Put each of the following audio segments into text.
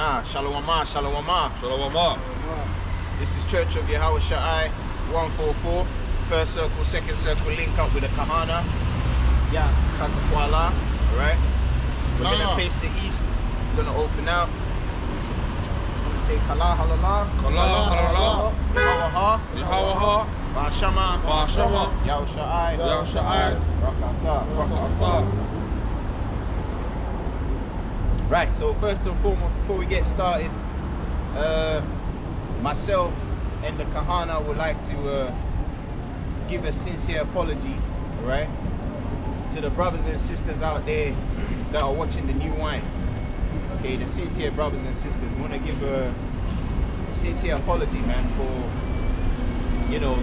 Shalom, shalom. Shalom. This is Church of Yahweh Shai 144. First circle, second circle, link up with the Kahana. Yeah, Kazakwala. Alright? We're gonna face the east. We're gonna open out. We're gonna say Kala Halala. Kala Halala. Yahawaha. Yahawaha. Bashama. Bashama. Yahweh Shai. Yahweh Shai. Rakata. Right, so first and foremost, before we get started, myself and the Kahana would like to give a sincere apology, right, to the brothers and sisters out there that are watching the new wine. Okay, the sincere brothers and sisters, want to give a sincere apology, man, for, you know,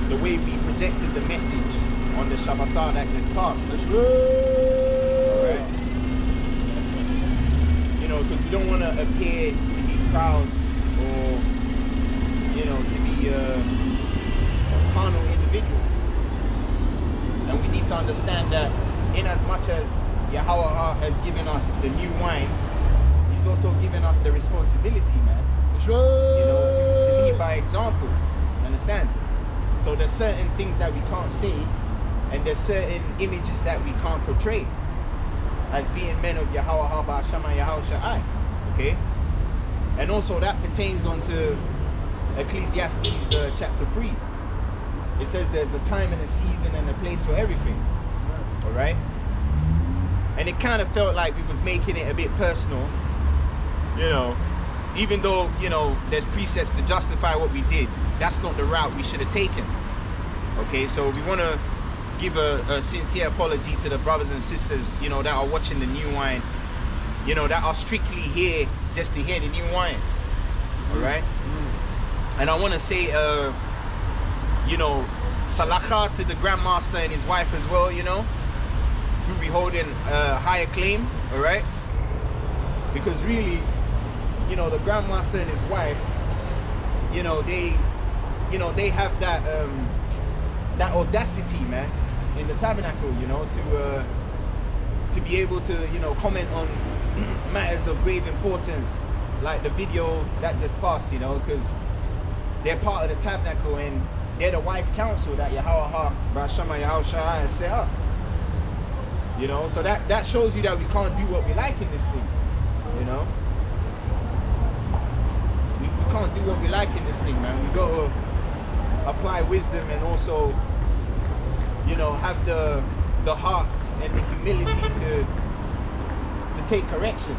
the way we projected the message on the Shabbat that just passed. Alright? You know, because we don't want to appear to be proud or, you know, to be carnal individuals. And we need to understand that in as much as Yahweh has given us the new wine, He's also given us the responsibility, man. You know, to lead by example. Understand? So there's certain things that we can't say, and there's certain images that we can't portray as being men of Yahweh Shama Yahweh Shai. Okay? And also that pertains onto Ecclesiastes chapter 3. It says there's a time and a season and a place for everything. Alright? And it kind of felt like we was making it a bit personal, you know, even though, you know, there's precepts to justify what we did. That's not the route we should have taken. Okay, so we want to give a sincere apology to the brothers and sisters, you know, that are watching the new wine, you know, that are strictly here just to hear the new wine. Alright? And I want to say, you know, Salacha to the Grandmaster and his wife as well, you know, who be holding a higher claim, alright? Because really, you know, the Grandmaster and his wife, you know, they have that that audacity, man, in the tabernacle, you know, to be able to, you know, comment on matters of grave importance, like the video that just passed, you know, because they're part of the tabernacle and they're the wise counsel that Yahweh Bashama Yahweh Shai has set up. You know, so that shows you that we can't do what we like in this thing, you know. We can't do what we like in this thing, man. We got to apply wisdom and also, you know, have the heart and the humility to take correction.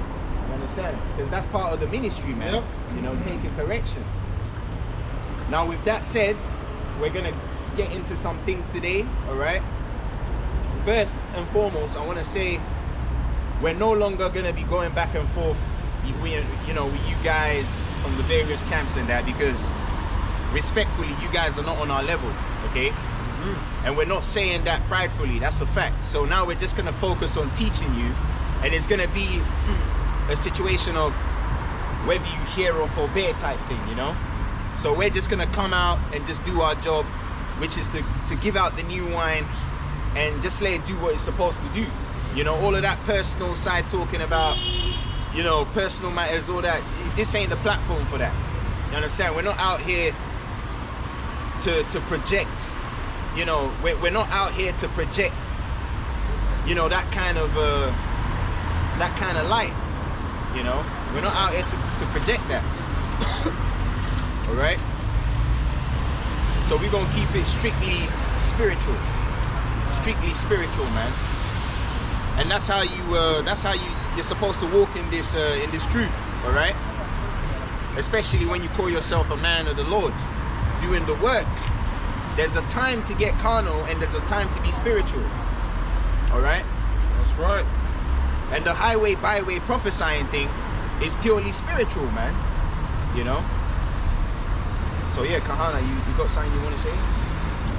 You understand? Because that's part of the ministry, man. Yep. You know, taking correction. Now, with that said, we're gonna get into some things today. All right. First and foremost, I want to say we're no longer gonna be going back and forth, you know, with you guys from the various camps and that, because respectfully, you guys are not on our level, okay? And we're not saying that pridefully, that's a fact. So now we're just gonna focus on teaching you, and it's gonna be a situation of whether you hear or forbear type thing, you know? So we're just gonna come out and just do our job, which is to give out the new wine and just let it do what it's supposed to do. You know, all of that personal side talking about, you know, personal matters, all that, this ain't the platform for that. You understand? We're not out here to project, you know, we're not out here to project, you know, that kind of light, you know. We're not out here to project that. Alright? So we're gonna keep it strictly spiritual, man. And that's how you're supposed to walk in this truth, alright? Especially when you call yourself a man of the Lord, doing the work. There's a time to get carnal and there's a time to be spiritual. Alright? That's right. And the highway, byway prophesying thing is purely spiritual, man. You know? So yeah, Kahana, you got something you want to say?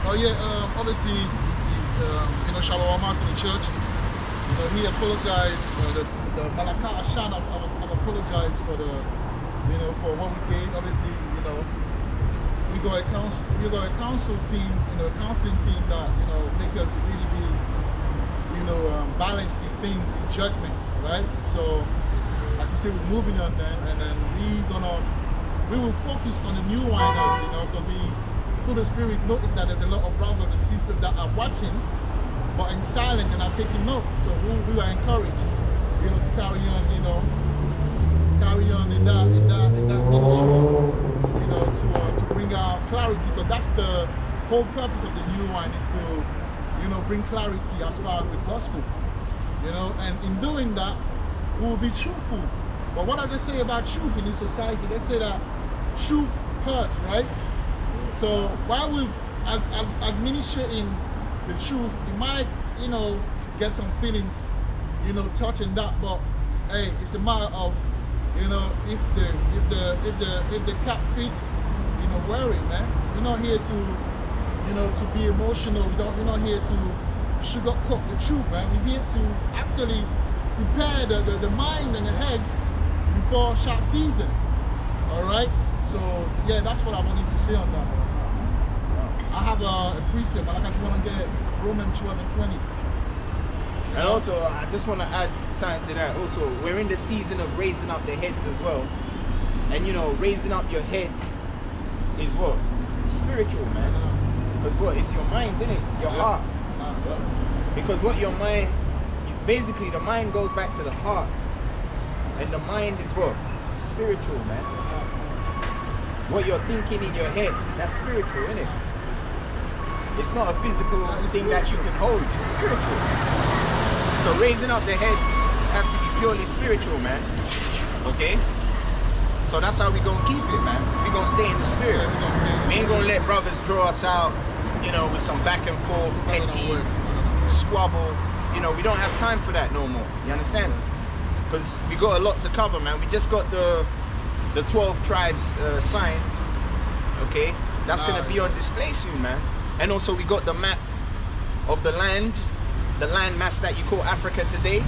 Oh yeah, obviously, you know, Shalom to the church. You know, he apologized, the Malaka Ashan have apologized for the, you know, for what we did. Obviously, you know, we got a council team, you know, counseling team that, you know, make us really be, you know, balancing things in judgments, right? So I like you say, we're moving on then, and then we will focus on the new winers, you know, because we, through the Spirit, notice that there's a lot of brothers and sisters that are watching, but in silence and are taking notes. So we are encouraged, you know, to carry on, you know, carry on in that ministry, you know, to bring out clarity, because that's the whole purpose of the new wine, is to, you know, bring clarity as far as the gospel, you know, and in doing that, we will be truthful. But what does they say about truth in this society? They say that truth hurts, right? So while we are administrating the truth, it might, you know, get some feelings, you know, touching that. But hey, it's a matter of, you know, if the cap fits, you know, wear it, man. We're not here to, you know, to be emotional. We're not here to sugarcoat the truth, man. We're here to actually prepare the mind and the heads before shot season. All right. So yeah, that's what I wanted to say on that. I have a precept, but I just want to get Romans 12 and 20. And also, I just want to add something to that. Also, we're in the season of raising up the heads as well. And you know, raising up your head is what? Spiritual, man. Because what? It's your mind, isn't it? Your heart. Because what your mind, basically the mind goes back to the heart. And the mind is what? Spiritual, man. What you're thinking in your head, that's spiritual, isn't it? It's not a physical thing that you can hold. It's spiritual. So raising up the heads has to be purely spiritual, man. Okay? So that's how we gonna keep it, man. We gonna stay in the spirit. We ain't gonna let brothers draw us out, you know, with some back and forth, petty, squabble. You know, we don't have time for that no more. You understand? Because we got a lot to cover, man. We just got the 12 tribes sign. Okay? That's gonna be on display soon, man. And also we got the map of the land mass that you call Africa today.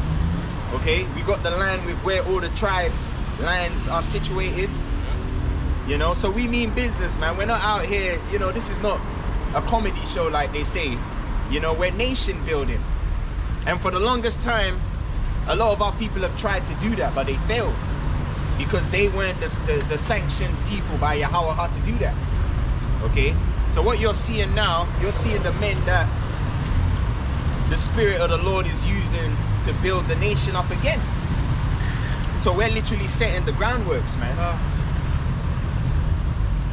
Okay, we got the land with where all the tribes lands are situated, you know. So we mean business, man. We're not out here, you know, this is not a comedy show like they say, you know. We're nation building. And for the longest time, a lot of our people have tried to do that, but they failed because they weren't the sanctioned people by Yahweh how to do that. Okay, so what you're seeing now, you're seeing the men that the Spirit of the Lord is using to build the nation up again. So we're literally setting the groundworks, man.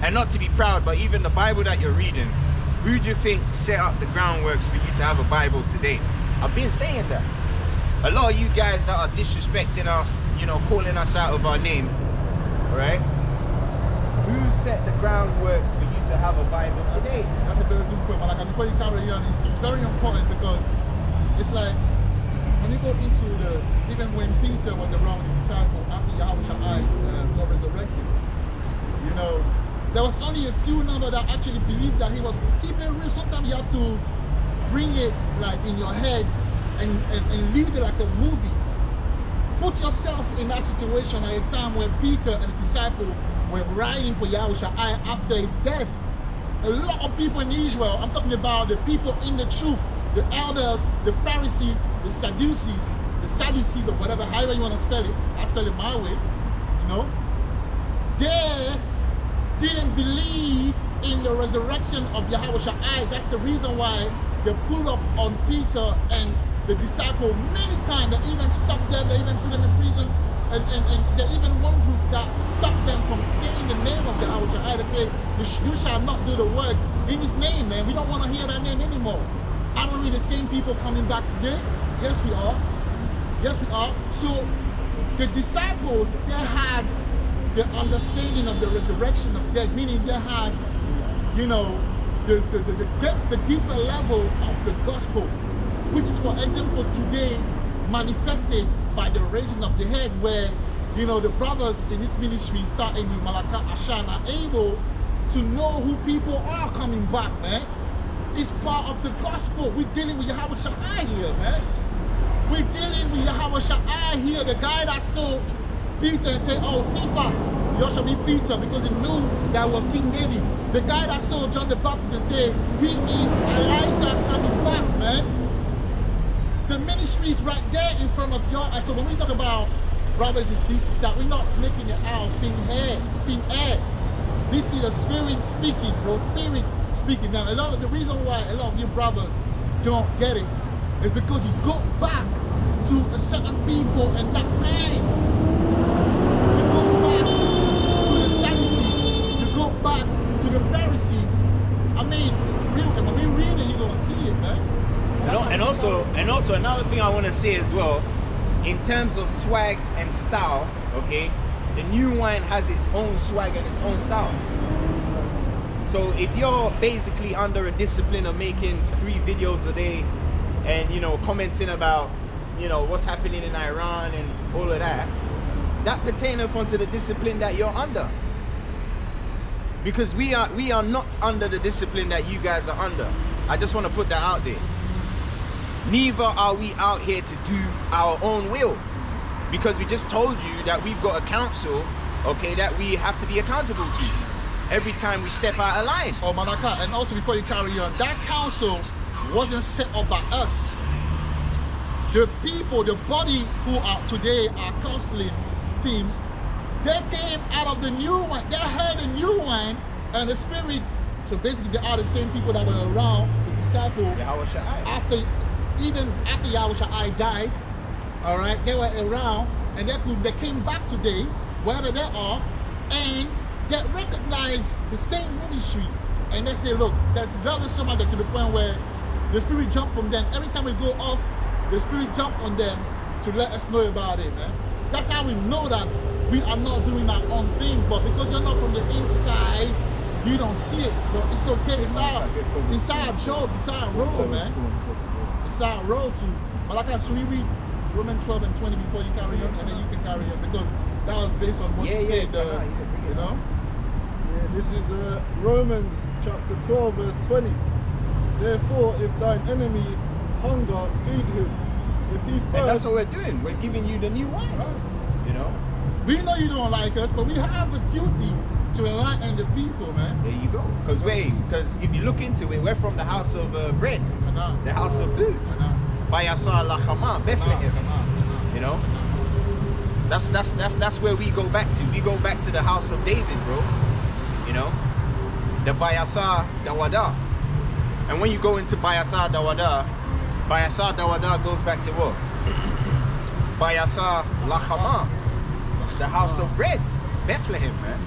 And not to be proud, but even the Bible that you're reading, who do you think set up the groundworks for you to have a Bible today? I've been saying that. A lot of you guys that are disrespecting us, you know, calling us out of our name, all right? Who set the groundworks for you to have a Bible today? That's a very good point, Malaka. Before you carry on, it's very important, because it's like when you go into even when Peter was around the disciple after Yahweh got resurrected, you know, there was only a few number that actually believed that he was keeping real. Sometimes you have to bring it like in your head and leave it like a movie. Put yourself in that situation at a time where Peter and the disciple were rallying for Yahushua after his death. A lot of people in Israel, I'm talking about the people in the truth, the elders, the Pharisees, the Sadducees, or whatever, however you want to spell it, I spell it my way, you know. They didn't believe in the resurrection of Yahushua. That's the reason why they pulled up on Peter and the disciple many times. They even stopped them, they even put them in prison, and there even one group that stopped them from saying the name of Yahushua. They say, you shall not do the work in his name, man. We don't want to hear that name anymore. Aren't we the same people coming back today? Yes, we are. Yes, we are. So the disciples, they had the understanding of the resurrection of death, meaning they had, you know, the deeper level of the gospel, which is, for example, today manifested by the raising of the head, where, you know, the brothers in this ministry, starting with Malaka Ashan, are able to know who people are coming back, man. It's part of the gospel. We're dealing with Yahweh Shai here, man. We're dealing with Yahweh Shai here, the guy that saw Peter and said, oh, Cephas, you shall be Peter, because he knew that was King David. The guy that saw John the Baptist and said, he is Elijah coming back, man. The ministry is right there in front of y'all. And so when we talk about brothers is this, that we're not making it out thin air. We see the Spirit speaking, the Spirit speaking. Now, the reason why a lot of you brothers don't get it is because you go back to a certain people in that time. You go back to the Sadducees. You go back to the Pharisees. I mean, it's real. And when we read it, you're gonna see it, man. And also another thing I want to say as well, in terms of swag and style, okay, the new wine has its own swag and its own style. So if you're basically under a discipline of making 3 videos a day and, you know, commenting about, you know, what's happening in Iran and all of that, that pertaineth onto the discipline that you're under. Because we are not under the discipline that you guys are under. I just want to put that out there. Neither are we out here to do our own will. Because we just told you that we've got a council, okay, that we have to be accountable to every time we step out of line. Oh, Malaka, and also before you carry on, that council wasn't set up by us. The people, the body who are today our counseling team, they came out of the new wine. They heard the new wine and the Spirit. So basically, they are the same people that were around the disciple after Yahushua died. All right, they were around, and they came back today, wherever they are, and they recognize the same ministry, and they say, look, there's developed so much to the point where the Spirit jump from them. Every time we go off, the Spirit jump on them to let us know about it, man. That's how we know that we are not doing our own thing, but because you're not from the inside, you don't see it. But it's okay. It's our job. It's our role, man. It's our role to. But like, should we read Romans 12 and 20 before you carry on, and then you can carry on, because that was based on what you said. You know. Yeah, this is Romans chapter 12 verse 20. Therefore, if thine enemy hunger, feed him. If he thirst, and that's what we're doing. We're giving you the new wine. Right. You know. We know you don't like us, but we have a duty to enlighten the people, man. There you go. Because if you look into it, we're from the house of bread, the house of food. Bayatha Lachama, Bethlehem. You know. That's where we go back to. We go back to the house of David, bro. You know, the Bayatha Dawada. And when you go into Bayatha Dawada goes back to what? Bayatha Lachama, the house of bread, Bethlehem, man.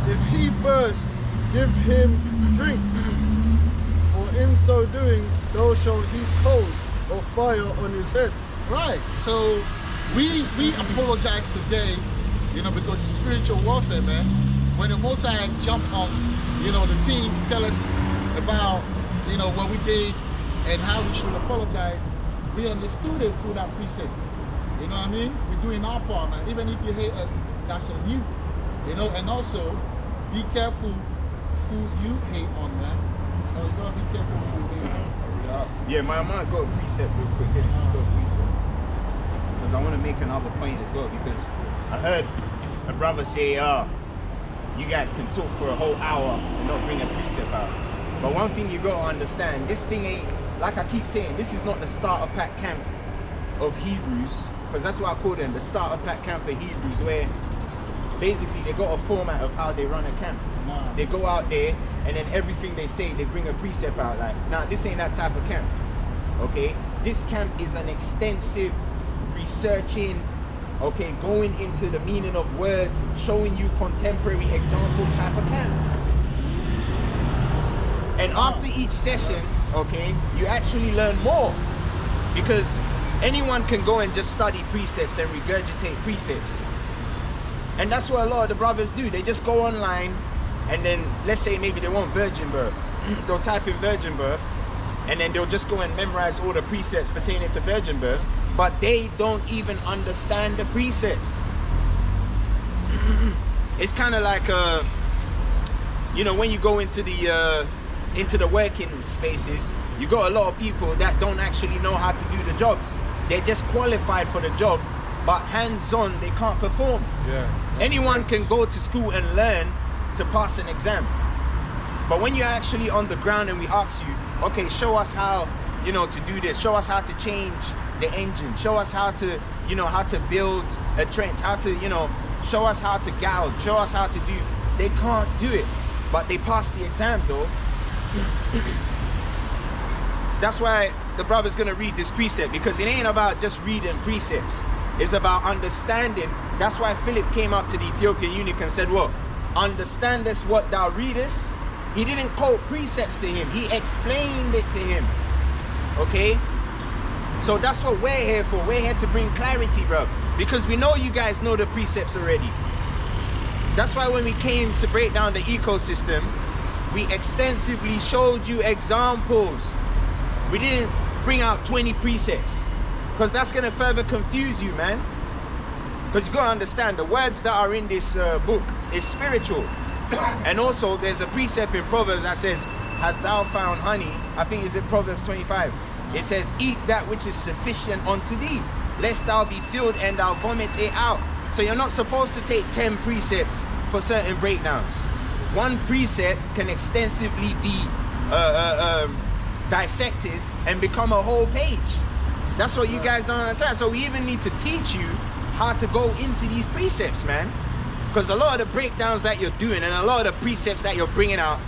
if he thirst, give him drink. For in so doing, thou shalt heap coals of fire on his head. Right. So we apologize today, because spiritual warfare, man. When the Most High jumped on, the team, tell us about, what we did and how we should apologize, we understood it through that precept. You know what I mean? We're doing our part, man. Even if you hate us, that's on you. And also, be careful who you hate on, man. You gotta be careful who you hate on. Yeah, my mind got a precept real quick. Because I want to make another point as well, because I heard a brother say, you guys can talk for a whole hour and not bring a precept out. But one thing you got to understand, this thing ain't, like I keep saying, this is not the starter pack camp of Hebrews, because that's what I call them, the starter pack camp of Hebrews, where basically they got a format of how they run a camp. They go out there and then everything they say, they bring a precept out. Like, nah, this ain't that type of camp. Okay? This camp is an extensive researching, okay, going into the meaning of words, showing you contemporary examples type of camp. And after each session, okay, you actually learn more, because anyone can go and just study precepts and regurgitate precepts. And that's what a lot of the brothers do. They just go online and then, let's say maybe they want virgin birth. They'll type in virgin birth and then they'll just go and memorize all the precepts pertaining to virgin birth, but they don't even understand the precepts. It's kind of like, when you go into the working spaces, you got a lot of people that don't actually know how to do the jobs. They're just qualified for the job, but hands-on, they can't perform. Yeah. Anyone can go to school and learn to pass an exam. But when you're actually on the ground and we ask you, okay, show us how you know, to do this. Show us how to change the engine. Show us how to, you know, how to build a trench. How to, you know, show us how to gouge. Show us how to do. They can't do it, but they passed the exam though. That's why the brother's gonna read this precept, because it ain't about just reading precepts. It's about understanding. That's why Philip came up to the Ethiopian eunuch and said, what? Understandest what thou readest? He didn't quote precepts to him. He explained it to him. Okay? So that's what we're here for. We're here to bring clarity, bro. Because we know you guys know the precepts already. That's why when we came to break down the ecosystem, we extensively showed you examples. We didn't bring out 20 precepts, because that's going to further confuse you, man. Because you got to understand, the words that are in this book is spiritual. And also there's a precept in Proverbs that says, hast thou found honey? I think it's in Proverbs 25. It says, eat that which is sufficient unto thee, lest thou be filled and thou vomit it out. So you're not supposed to take 10 precepts for certain breakdowns. One precept can extensively be dissected and become a whole page. That's what you guys don't understand. So we even need to teach you how to go into these precepts, man. Because a lot of the breakdowns that you're doing and a lot of the precepts that you're bringing out,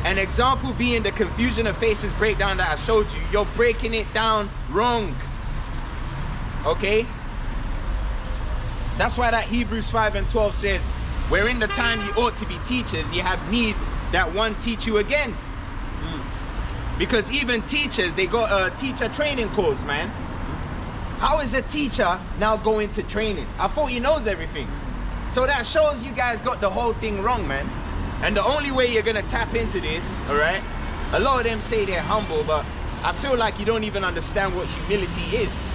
an example being the confusion of faces breakdown that I showed you, you're breaking it down wrong. Okay? That's why that Hebrews 5:12 says, wherein the time ye ought to be teachers, ye have need that one teach you again. Because even teachers, they got a teacher training course, man. How is a teacher now going to training? I thought he knows everything. So that shows you guys got the whole thing wrong, man. And the only way you're gonna tap into this, all right? A lot of them say they're humble, but I feel like you don't even understand what humility is.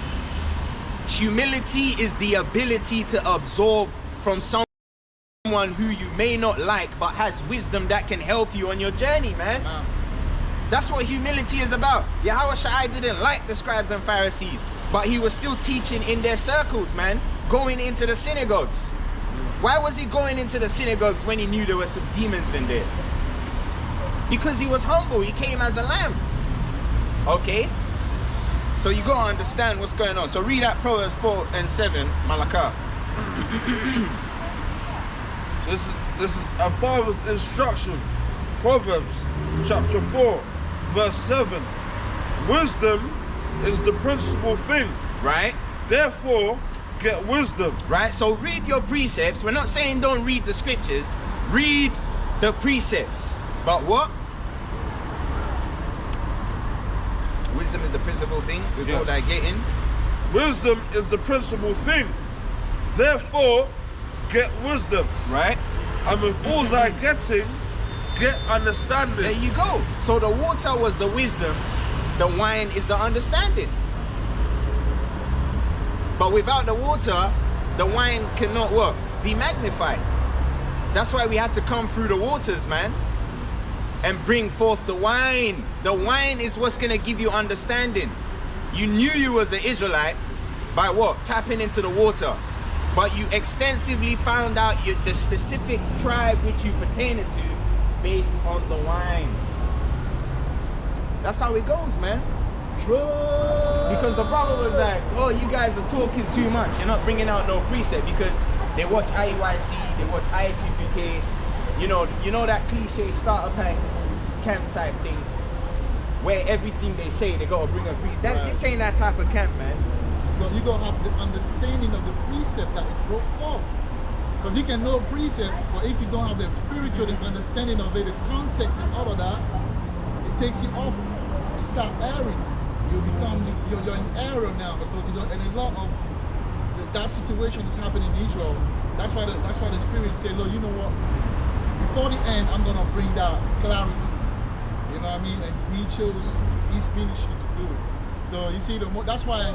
Humility is the ability to absorb from someone who you may not like, but has wisdom that can help you on your journey, man. That's what humility is about. Yahushua didn't like the scribes and Pharisees, but he was still teaching in their circles, man, going into the synagogues. Why was he going into the synagogues when he knew there were some demons in there? Because he was humble. He came as a lamb. Okay? So you gotta understand what's going on. So read out Proverbs 4:7, Malakah. This is a father's instruction. Proverbs chapter 4, verse 7. Wisdom is the principal thing. Right? Therefore, get wisdom. Right? So read your precepts. We're not saying don't read the scriptures. Read the precepts. But what? Wisdom is the principal thing. With all that getting. Wisdom is the principal thing. Therefore, get wisdom. Right? And with all thy getting, get understanding. There you go. So the water was the wisdom. The wine is the understanding. But without the water, the wine cannot what? Be magnified. That's why we had to come through the waters, man, and bring forth the wine. The wine is what's going to give you understanding. You knew you was an Israelite by what? Tapping into the water. But you extensively found out the specific tribe which you pertain to based on the wine. That's how it goes, man. Because the brother was like, oh, you guys are talking too much. You're not bringing out no precept, because they watch IEYC, they watch ISUPK. You know that cliche starter pack camp type thing, where everything they say they gotta bring a precept. This ain't that type of camp, man. So you gotta have the understanding of the precept that is brought forth. Because you can know precept, but if you don't have the spiritual understanding of it, the context and all of that, it takes you off. You start erring. You're in error now, because you don't. And a lot of that situation is happening in Israel. That's why the Spirit said, "Look, you know what? Before the end, I'm gonna bring that clarity." You know what I mean? And He chose His ministry to do it. So you see, that's why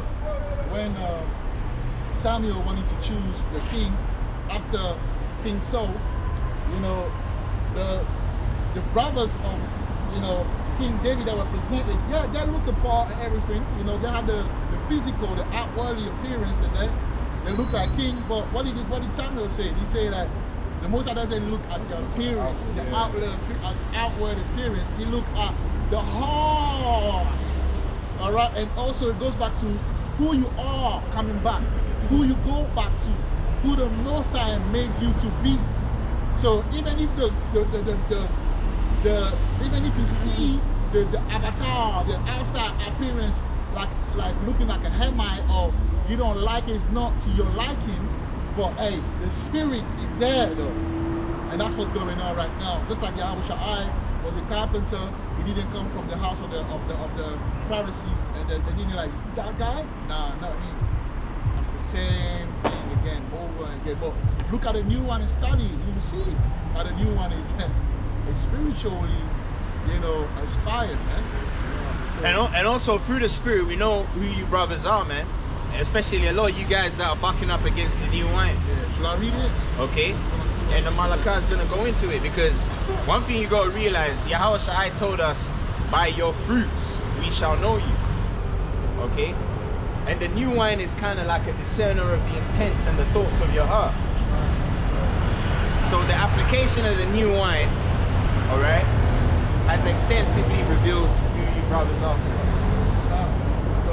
when Samuel wanted to choose the king after King Saul, the brothers of King David that were presented, they looked the part and everything. They had the physical, the outwardly appearance, and that they look like king. But what did Samuel say? He said that the Most High doesn't look at the appearance, the outward appearance. He looked at the heart All right, and also it goes back to who you are coming back, who you go back to, who the Messiah made you to be. So even if even if you see the avatar, the outside appearance like looking like a Hamite, or you don't like it, it's not to your liking, but hey, the spirit is there though. And that's what's going on right now. Just like Yahushua was a carpenter, he didn't come from the house of the Pharisees, and they didn't like, that guy? Nah, not him. That's the same thing again, over and again. But look at the new one and study, you will see how the new one is spiritually, inspired, man. And also through the spirit, we know who you brothers are, man. Especially a lot of you guys that are bucking up against the new wine. Yeah. Should I read it? Okay. And the Malakah is going to go into it, because one thing you got to realize, Yahushua told us, by your fruits we shall know you. Okay? And the new wine is kind of like a discerner of the intents and the thoughts of your heart. So the application of the new wine, all right, has extensively revealed who you brothers are to us. So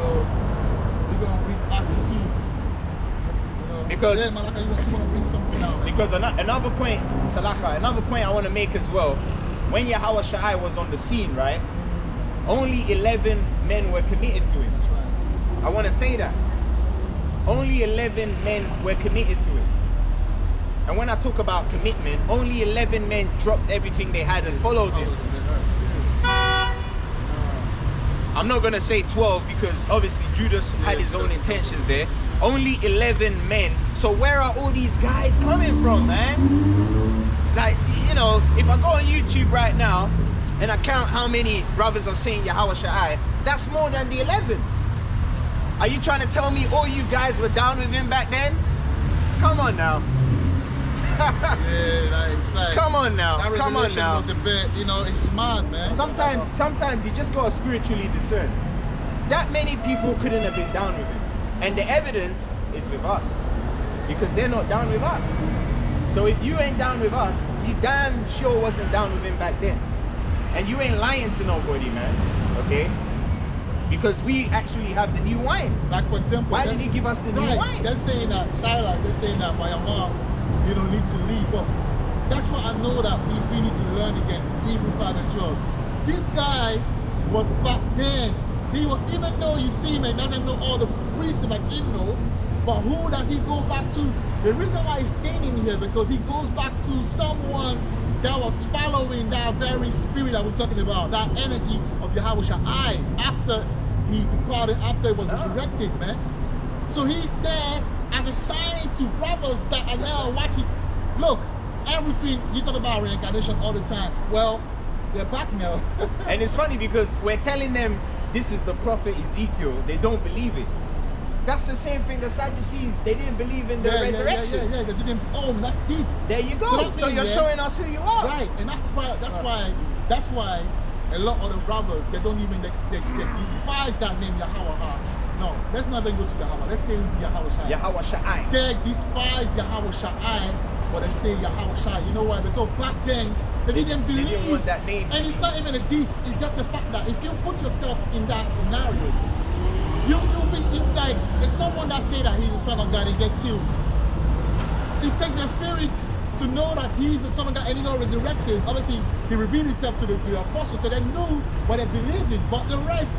we're going to read Acts 2. Because, yeah, Malaka, you want to bring something out, man. Because another point, Salaka, another point I want to make as well, when Yahushua was on the scene, right, only 11 men were committed to him. That's right. I want to say that. Only 11 men were committed to him. And when I talk about commitment, only 11 men dropped everything they had and followed him. I'm not going to say 12 because obviously Judas had his own intentions there. Only 11 men. So where are all these guys coming from, man? Like, if I go on YouTube right now and I count how many brothers are saying Yahushua, that's more than the 11. Are you trying to tell me all you guys were down with him back then? Come on now. Yeah, it's like, come on now. That Come on now. was a bit, it's mad, man. Sometimes you just gotta spiritually discern. That many people couldn't have been down with him. And the evidence is with us. Because they're not down with us. So if you ain't down with us, you damn sure wasn't down with him back then. And you ain't lying to nobody, man. Okay? Because we actually have the new wine. Like for example, why did he give us the new wine? They're saying that Silas, they're saying that my mom, need to leave. But that's what I know that we need to learn again, even Father 12. This guy was back then. He was, even though you see him and doesn't know all the priests like him know, but who does he go back to? The reason why he's standing here, because he goes back to someone that was following that very spirit that we're talking about, that energy of Yahushua after he departed, after he was resurrected, man. So he's there as a sign to brothers that are now watching. Look, everything you talk about reincarnation all the time. Well, they're back now. And it's funny because we're telling them this is the prophet Ezekiel. They don't believe it. That's the same thing the Sadducees, they didn't believe in the resurrection. Yeah, they didn't. Oh, that's deep. There you go. So you're showing us who you are. Right, and that's why a lot of the brothers, they don't even, they despise that name Yahweh. No, let's not even go to Yahweh. Let's stay with Yahushua. Yahushua. They despise Yahushua, but they say Yahushua. You know why? Because back then, they didn't believe. They didn't want that name. And it's not even a diss. It's just the fact that if you put yourself in that scenario, you'll be like, if someone that say that he's the son of God and get killed, it takes the spirit to know that he's the son of God and he's not resurrected. Obviously, he revealed himself to the apostles, so they knew what they believed in. But the rest,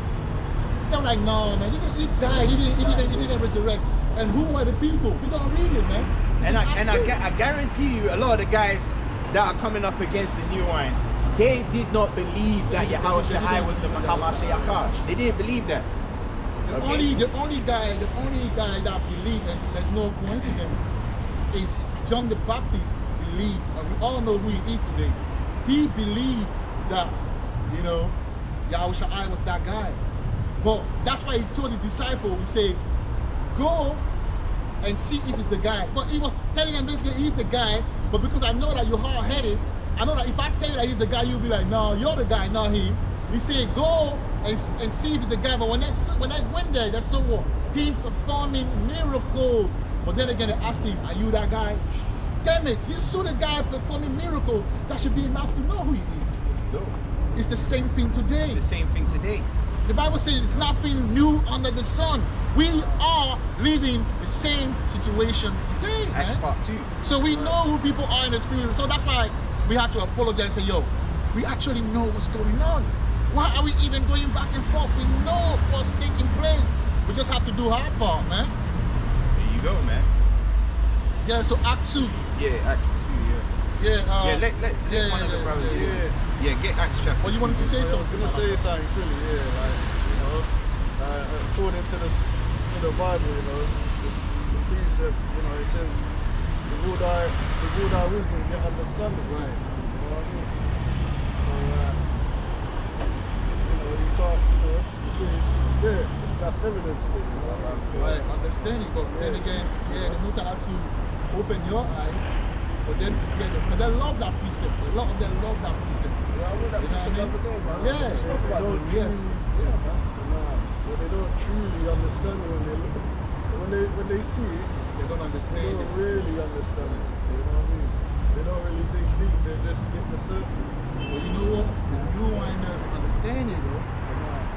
they're like, no, man, he died, he didn't resurrect. And who were the people? We don't read it, man. And I guarantee you, a lot of the guys that are coming up against the new wine, they did not believe that Yahushua was the Mashiach. They didn't believe that. The only guy that believed, and there's no coincidence, is John the Baptist believed, and we all know who he is today. He believed that, Yahushua was that guy. But that's why he told the disciple, he said, go and see if it's the guy. But he was telling them basically he's the guy, but because I know that you're hard-headed, I know that if I tell you that he's the guy, you'll be like, no, you're the guy, not him. He said, go and see if it's the guy. But when they went there, they saw what? Him performing miracles. But then again, they asked him, are you that guy? Damn it, you saw the guy performing miracles. That should be enough to know who he is. No. It's the same thing today. It's the same thing today. The Bible says it's nothing new under the sun. We are living the same situation today, Acts man. part 2. So we know who people are in the spirit. So that's why we have to apologize and say, yo, we actually know what's going on. Why are we even going back and forth? We know what's taking place. We just have to do our part, man. There you go, man. Yeah, so Act 2. Yeah, Acts 2, Yeah, let one of the brothers. Yeah, get Acts chapter. Well, you wanted to say I was something? gonna say something quickly, according to the Bible, the precept, it says, with all thy wisdom, get understanding. Right. You know what I mean? So, you can't, you see, it's there. That's evidence there. You know what I'm saying? Right, understanding. But then again, the Most High has to open your eyes for them to get it. But they love that precept. A lot of them love that precept. Yeah, I read that You know what I mean? the other day, man. Yeah. They don't Yes. but they don't truly understand it when they see it. They don't They understand don't it. really understand it. So, you know what I mean? They don't really dig deep. They just skip the surface. But you know what? The new winers understand it though.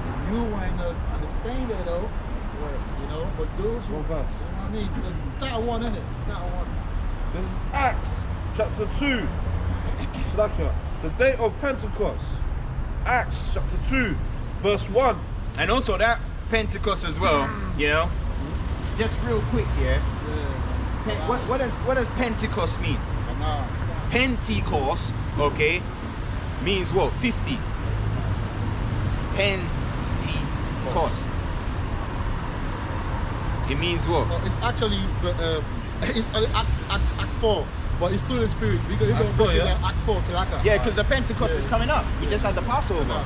The new winers understand it though. Right. But those who, One verse. you know what I mean? Just start one, innit? Start one. This is Acts chapter 2. Slacker. The day of Pentecost. Acts chapter 2, verse 1. And also that Pentecost as well, Just real quick, Yeah. What does Pentecost mean? Nah. Pentecost, okay, means what? 50. Pentecost. It means what? No, it's actually it's Act 4, but it's through the Spirit. Because you Act don't 4, think yeah? about Act 4, so like a, Yeah, because the Pentecost is coming up. We just had the Passover.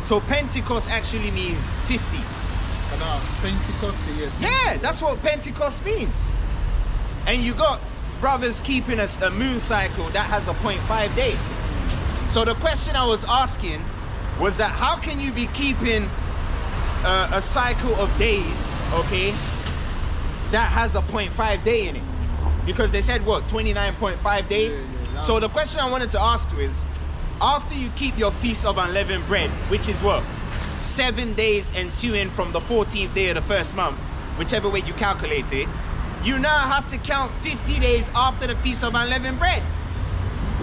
So Pentecost actually means 50. Pentecost, yeah. Yeah, that's what Pentecost means. And you got brothers keeping a moon cycle that has a 0.5 day. So the question I was asking was that how can you be keeping a cycle of days, okay, that has a 0.5 day in it? Because they said what, 29.5 day? Yeah. So the question I wanted to ask you is, after you keep your Feast of Unleavened Bread, which is what? 7 days ensuing from the 14th day of the first month, whichever way you calculate it, you now have to count 50 days after the Feast of Unleavened Bread,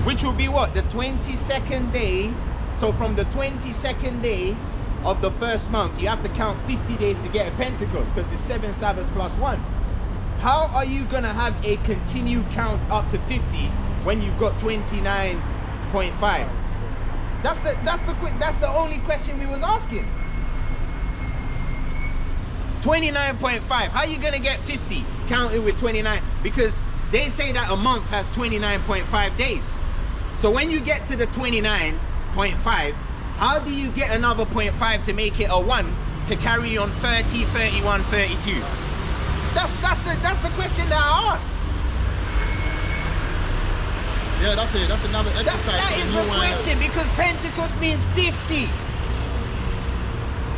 which will be what? The 22nd day. So from the 22nd day of the first month, you have to count 50 days to get a Pentecost, because it's 7 Sabbaths plus 1. How are you going to have a continued count up to 50 when you've got 29.5? That's the only question we was asking. 29.5. How are you gonna get 50 counted with 29? Because they say that a month has 29.5 days. So when you get to the 29.5, how do you get another 0.5 to make it a 1 to carry on 30, 31, 32? That's the question that I asked. Yeah, that's it. That's another exercise. That is the question, because Pentecost means 50.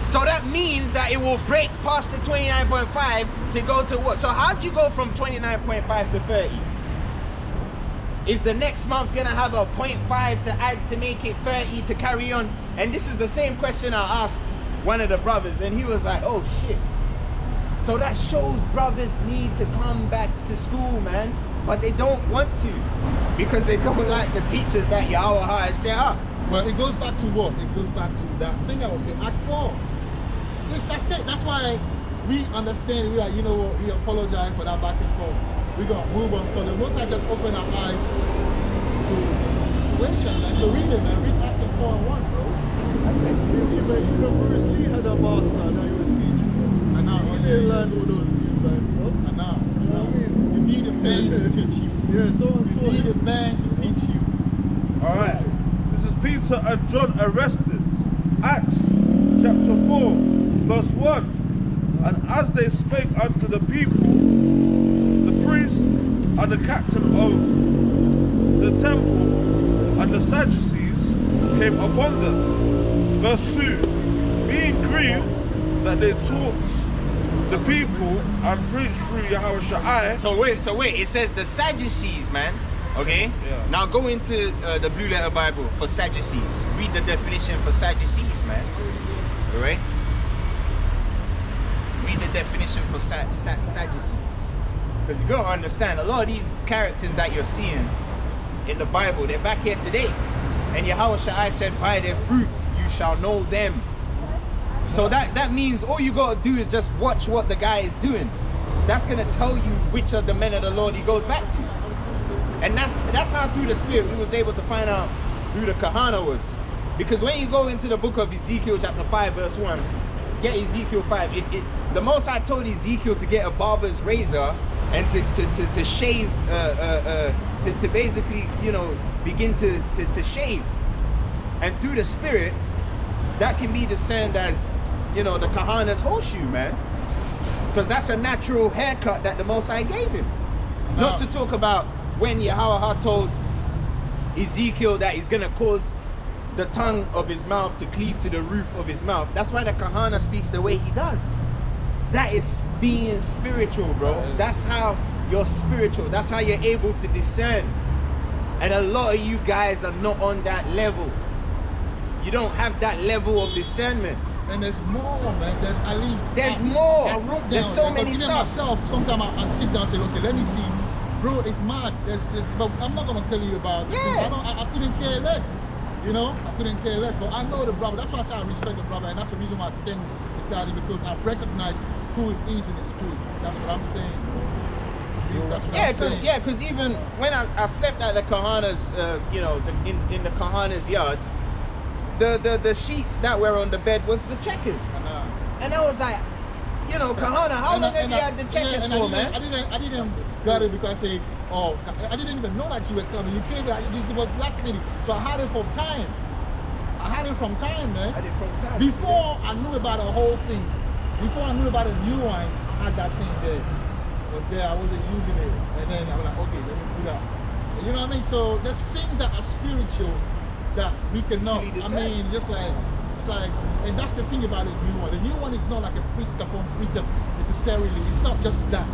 So that means that it will break past the 29.5 to go to what? So how do you go from 29.5 to 30? Is the next month gonna have a 0.5 to add to make it 30 to carry on? And this is the same question I asked one of the brothers, and he was like, oh shit. So that shows brothers need to come back to school, man. But they don't want to, because they don't like the teachers that Yahweh has set up. Well, it goes back to what? It goes back to that thing I was saying, Act 4. Yes, that's it. That's why we understand. We are, you know what? We apologize for that back and forth. We're gonna move on. So the Most High just open our eyes to the situation, man. So read it, man. Read Act 4 and 1, bro. Even Bruce Lee had a master that he was teaching. I know. He didn't learn all those moves by himself. I know. You know what I mean? You need a man to teach you. Yeah, someone You taught need a him. man to teach you. Alright. This is Peter and John arrested. Acts chapter 4, verse 1. And as they spake unto the people, the priest and the captain of the temple and the Sadducees came upon them. Verse 2. Being grieved that they taught the people and preached through Yahushua. So wait, it says the Sadducees, man. Okay? Yeah. Now go into the Blue Letter Bible for Sadducees. Read the definition for Sadducees, man. Alright? read the definition for Sadducees. Because you gotta understand, a lot of these characters that you're seeing in the Bible, they're back here today. And Yahweh Shai said, by their fruit you shall know them. So that means all you gotta do is just watch what the guy is doing. That's gonna tell you which of the men of the Lord he goes back to. And that's how through the Spirit we was able to find out who the Kahana was. Because when you go into the book of Ezekiel chapter 5 verse 1, get Ezekiel 5, the Most High told Ezekiel to get a barber's razor and to shave, to basically, you know, begin to shave. And through the Spirit, that can be discerned as, you know, the Kahana's horseshoe, man. Because that's a natural haircut that the Most High gave him. Not to talk about when Yahweh told Ezekiel that he's going to cause the tongue of his mouth to cleave to the roof of his mouth. That's why the Kahana speaks the way he does. That is being spiritual, bro. That's how you're spiritual. That's how you're able to discern. And a lot of you guys are not on that level. You don't have that level of discernment. And there's more, man. There's at least... There's more. I wrote down, there's so many stuff. Myself, sometimes I sit down and say, okay, let me see. Bro, it's mad. But I'm not going to tell you about it. Yeah. I couldn't care less. You know, I couldn't care less. But I know the brother. That's why I say I respect the brother. And that's the reason why I stand beside him, because I recognize who it is in the spirit. That's what I'm saying. That's what I'm saying. Yeah, because even when I slept at the Kahana's, you know, in the Kahana's yard, the sheets that were on the bed was the checkers. And I was like, you know, Kahana, how long have you had the checkers for, man? I didn't got it because I say, oh, I didn't even know that you were coming. You came, it was last minute. So I had it from time. I had it from time, man. I had it from time. Before I knew about the whole thing, before I knew about the new wine, I had that thing there. It was there, I wasn't using it. And then I was like, okay, let me do that. You know what I mean? So there's things that are spiritual that we cannot, I mean, just like, it's like, and that's the thing about the new one. The new one is not like a precept upon precept necessarily. It's not just that.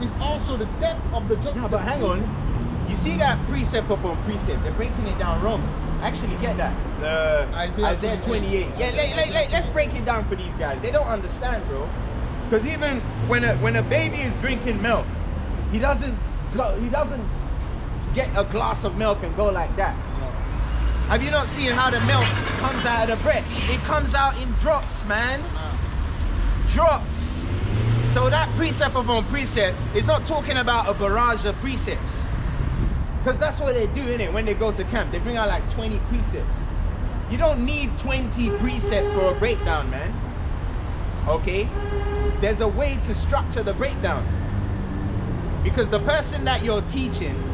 It's also the depth of the justice. No, but hang on. You see that precept upon precept? They're breaking it down wrong. Actually, get that. Isaiah 28. Yeah, let's break it down for these guys. They don't understand, bro. Because even when a baby is drinking milk, he doesn't get a glass of milk and go like that. Have you not seen how the milk comes out of the breast? It comes out in drops, man. Drops. So that precept upon precept is not talking about a barrage of precepts. Because that's what they do, innit? When they go to camp, they bring out like 20 precepts. You don't need 20 precepts for a breakdown, man. Okay? There's a way to structure the breakdown. Because the person that you're teaching,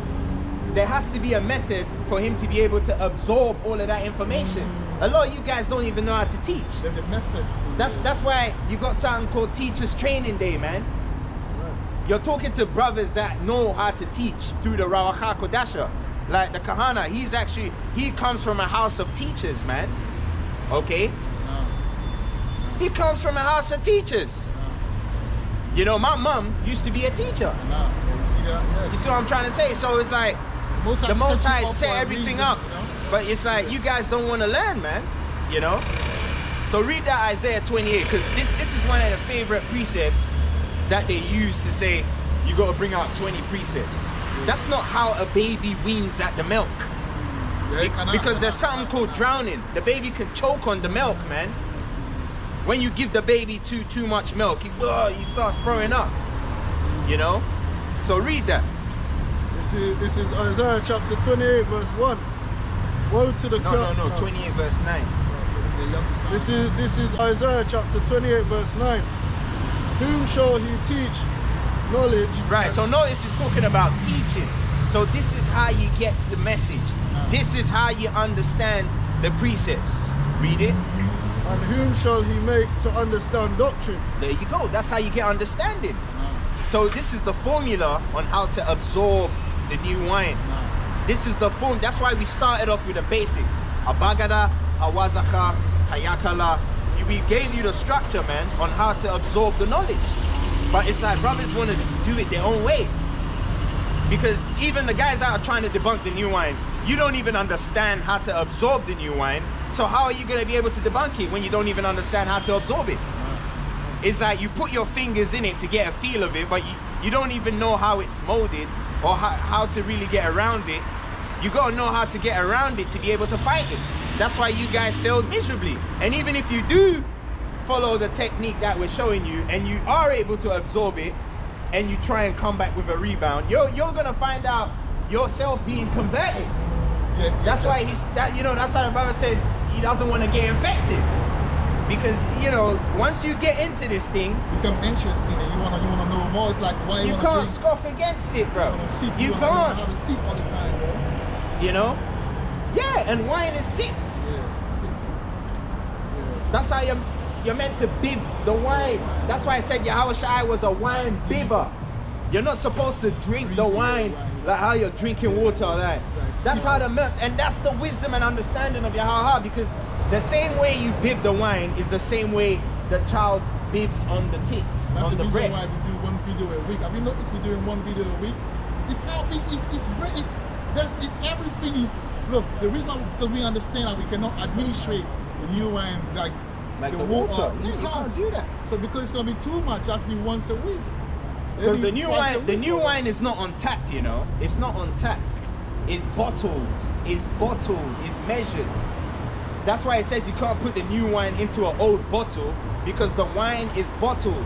there has to be a method for him to be able to absorb all of that information. A lot of you guys don't even know how to teach. There's a method. That's why you got something called Teachers Training Day, man. You're talking to brothers that know how to teach through the Rawaka Kodasha. Like the Kahana, he comes from a house of teachers, man. Okay? He comes from a house of teachers. You know, my mom used to be a teacher. You see that? Yeah. You see what I'm trying to say? So it's like, the Most High set everything up. You know? But it's like, you guys don't want to learn, man. You know? So read that Isaiah 28, because this is one of the favorite precepts that they use to say, you got to bring out 20 precepts. Yeah. That's not how a baby weans at the milk. Yeah, because there's something called drowning. The baby can choke on the milk, man. When you give the baby too much milk, he starts throwing up. You know? So read that. This is Isaiah chapter 28 verse 1. Woe to the crowd. No, 28 verse 9. This is Isaiah chapter 28 verse 9. Whom shall he teach knowledge? Right, so notice it's talking about teaching. So this is how you get the message. This is how you understand the precepts. Read it. And whom shall he make to understand doctrine? There you go. That's how you get understanding. So this is the formula on how to absorb the new wine. This is the form. That's why we started off with the basics. Abagada, Awazaka, Hayakala. We gave you the structure, man, on how to absorb the knowledge. But it's like brothers want to do it their own way. Because even the guys that are trying to debunk the new wine, you don't even understand how to absorb the new wine. So how are you going to be able to debunk it when you don't even understand how to absorb it? It's like you put your fingers in it to get a feel of it, but you don't even know how it's molded or how to really get around it. You gotta know how to get around it to be able to fight it. That's why you guys failed miserably. And even if you do follow the technique that we're showing you and you are able to absorb it and you try and come back with a rebound, you're gonna find out yourself being converted. That's why that's how the Bible said he doesn't want to get infected. Because once you get into this thing, become interesting and you wanna know more. It's like why you can't scoff against it, bro. You can't. Have a sip all the time, bro. Yeah, and wine is sipped. That's how you're meant to bib the wine. That's why I said Yahushua was a wine bibber. You're not supposed to drink the wine like how you're drinking water. Like that's how and that's the wisdom and understanding of Yahushua, because the same way you bib the wine is the same way the child bibs on the tits, on the breast. That's the reason why we do one video a week. Have you noticed we're doing one video a week? It's everything is. Look, the reason why we understand that we cannot administrate the new wine like the water. You can't do that. So because it's gonna be too much, it has to be once a week. Because the new wine is not on tap, It's not on tap. It's bottled. It's measured. That's why it says you can't put the new wine into an old bottle, because the wine is bottled.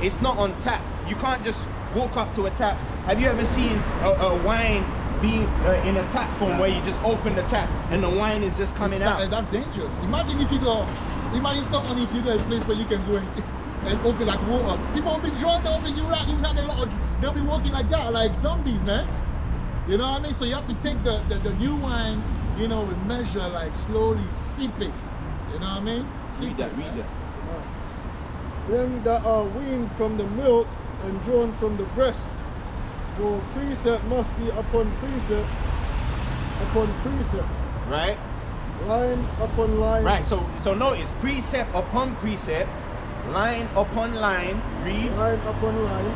It's not on tap. You can't just walk up to a tap. Have you ever seen a wine be in a tap form where you just open the tap and the wine is just coming out? That's dangerous. Imagine if you go a place where you can go and open like water. People will be drunk, they'll be they'll be walking like that, like zombies, man. You know what I mean? So you have to take the new wine, with measure, like slowly sip it. You know what I mean? Read that. Them that are weaned from the milk and drawn from the breast, for precept must be upon precept, Right? Line upon line. Right, so notice precept upon precept, line upon line, read. Line upon line.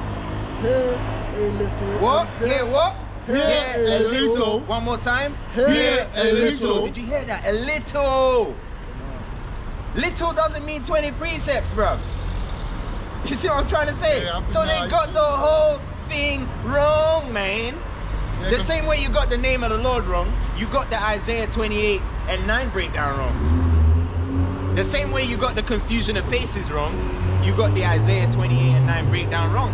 Here a little. What? Here what? Here a little. One more time. Here a little. Did you hear that? A little. Little doesn't mean 20 precepts, bro. You see what I'm trying to say? Yeah, so they got the whole thing wrong, man. Yeah, the same way you got the name of the Lord wrong, you got the Isaiah 28:9 breakdown wrong. The same way you got the confusion of faces wrong, you got the Isaiah 28:9 breakdown wrong.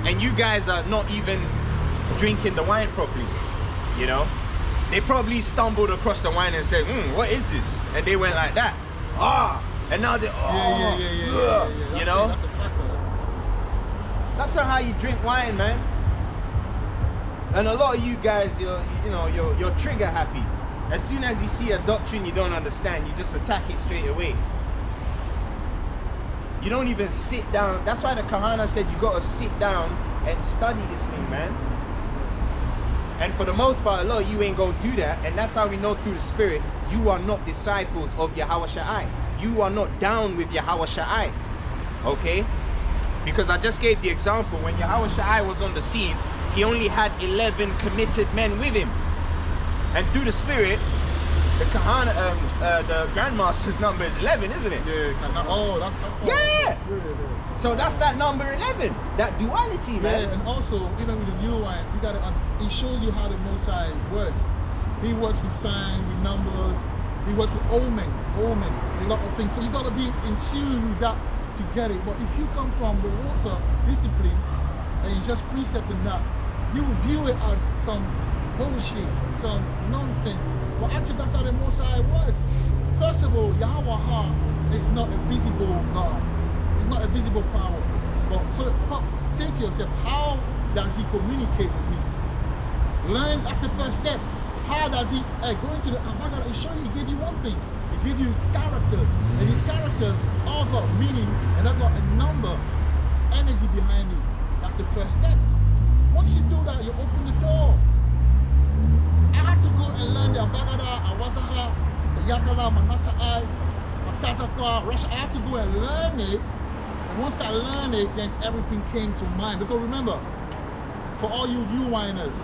And you guys are not even drinking the wine properly, They probably stumbled across the wine and said, what is this? And they went like that. And now they, yeah. That's a factor. That's not how you drink wine, man. And a lot of you guys, you're trigger happy. As soon as you see a doctrine you don't understand, you just attack it straight away. You don't even sit down. That's why the Kahana said you got to sit down and study this thing, man. And for the most part, a lot of you ain't gonna do that. And that's how we know through the Spirit, you are not disciples of Yahushua. You are not down with Yahushua. Okay? Because I just gave the example, when Yahushua was on the scene, he only had 11 committed men with him. And through the Spirit, the Kahana, the Grandmaster's number is 11, isn't it? Yeah, that's yeah. So that's that number 11, that duality, man. Yeah, and also, even with the new wine, it shows you how the Most High works. He works with signs, with numbers, he works with omen, a lot of things. So you got to be in tune with that to get it. But if you come from the water discipline and you just precepting that, you will view it as some bullshit, some nonsense. But actually, that's how the Most High works. First of all, Yahweh is not a visible God. It's not a visible power. But so say to yourself, how does he communicate with me? Learn, that's the first step. How does he go into the Abagada? He show you, he gave you one thing. He gave you his characters. And his characters all got meaning and they've got a number, energy behind it. That's the first step. Once you do that, you open the door. I had to go and learn the Abagada, Awasaka, the Yakala, Manasai, Matazaka, Russia. I had to go and learn it. And once I learned it, then everything came to mind. Because remember, for all you new winers,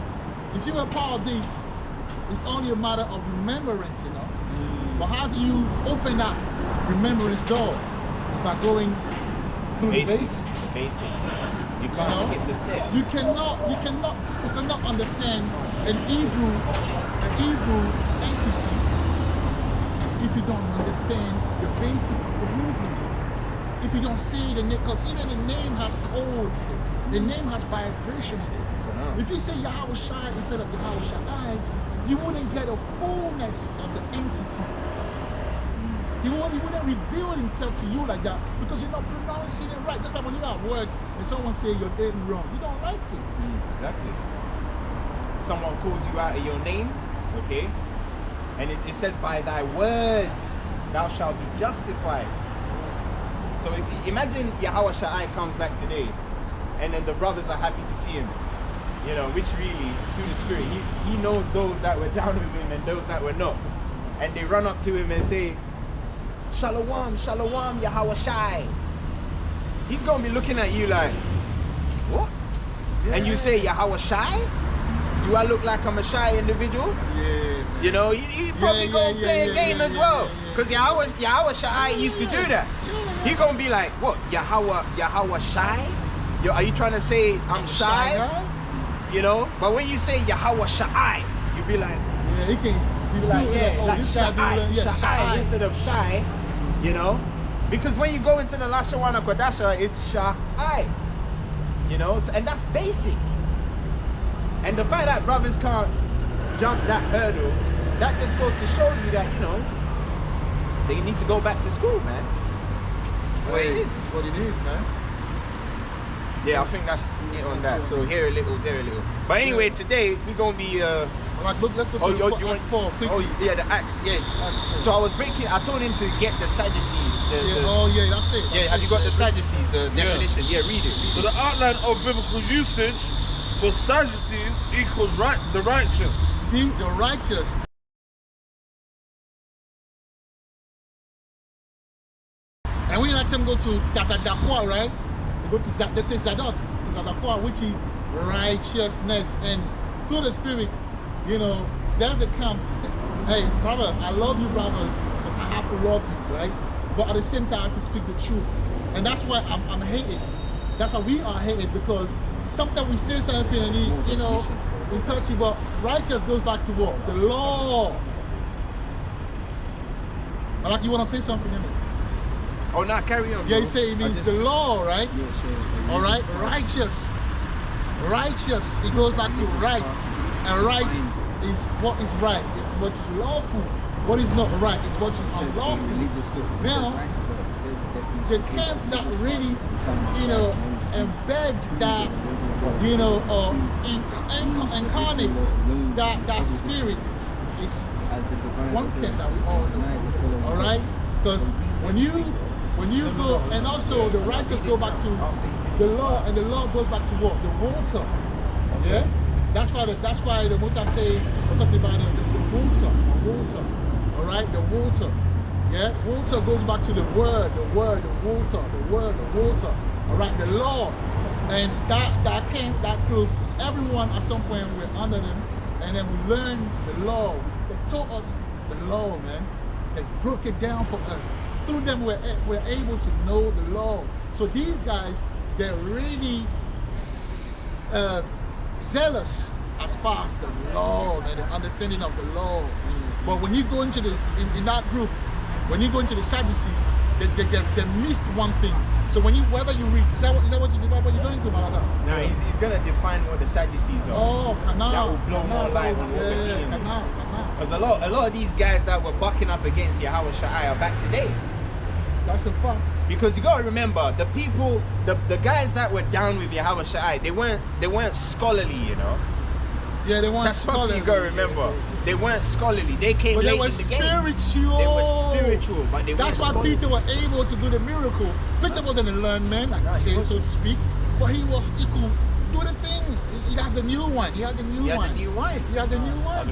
if you're a part of this, it's only a matter of remembrance, But how do you open that remembrance door? It's by going through the Basics. basics. Basics. You can't know? skip the steps. You cannot understand an Hebrew entity if you don't understand the basic of the Hebrew. If you don't say the name, because even the name has code, the name has vibration in it. If you say Yahweh Shai instead of Yahweh Shai, you wouldn't get a fullness of the entity. He wouldn't reveal himself to you like that because you're not pronouncing it right. Just like when you're at work and someone say you're dead wrong, you don't like it. Exactly. Someone calls you out of your name, okay? And it says, by thy words thou shalt be justified. So if you imagine Yahweh Shai comes back today, and then the brothers are happy to see him, you know, which really, through the Spirit, he knows those that were down with him and those that were not. And they run up to him and say, Shalom, Shalom, Yahweh Shai. He's going to be looking at you like, what? Yeah. And you say, Yahweh Shai? Do I look like I'm a shy individual? Yeah. You know, he probably going to play a game as well. Because Yahweh Shai used to do that. He going to be like, what? Yahweh Shai? Are you trying to say I'm shy? You know? But when you say Yahweh Shai, you be like, yeah, he can be like, yeah, like Shai instead of shy, you know? Because when you go into the Lashawana Kodasha, it's Shai, you know? So, and that's basic. And the fact that brothers can't jump that hurdle, that just goes to show you that, you know, they need to go back to school, man. What it is. What it is, man. Yeah, I think that's it on that. So here a little, there a little. But anyway, today we're gonna be let's go to you want 4 quickly. Oh yeah, the Acts, yeah. So I was breaking. I told him to get the Sadducees. That's it. Yeah, have you got the Sadducees? The definition. Yeah, read it. So the outline of biblical usage for Sadducees equals the righteous. See, the righteous. And when you let them go to Tazadakwa, right? They go to they say Zadok, which is righteousness, and through the Spirit, you know, there's a camp. Hey, brother, I love you, brothers. I have to love you, right? But at the same time, I have to speak the truth, and that's why I'm hated. That's why we are hated, because sometimes we say something and you know, we touch it, but righteous goes back to what? The law. Like you want to say something in it? Oh, no, carry on. Yeah, you say it means the law, right? Yeah, sure. All right, righteous. Righteous, it goes back to right. And right is what is right. It's what is lawful. What is not right is what is unlawful. Now, the camp that really, you know, embed that, you know, incarnate that spirit is one camp that we all know. All right? Because when you go, and also the righteous go back to the law, and the law goes back to what? The water. Yeah? That's why the Moses say something about the water. All right? The water. Yeah? Water goes back to the word, the water. All right? The law. And that could, everyone at some point we're under them, and then we learn the law. They taught us the law, man. They broke it down for us. Through them, we're able to know the law. So these guys, they're really zealous as far as the law and the understanding of the law. But when you go into in that group, when you go into the Sadducees, they missed one thing. So whether you read, is that what you're going to, Malaka? No, he's going to define what the Sadducees are. Oh, canal. That will blow more light on what we're dealing with. Because a lot of these guys that were bucking up against Yahweh Shai are back today. That's a fact. Because you got to remember, the people, the guys that were down with Yahweh Shai, they weren't scholarly, you know. Yeah, they weren't That's scholarly. what you got to remember. They weren't scholarly. They came late in the game. Spiritual. They were spiritual, but they weren't That's why scholarly. Peter was able to do the miracle. Peter wasn't a learned man, I can say, so to speak, but he was equal. Do the thing. He had the new one. He had the new one.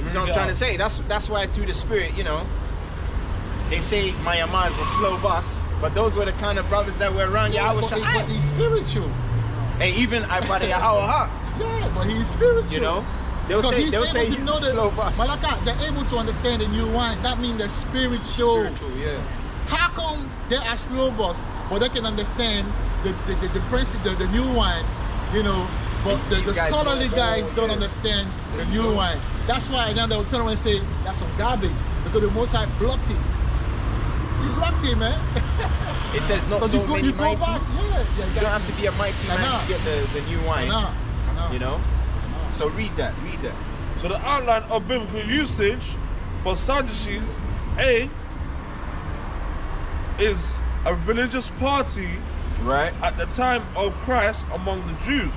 So I'm trying to say, that's why through the Spirit, you know, they say Myanmar is a slow bus, but those were the kind of brothers that were around Yahweh Shai. But he's spiritual. And even Ibada Yahweh. Yeah, but he's spiritual. You know? They'll say he's a slow bus. Malaka, they're able to understand the new wine. That means they're spiritual. Spiritual, yeah. How come they are slow bus, but they can understand the new wine, you know, but the These guys scholarly don't- guys don't yeah. understand the new wine. That's why then they'll turn around and say that's some garbage because the Most High blocked it. He blocked it, man. It says not Because so you go many mighty. back, yeah, You don't have to be a mighty I man know. to get the new wine. I know. You know? So read that. So the outline of biblical usage for Sadducees, A, is a religious party Right? at the time of Christ among the Jews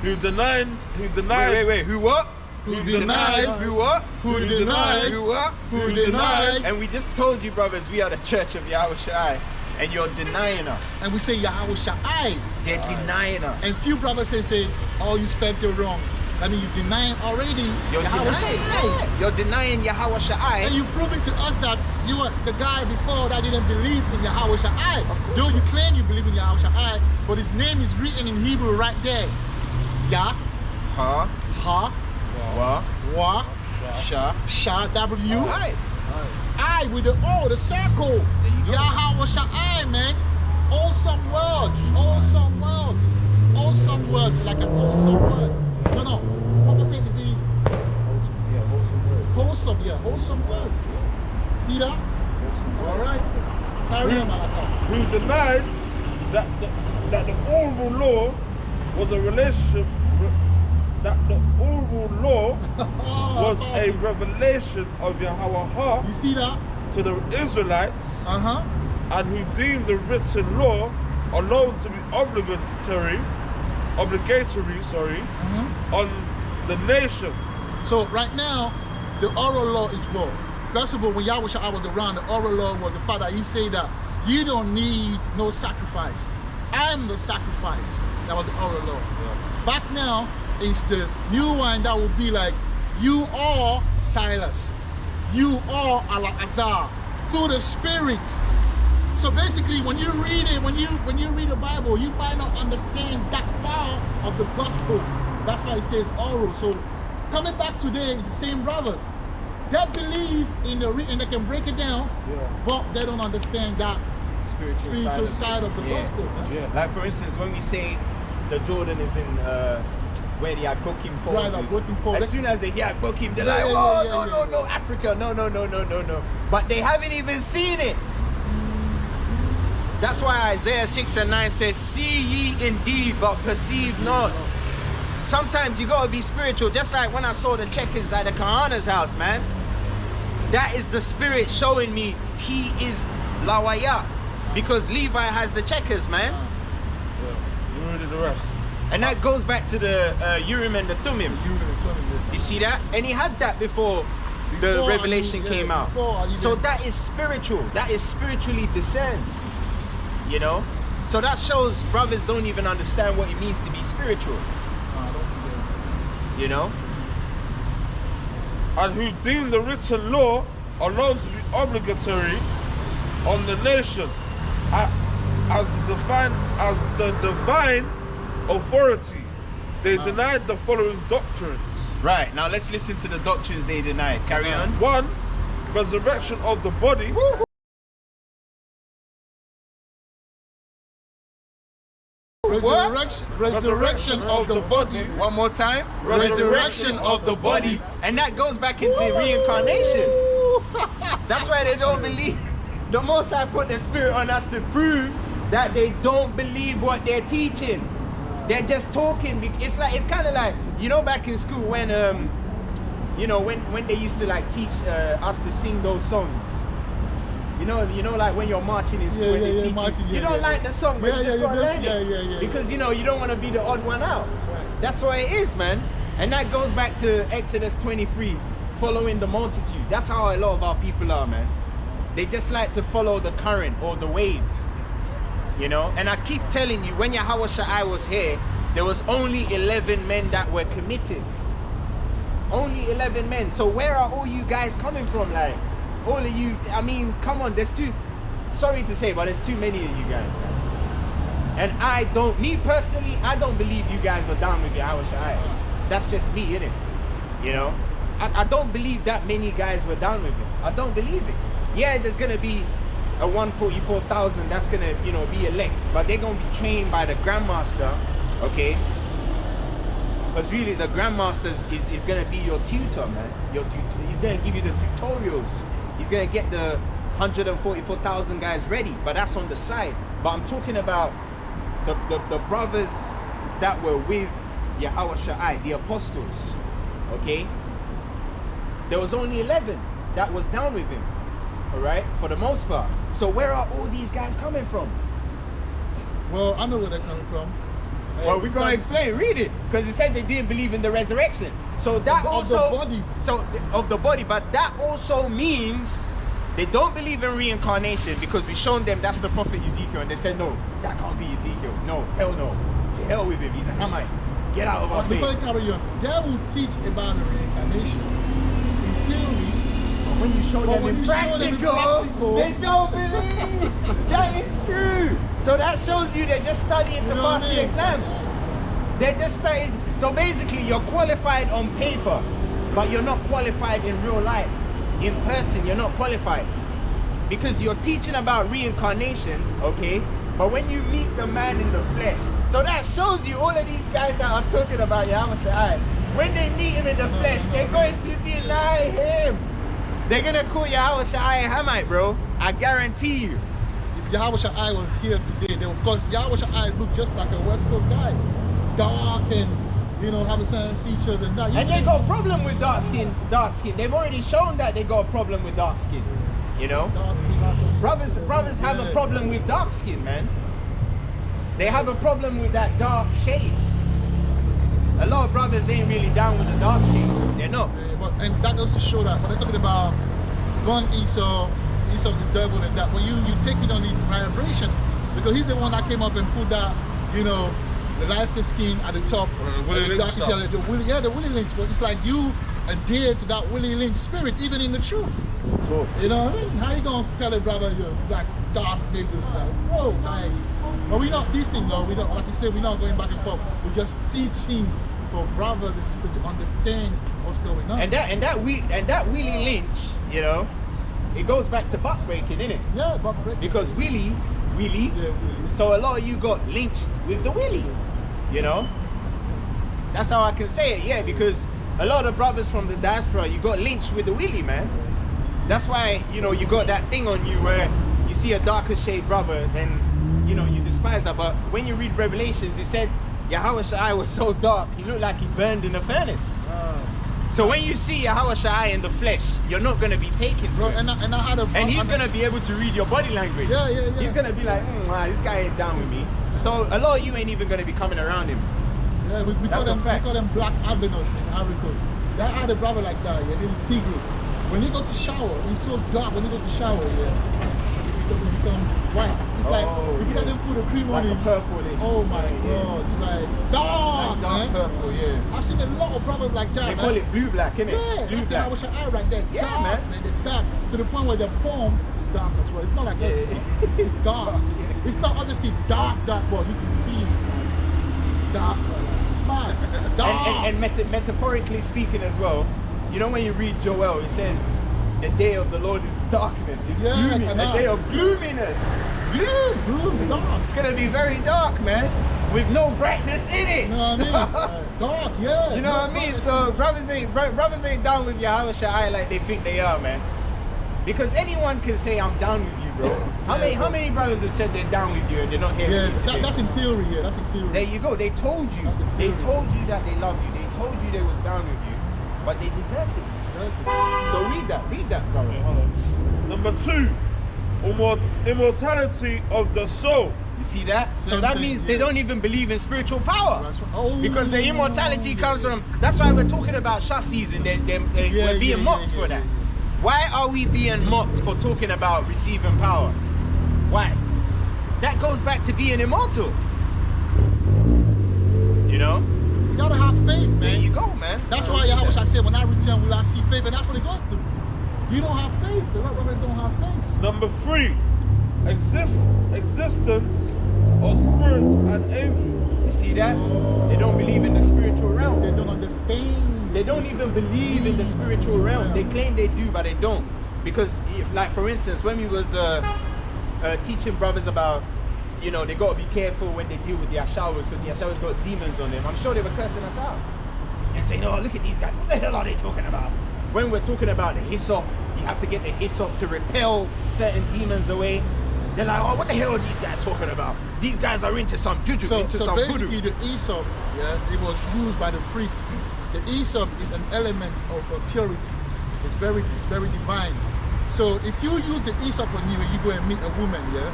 who denied Wait. Who what? Who denied? Who what? Who denied? Who what? Who denied? And we just told you, brothers, we are the church of Yahweh Shai, and you're denying us. And we say Yahweh Shai. They're denying us. And few brothers say, oh, you spelled it wrong. I mean, you denying already You're Yahweh denying. Shai. You're denying Yahweh Shai. And you're proving to us that you were the guy before that didn't believe in Yahweh Shai. Though you claim you believe in Yahweh Shai, but his name is written in Hebrew right there. Yah, Huh? Ha, What? Wa, Sha. Sha, W, Right. I with the O, the circle. Yahweh Shai, man. Awesome words. Awesome words. Awesome words. Like an awesome word. No. What was it? Is the wholesome? Yeah, wholesome words. See that? All right. Carry on, Malachi. who denied that the oral law was a relationship, that the oral law was a revelation of Yahweh You see that? to the Israelites, Uh-huh. and who deemed the written law alone to be obligatory, on the nation. So right now, the oral law is what? First of all, when Yahweh Shai was around, the oral law was the fact that he said that you don't need no sacrifice. I'm the sacrifice. That was the oral law. Back now, it's the new one that will be like, you are Silas. You are Al-Azhar. Through the Spirit. So basically, when you read it, when you read the Bible, you might not understand that part of the gospel. That's why it says oral. So coming back today, it's the same brothers. They believe in the written, they can break it down, but they don't understand that spiritual side of the gospel. Yeah. Like for instance, when we say the Jordan is in where the Agbokim falls, Right, Agbokim falls. as soon as they hear Agbokim, they're Yeah, like, yeah, oh, yeah, no, Africa, no. But they haven't even seen it. That's why Isaiah 6:9 says, see ye indeed, but perceive not. Sometimes you gotta be spiritual, just like when I saw the checkers at the Kahana's house, man. That is the spirit showing me he is Lawaya. Because Levi has the checkers, man. You read the rest. And that goes back to the Urim and the Thummim. You see that? And he had that before the Before, revelation came out. before, So that is spiritual. That is spiritually discerned. You know? So that shows brothers don't even understand what it means to be spiritual. You know? And who deemed the written law alone to be obligatory on the nation as the divine authority. They denied the following doctrines. Right. Now let's listen to the doctrines they denied. Carry on. 1. Resurrection of the body. Resurrection of the body. One more time. Resurrection of the body. And that goes back into reincarnation. That's why they don't believe. The Most High put the Spirit on us to prove that they don't believe what they're teaching. They're just talking. It's kind of like, you know, back in school when when they used to like teach us to sing those songs. You know, like when you're marching in school and they teach you don't like the song, but you just gotta learn it. Because you don't want to be the odd one out. Right. That's what it is, man. And that goes back to Exodus 23, following the multitude. That's how a lot of our people are, man. They just like to follow the current or the wave. You know? And I keep telling you, when Yahweh Shai was here, there was only 11 men that were committed. Only 11 men. So where are all you guys coming from? Like, all of you, I mean, come on, sorry to say, but there's too many of you guys, man. And me personally, I don't believe you guys are down with Yahweh Shai. That's just me, innit? You know? I don't believe that many guys were down with it. I don't believe it. Yeah, there's gonna be a 144,000 that's gonna, you know, be elect, but they're gonna be trained by the Grandmaster, okay? Because really, the Grandmaster is gonna be your tutor, man. He's gonna give you the tutorials. He's gonna get the 144,000 guys ready, but that's on the side. But I'm talking about the brothers that were with Yahweh Shai, the apostles, okay? There was only 11 that was down with him, all right, for the most part. So where are all these guys coming from? Well, I know where they're coming from. Well, we're going to explain, read it, because it said they didn't believe in the resurrection. So that of the also, body. So of the body, but that also means they don't believe in reincarnation, because we shown them that's the prophet Ezekiel, and they said no, that can't be Ezekiel. No, hell no. To hell with him. He's a Hamite. Get out of our Before face. you carry on, they will teach about the reincarnation in theory. But when you show But them when in you show them in practical, they don't believe. That is true. So that shows you they're just studying to You know pass what I the mean? exam. They're just studying. So basically, you're qualified on paper, but you're not qualified in real life. In person, you're not qualified. Because you're teaching about reincarnation, okay? But when you meet the man in the flesh, so that shows you all of these guys that are talking about Yahweh Shai, when they meet him in the flesh, they're going to deny him. They're going to call Yahweh Shai a Hamite, bro. I guarantee you. If Yahweh Shai was here today, they would, because Yahweh Shai looked just like a West Coast guy. Dark and, you know, having certain features and that. And they got a problem with dark skin. They've already shown that they got a problem with dark skin. You know? Brothers have a problem with dark skin, man. They have a problem with that dark shade. A lot of brothers ain't really down with the dark shade. They're not. And that goes to show that when they're talking about one Esau's the devil and that, when you take it on his vibration, because he's the one that came up and put that, you know, the light skin at the top, Willie the dark Lynch stuff. the Willie Lynch, but it's like you adhere to that Willie Lynch spirit, even in the truth. Sure. You know what I mean? How you gonna tell a brother you're like dark niggas? Like, whoa, like, but we not dissing though. We don't, like you said, we're not going back and forth. We're just teaching for brothers to understand what's going on. And that Willie Lynch, you know, it goes back to buck breaking, innit? Yeah, but Because Willie. yeah, Willie. So a lot of you got lynched with the Willie, you know? That's how I can say it, yeah, because a lot of brothers from the diaspora, you got lynched with the Willie, man. That's why, you know, you got that thing on you where you see a darker shade brother, then, you know, you despise that. But when you read Revelations, it said Yahweh Shai was so dark, he looked like he burned in a furnace. So when you see Yahweh Shai in the flesh, you're not going to be taken to Bro, it. and I had a And he's going to be able to read your body language. Yeah. He's going to be like, this guy ain't down with me. So a lot of you ain't even going to be coming around him. Yeah, we That's a fact. call them black albinos in Africans. They had a brother like that, yeah, named Tigre. When he go to shower, he's so dark when he go to shower, yeah, he become white. It's like, if he doesn't put a cream Like on a him, purplish. oh my Yeah. God, it's like dark, Like dark man. purple, yeah. I've seen a lot of brothers like that, They man. call it blue black, innit? Yeah, Blue that's black. I wish I right there. Yeah, dark, man. They're dark to the point where the palm is dark as well. It's not like this. Yeah. It's dark. It's not obviously dark, but you can see dark. It's mad. Dark. And metaphorically speaking as well, you know when you read Joel, it says the day of the Lord is darkness, it's Yeah, gloomy, a day of gloominess. Gloom. Dark. It's gonna be very dark, man, with no brightness in it. You know what I mean? Dark, yeah. You know what I mean? So brothers ain't down with Yahweh Shai like they think they are, man. Because anyone can say I'm down with you, bro. How many brothers have said they're down with you and they're not here Yeah, with you today? that's in theory, yeah, that's in theory. There you go. They told you. That's in They theory. told you that they love you. They told you they was down with you, but they deserted. So read that, brother. Number 2, immortality of the soul. You see that? So Same that thing, means yeah. they don't even believe in spiritual power. That's right. Oh, Because the immortality comes from. That's why we're talking about Shah season. We're being mocked for that. Why are we being mocked for talking about receiving power? Why? That goes back to being immortal. You know? You gotta have faith, man. There you go, man. That's why Yahweh I said, when I return, will I see faith? And that's what it goes to. You don't have faith. A lot of brothers don't have faith. Number 3, existence of spirits and angels. You see that? They don't believe in the spiritual realm. They don't understand. They don't even believe in the spiritual realm. They claim they do, but they don't. Because, like for instance, when we was teaching brothers about, you know, they got to be careful when they deal with the Ashawas because the Ashawas got demons on them. I'm sure they were cursing us out and saying, oh, look at these guys. What the hell are they talking about? When we're talking about the hyssop, you have to get the hyssop to repel certain demons away. They're like, oh, what the hell are these guys talking about? These guys are into some juju, into some basically voodoo. the hyssop, yeah, it was used by the priest. The hyssop is an element of purity. It's very divine. So if you use the hyssop on you and you go and meet a woman, yeah,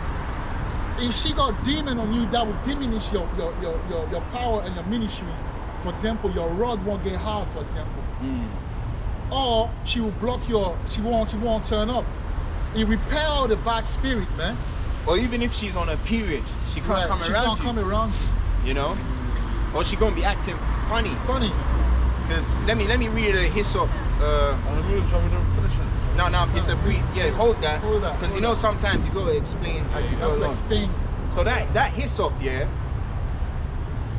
if she got demon on you, that would diminish your power and your ministry. For example, your rod won't get hard, for example. Or she will block she won't turn up. It repel the bad spirit, man. Or even if she's on a period, she can't come around you. You know? Or she gonna be acting funny. Because let me read a hyssop. No, it's a brief. Yeah, hold that. Because you know sometimes you gotta explain as you go along. So that hyssop, yeah.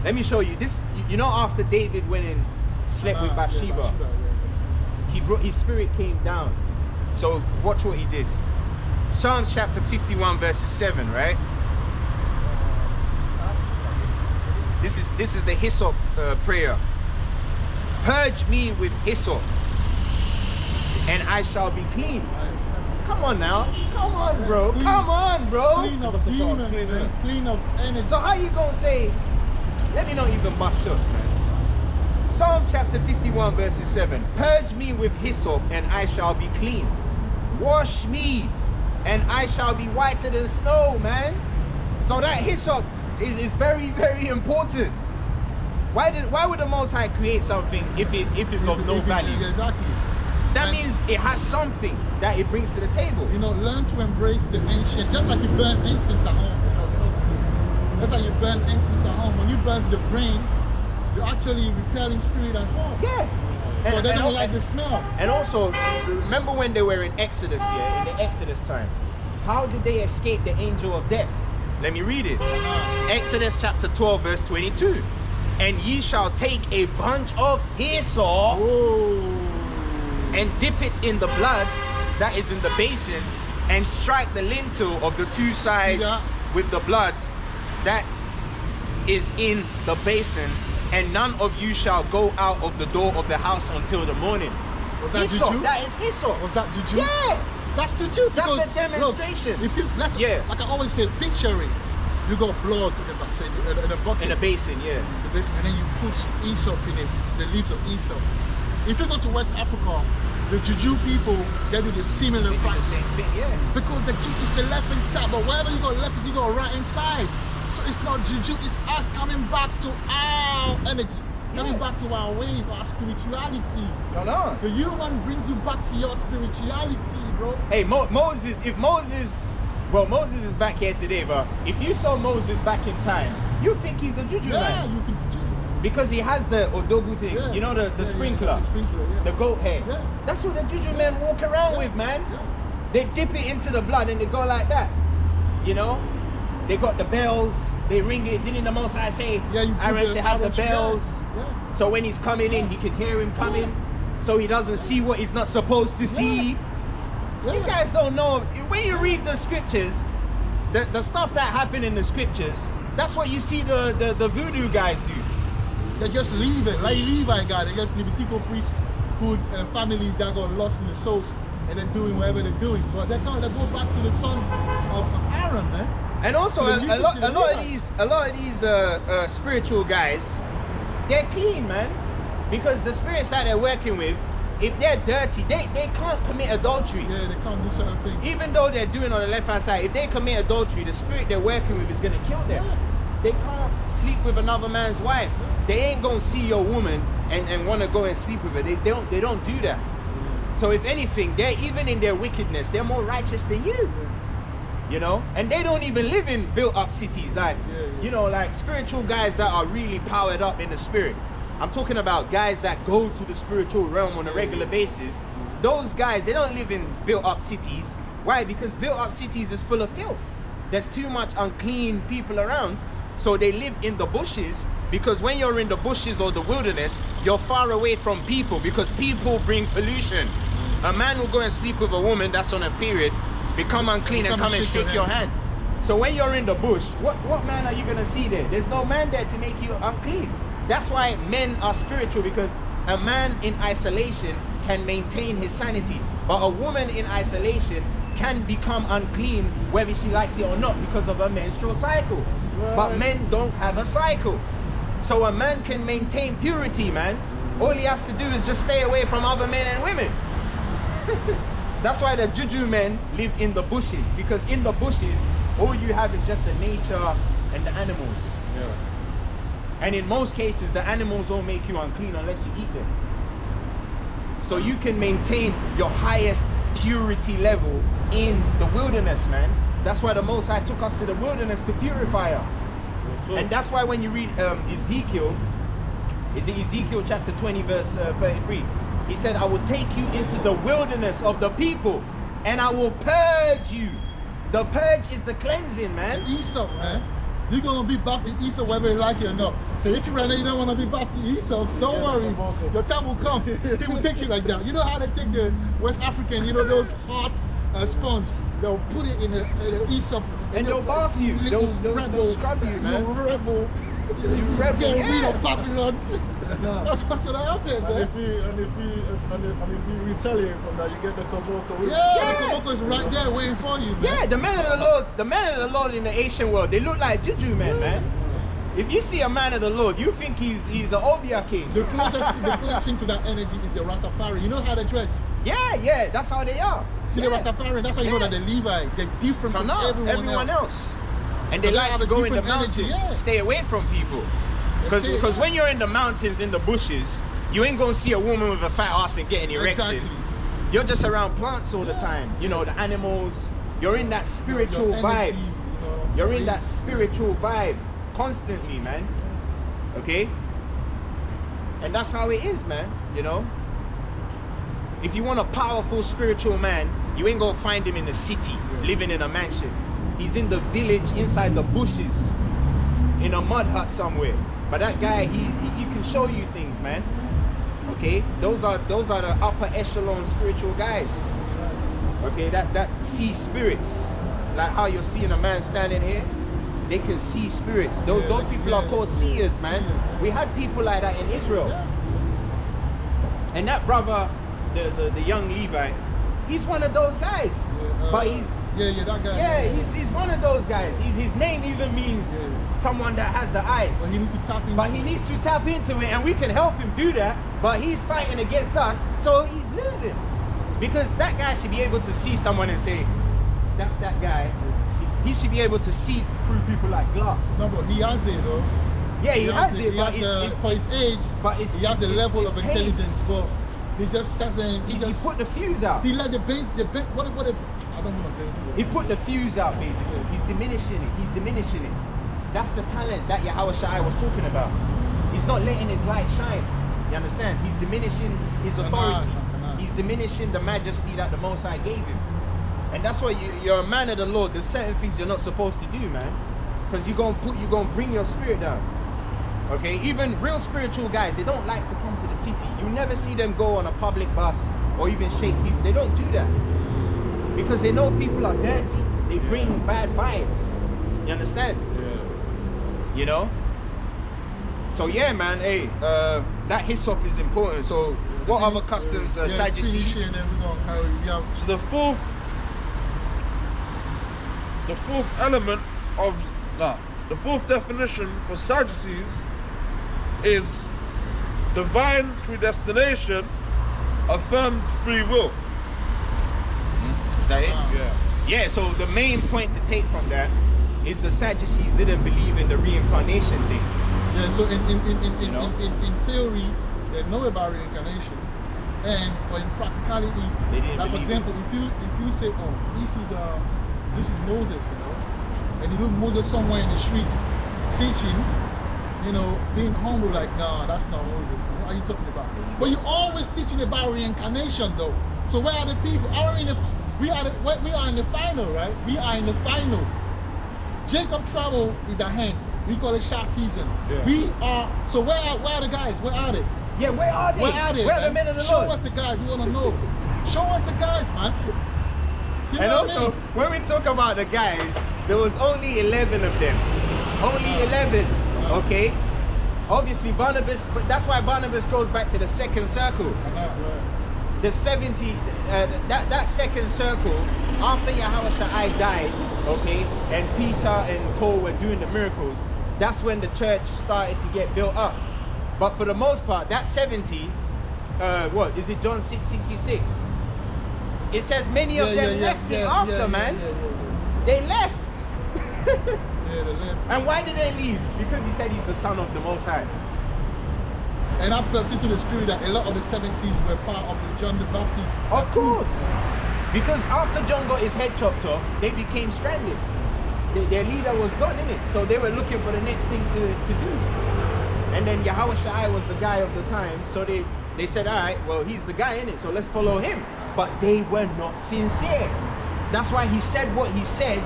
Let me show you this. You know, after David went and slept with Bathsheba, his spirit came down. So watch what he did. Psalms chapter 51 verses 7, right? This is the hyssop prayer. Purge me with hyssop, and I shall be clean. Come on now. Come on, bro. Clean of demons, man. Clean of energy. So how you gonna say, let me not even bust shots, man. Psalms chapter 51 verses 7. Purge me with hyssop, and I shall be clean. Wash me, and I shall be whiter than snow, man. So that hyssop is very, very important. Why would the Most High create something if it's of no value? Exactly. That means it has something that it brings to the table. You know, learn to embrace the ancient. Just like you burn incense at home. Just like you burn incense at home. When you burn the grain, you're actually repelling spirit as well. Yeah. So they don't like the smell. And also, remember when they were in Exodus, yeah, in the Exodus time, how did they escape the angel of death? Let me read it. Exodus chapter 12 verse 22. And ye shall take a bunch of hyssop and dip it in the blood that is in the basin, and strike the lintel of the two sides with the blood that is in the basin, and none of you shall go out of the door of the house until the morning. Was that hyssop, juju? that is hyssop. Was that juju? Yeah. That's juju. That's a demonstration. Look, if you, like I always say, picture it. You got blood in a bucket. In a basin, yeah. The basin, and then you put hyssop in it, the leaves of hyssop. If you go to West Africa, the juju people, they do the similar practice. The same thing, yeah. Because the juju is the left hand side, but wherever you go left is you go right hand side. So it's not juju, it's us coming back to our energy. Coming back to our ways, our spirituality. No. The human brings you back to your spirituality, bro. Hey, Moses is back here today, but if you saw Moses back in time, you think he's a juju man. Yeah, you think he's a juju. Because he has the odogu thing, you know, the sprinkler, the goat hair. Yeah. That's what the juju men walk around with, man. Yeah. They dip it into the blood and they go like that. You know? They got the bells, they ring it. Didn't the Most High say, Aaron should have the bells? Yeah. So when he's coming in, he can hear him coming. So he doesn't see what he's not supposed to see. Yeah. You guys don't know. When you read the scriptures, the stuff that happened in the scriptures, that's what you see the voodoo guys do. They just leave it, like Levi guy. They just leave it. People priesthood and families that got lost in the souls and they're doing whatever they're doing. But they go back to the sons of Aaron, man. And also, a lot of these spiritual guys, they're clean, man, because the spirits that they're working with, if they're dirty, they can't commit adultery. Yeah, they can't do certain things. Even though they're doing on the left hand side, if they commit adultery, the spirit they're working with is gonna kill them. Yeah. They can't sleep with another man's wife. Yeah. They ain't gonna see your woman and want to go and sleep with her. They don't do that. Yeah. So if anything, they're even in their wickedness, they're more righteous than you. Yeah. You know, and they don't even live in built-up cities like, you know, like spiritual guys that are really powered up in the spirit. I'm talking about guys that go to the spiritual realm on a regular basis. Those guys, they don't live in built-up cities. Why? Because built-up cities is full of filth. There's too much unclean people around. So they live in the bushes, because when you're in the bushes or the wilderness, you're far away from people, because people bring pollution. A man will go and sleep with a woman that's on a period, become unclean and come and shake your hand. So when you're in the bush, what man are you going to see there? There's no man there to make you unclean. That's why men are spiritual, because a man in isolation can maintain his sanity, but a woman in isolation can become unclean whether she likes it or not because of a menstrual cycle. But men don't have a cycle. So a man can maintain purity, man. All he has to do is just stay away from other men and women. That's why the juju men live in the bushes, because in the bushes, all you have is just the nature and the animals. Yeah. And in most cases, the animals won't make you unclean unless you eat them. So you can maintain your highest purity level in the wilderness, man. That's why the Most High took us to the wilderness to purify us. And that's why when you read Ezekiel, is it Ezekiel chapter 20 verse 33? He said, I will take you into the wilderness of the people and I will purge you. The purge is the cleansing, man. Esau, man. You're going to be buffed in Esau whether you like it or not. So if you right now you don't want to be buffed in Esau, don't worry. Your time will come. They will take you like that. You know how they take the West African, you know, those hot sponge. They'll put it in the Esau. And they'll bath you. They'll scrub you, man. You rebel. You rebel, Get yeah. rid of Babylon. That's what's going to happen, man. And if you retaliate from that, you get the Koboko with Yeah, the Koboko is right there waiting for you, man. Yeah, the men of the Lord in the ancient world, they look like juju men, man. If you see a man of the Lord, you think he's an Obia king. The closest thing to that energy is the Rastafari. You know how they dress? Yeah, that's how they are. See the Rastafari, that's how you know that the Levi, they're different from everyone else. And they They like have to a go in the different energy, mountains, stay away from people. Because when you're in the mountains, in the bushes, you ain't gonna see a woman with a fat ass and get an erection. Exactly. You're just around plants all the time. You know, the animals. You're in that spiritual Your energy, vibe. you know, You're in that spiritual vibe constantly, man. Okay? And that's how it is, man. You know? If you want a powerful spiritual man, you ain't gonna find him in the city, living in a mansion. He's in the village, inside the bushes, in a mud hut somewhere. But that guy, he can show you things, man. Okay? Those are the upper echelon spiritual guys. Okay, that see spirits. Like how you're seeing a man standing here. They can see spirits. Those people are called seers, man. We had people like that in Israel. And that brother, the young Levite, he's one of those guys. But he's that guy. yeah, he's one of those guys. His name even means someone that has the eyes. But he needs to tap into But he needs to tap into it, and we can help him do that. But he's fighting against us, so he's losing. Because that guy should be able to see someone and say, that's that guy. He should be able to see through people like glass. No, but he has it, though. Yeah, he has it, but it's for his age. But he has the level of intelligence, but he just doesn't. He put the fuse out. He let the base. I don't want to get into it. He put the fuse out, basically. He's diminishing it. That's the talent that Yahweh Shai was talking about. He's not letting his light shine. You understand? He's diminishing his authority. He's diminishing the majesty that the Most High gave him. And that's why you're a man of the Lord. There's certain things you're not supposed to do, man. Because you're gonna bring your spirit down. Okay? Even real spiritual guys, they don't like to come to the city. You never see them go on a public bus or even shake people. They don't do that. Because they know people are dirty. They bring bad vibes. You understand? Yeah. You know? So yeah, man, hey, that hyssop is important. So what other customs, Sadducees? And then we're gonna carry. So the fourth element of the fourth definition for Sadducees is divine predestination affirms free will. Is that it? Yeah. Yeah, so the main point to take from that is the Sadducees didn't believe in the reincarnation thing. Yeah, so in theory, they know about reincarnation, but in practicality, They didn't like for believe example, if you say, oh, this is Moses, you know, and you look Moses somewhere in the street teaching, you know, being humble, like, nah, that's not Moses. What are you talking about? But you're always teaching about reincarnation, though. So where are the people? We are in the final, right? We are in the final. Jacob travel is at hand. We call it shot season. Yeah. So where are the guys? Where are they? Yeah, where are they? Where are they? Where are the men of the Show Lord? us the guys. We want to know. Show us the guys, man. You And know also, what when we talk about the guys, there was only 11 of them. Only 11, okay? Obviously, Barnabas, but that's why Barnabas goes back to the second circle. The 70, that second circle, after Yahushua died, okay, and Peter and Paul were doing the miracles, that's when the church started to get built up. But for the most part, that 70, what, is it John 6:66? It says many of them left him after, man. They left. Yeah, they left. And why did they leave? Because he said he's the son of the Most High. And I'm perfect to the spirit that a lot of the 70s were part of the John the Baptist. Of course. Because after John got his head chopped off, they became stranded. Their leader was gone, innit? So they were looking for the next thing to do. And then Yahushua was the guy of the time. So they said, all right, well, he's the guy, innit? So let's follow him. But they were not sincere. That's why he said what he said.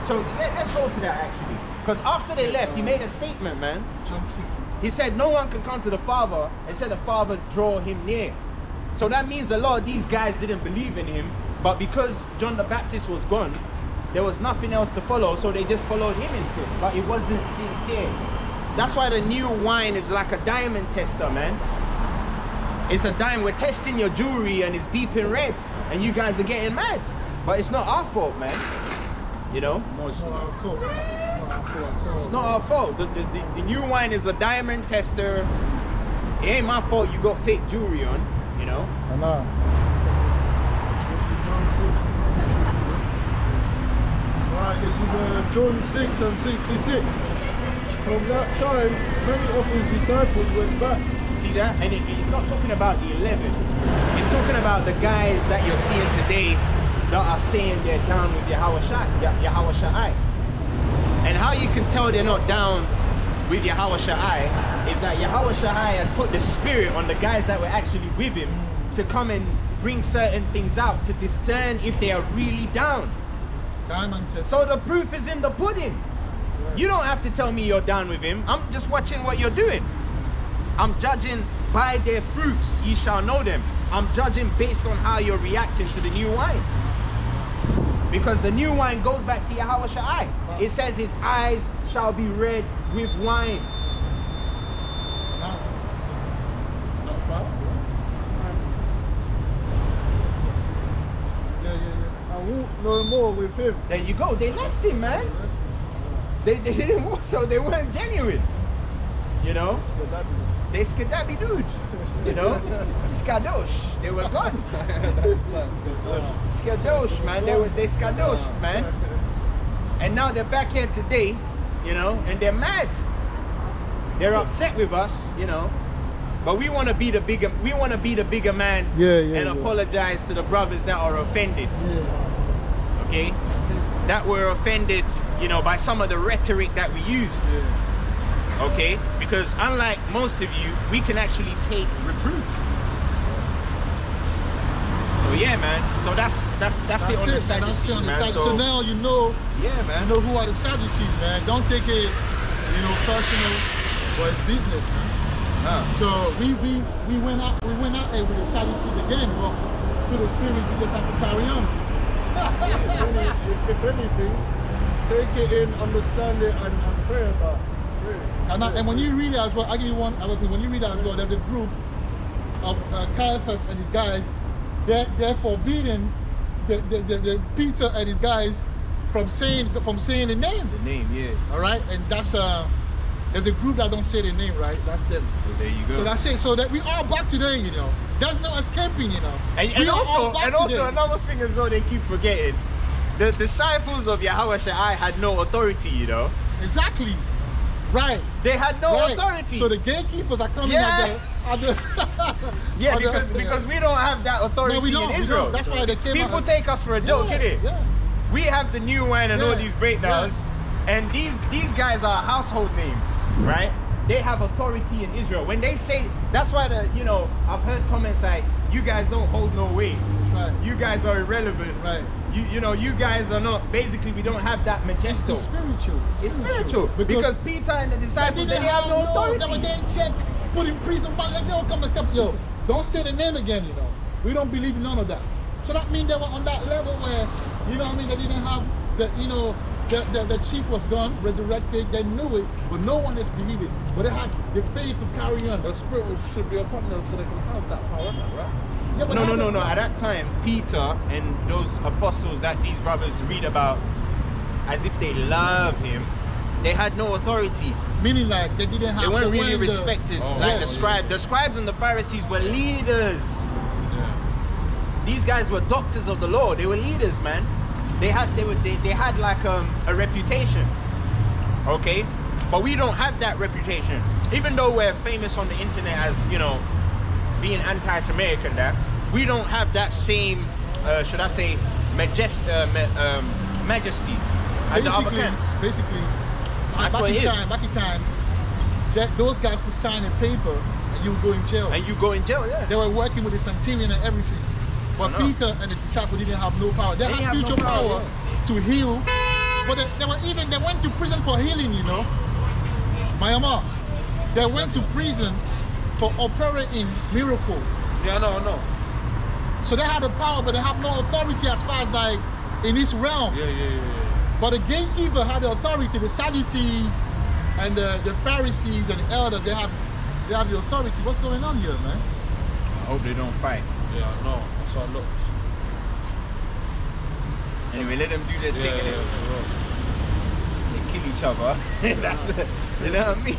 So let's go to that, actually. Because after they left, he made a statement, man. John 6. He said, no one can come to the Father except the Father draw him near. So that means a lot of these guys didn't believe in him. But because John the Baptist was gone, there was nothing else to follow. So they just followed him instead. But it wasn't sincere. That's why the new wine is like a diamond tester, man. It's a diamond. We're testing your jewelry and it's beeping red. And you guys are getting mad. But it's not our fault, man. You know? No, it's not our fault. It's not our fault. The new wine is a diamond tester. It ain't my fault you got fake jewelry on, you know? I know. This is John 6, 66. Right, this is John 6 and 66. From that time, many of his disciples went back. See that? And it's not talking about the 11. It's talking about the guys that you're seeing today that are saying they're down with Yahushua. And how you can tell they're not down with Yahushua is that Yahushua has put the spirit on the guys that were actually with him to come and bring certain things out, to discern if they are really down. Diamond test. So the proof is in the pudding. You don't have to tell me you're down with him. I'm just watching what you're doing. I'm judging by their fruits, ye shall know them. I'm judging based on how you're reacting to the new wine. Because the new wine goes back to Yahushua. It says his eyes shall be red with wine. Not far. I walk no more with him. There you go. They left him, man. They didn't walk, so they weren't genuine. You know? They skadabby dude. You know? Skadosh. They were gone. Skadosh, man. They skadosh, man. And now they're back here today, you know, and they're mad. They're upset with us, you know. But we want to be the bigger man and apologize to the brothers that are offended. Okay? That were offended, you know, by some of the rhetoric that we used. Okay? Because unlike most of you, we can actually take reproof. So yeah, man. So that's it on the Sadducees, man. So now you know. Yeah, man. You know who are the Sadducees, man. Don't take it, you know, personal, but it's business, man. So we went out there with the Sadducees again. Well, through the spirit, we just have to carry on. If anything, take it in, understand it, and pray about it. And when you read it as well, I'll give you one other thing. When you read it as well, there's a group of Caiaphas and his guys. They're forbidding the Peter and his guys from saying the name. The name, yeah. All right, and that's there's a group that don't say the name, right? That's them. So there you go. So that's it. So that we all back today, you know. There's no escaping, you know. And also another thing as well they keep forgetting. The disciples of Yahushua had no authority, you know. Exactly. Right. They had no authority. So the gatekeepers are coming because we don't have that authority in Israel. That's why they came. People take us for a joke, innit? Yeah. We have the new wine and all these breakdowns, and these guys are household names, right? They have authority in Israel. When they say, that's why I've heard comments like, you guys don't hold no weight. Right. You guys are irrelevant. Right. You guys are not, basically we don't have that majesto. It's spiritual. It's spiritual. Because Peter and the disciples, they have no authority. They were getting checked, put in prison, like, yo, come and step, yo. Don't say the name again, you know. We don't believe in none of that. So that means they were on that level where, mean they didn't have the, you know, the chief was gone, resurrected, they knew it, but no one else believed it. But they had the faith to carry on. The spirit should be upon them so they can have that power, right? Yeah, but No. At that time, Peter and those apostles that these brothers read about as if they love him, they had no authority. Meaning like they didn't have. They weren't so really when respected. Like the scribes. The scribes and the Pharisees were leaders. These guys were doctors of the law. They were leaders, man. They had like a reputation. Okay? But we don't have that reputation. Even though we're famous on the internet as, you know, being anti-American, that we don't have that same should I say majesty as the other camps. Basically, back in time, those guys could sign a paper and you would go in jail. And you go in jail, yeah. They were working with the centurion and everything. But Peter and the disciples didn't have no power. They had spiritual power to heal. But they went to prison for healing, you know. Myanmar. They went to prison for operating miracle. Yeah, no. So they had the power, but they have no authority as far as like in this realm. Yeah. But the gatekeeper had the authority. The Sadducees and the Pharisees and the elders, they have the authority. What's going on here, man? I hope they don't fight. Yeah, no. That's how it looks. Anyway, let them do their thing. They kill each other. That's it. You know what I mean?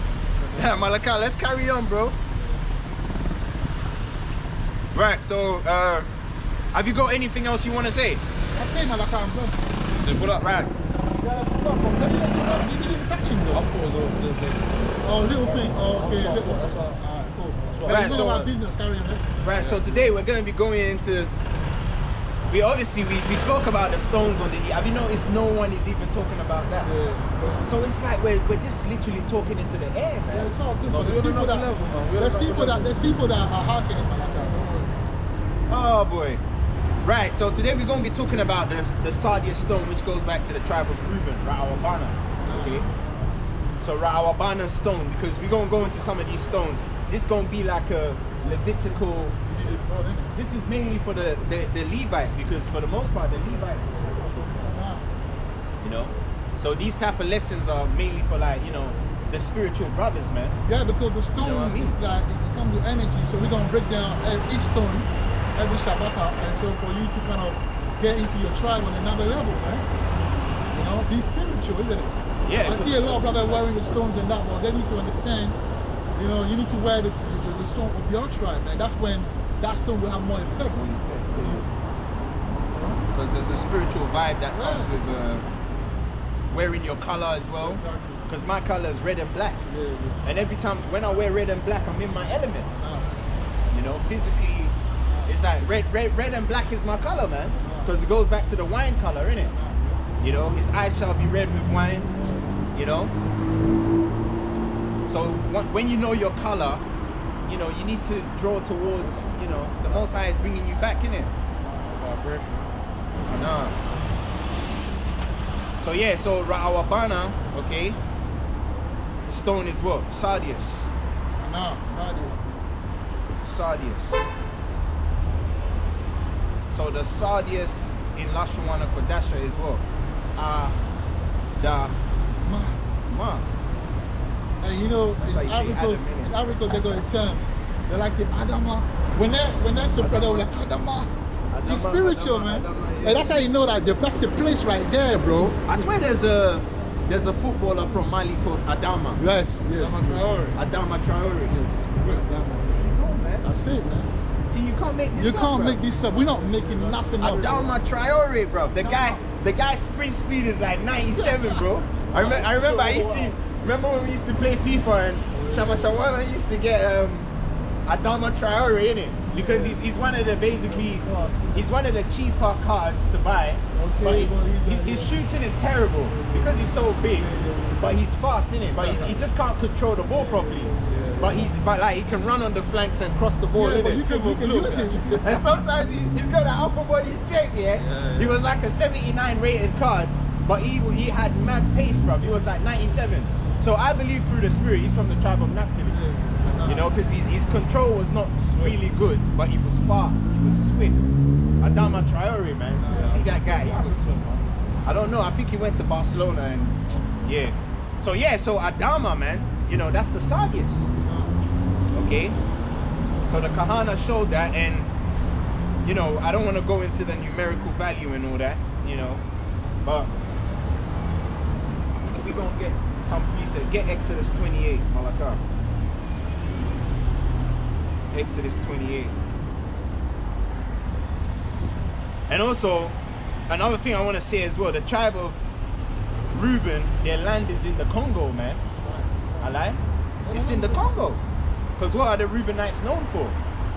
Yeah, Malaka, let's carry on, bro. Right, so have you got anything else you want to say? I say Malaka, I'm done. They put up. Right. Yeah, they didn't touch him I though. thought it was a little thing. Oh, little thing. Oh, okay. That's Little. all. Alright, cool. Right, Right, so, so our business, carry on. Right, so today we're going to be going into... We spoke about the stones on the... Have you noticed no one is even talking about that? Yeah. So it's like we're just literally talking into the air, Yeah, man. it's all good, No, but we're on another level, man. We're on there's people that are hacking it, Malaka. Oh boy. Right, so today we're going to be talking about the Sardius stone, which goes back to the tribe of Reubens, Ra'awabana. Okay? So Ra'awabana stone, because we're going to go into some of these stones. This is going to be like a Levitical... This is mainly for the Levites, because for the most part, the Levites is you know? So these type of lessons are mainly for, like, you know, the spiritual brothers, man. Yeah, because the stones, You know what I mean? is like, it comes with energy, so we're going to break down each stone every Shabbat, and so for you to kind of get into your tribe on another level, man. You know, be spiritual, isn't it? Yeah. I see a lot of brothers wearing the stones and that, but they need to understand, you know, you need to wear the stone of your tribe, man. That's when that stone will have more effect. Because there's a spiritual vibe that comes with wearing your color as well. Exactly. Because my color is red and black. Yeah. And every time when I wear red and black, I'm in my element. You know, physically, it's like red and black is my color, man. Because it goes back to the wine color, innit? You know, his eyes shall be red with wine. You know. So when you know your color, you know, you need to draw towards, you know, the Most High is bringing you back, innit? No. So yeah, so Ra'awabana, okay. The stone is what? Sardius. No, Sardius. So the Sardius in Lashon Kodasha is what? Ma. And you know, That's how you say in Adam, innit? Africa they got a term. They like say Adama. When they separate, they were like Adama. It's spiritual, man. Adama, yeah. And that's how you know that that's the place right there, bro. I swear there's a footballer from Mali called Adama. Yes. Adama Traore. Yes. Adama. No, man. That's it, man. See, you can't make this You up, can't bro. make this up. We're not making nothing up. Adama Traore, bro. The guy's sprint speed is like 97, bro. I remember when we used to play FIFA and Shama Shawana used to get Adama Traore in it. Because he's one of the cheaper cards to buy. But his shooting is terrible because he's so big. But he's fast, innit? But he just can't control the ball properly. But he can run on the flanks and cross the ball, Yeah, but innit? you can use it. And sometimes he's got an upper body strength, yeah? He was like a 79 rated card, but he had mad pace, bro. He was like 97. So I believe through the spirit, he's from the tribe of Naphtali. Nah. You know, because his control was not really good, but he was fast, he was swift. Adama Traore, man. You see that guy? He was swift, man. I don't know. I think he went to Barcelona and yeah. So Adama, man, you know, that's the Sardius. Okay? So the Kahana showed that, and you know, I don't want to go into the numerical value and all that, you know, but we're going to get some precept. Get Exodus 28, Malakah. Exodus 28. And also, another thing I want to say as well, the tribe of Reuben, their land is in the Congo, man. I lie? It's in the Congo. Because what are the Reubenites known for?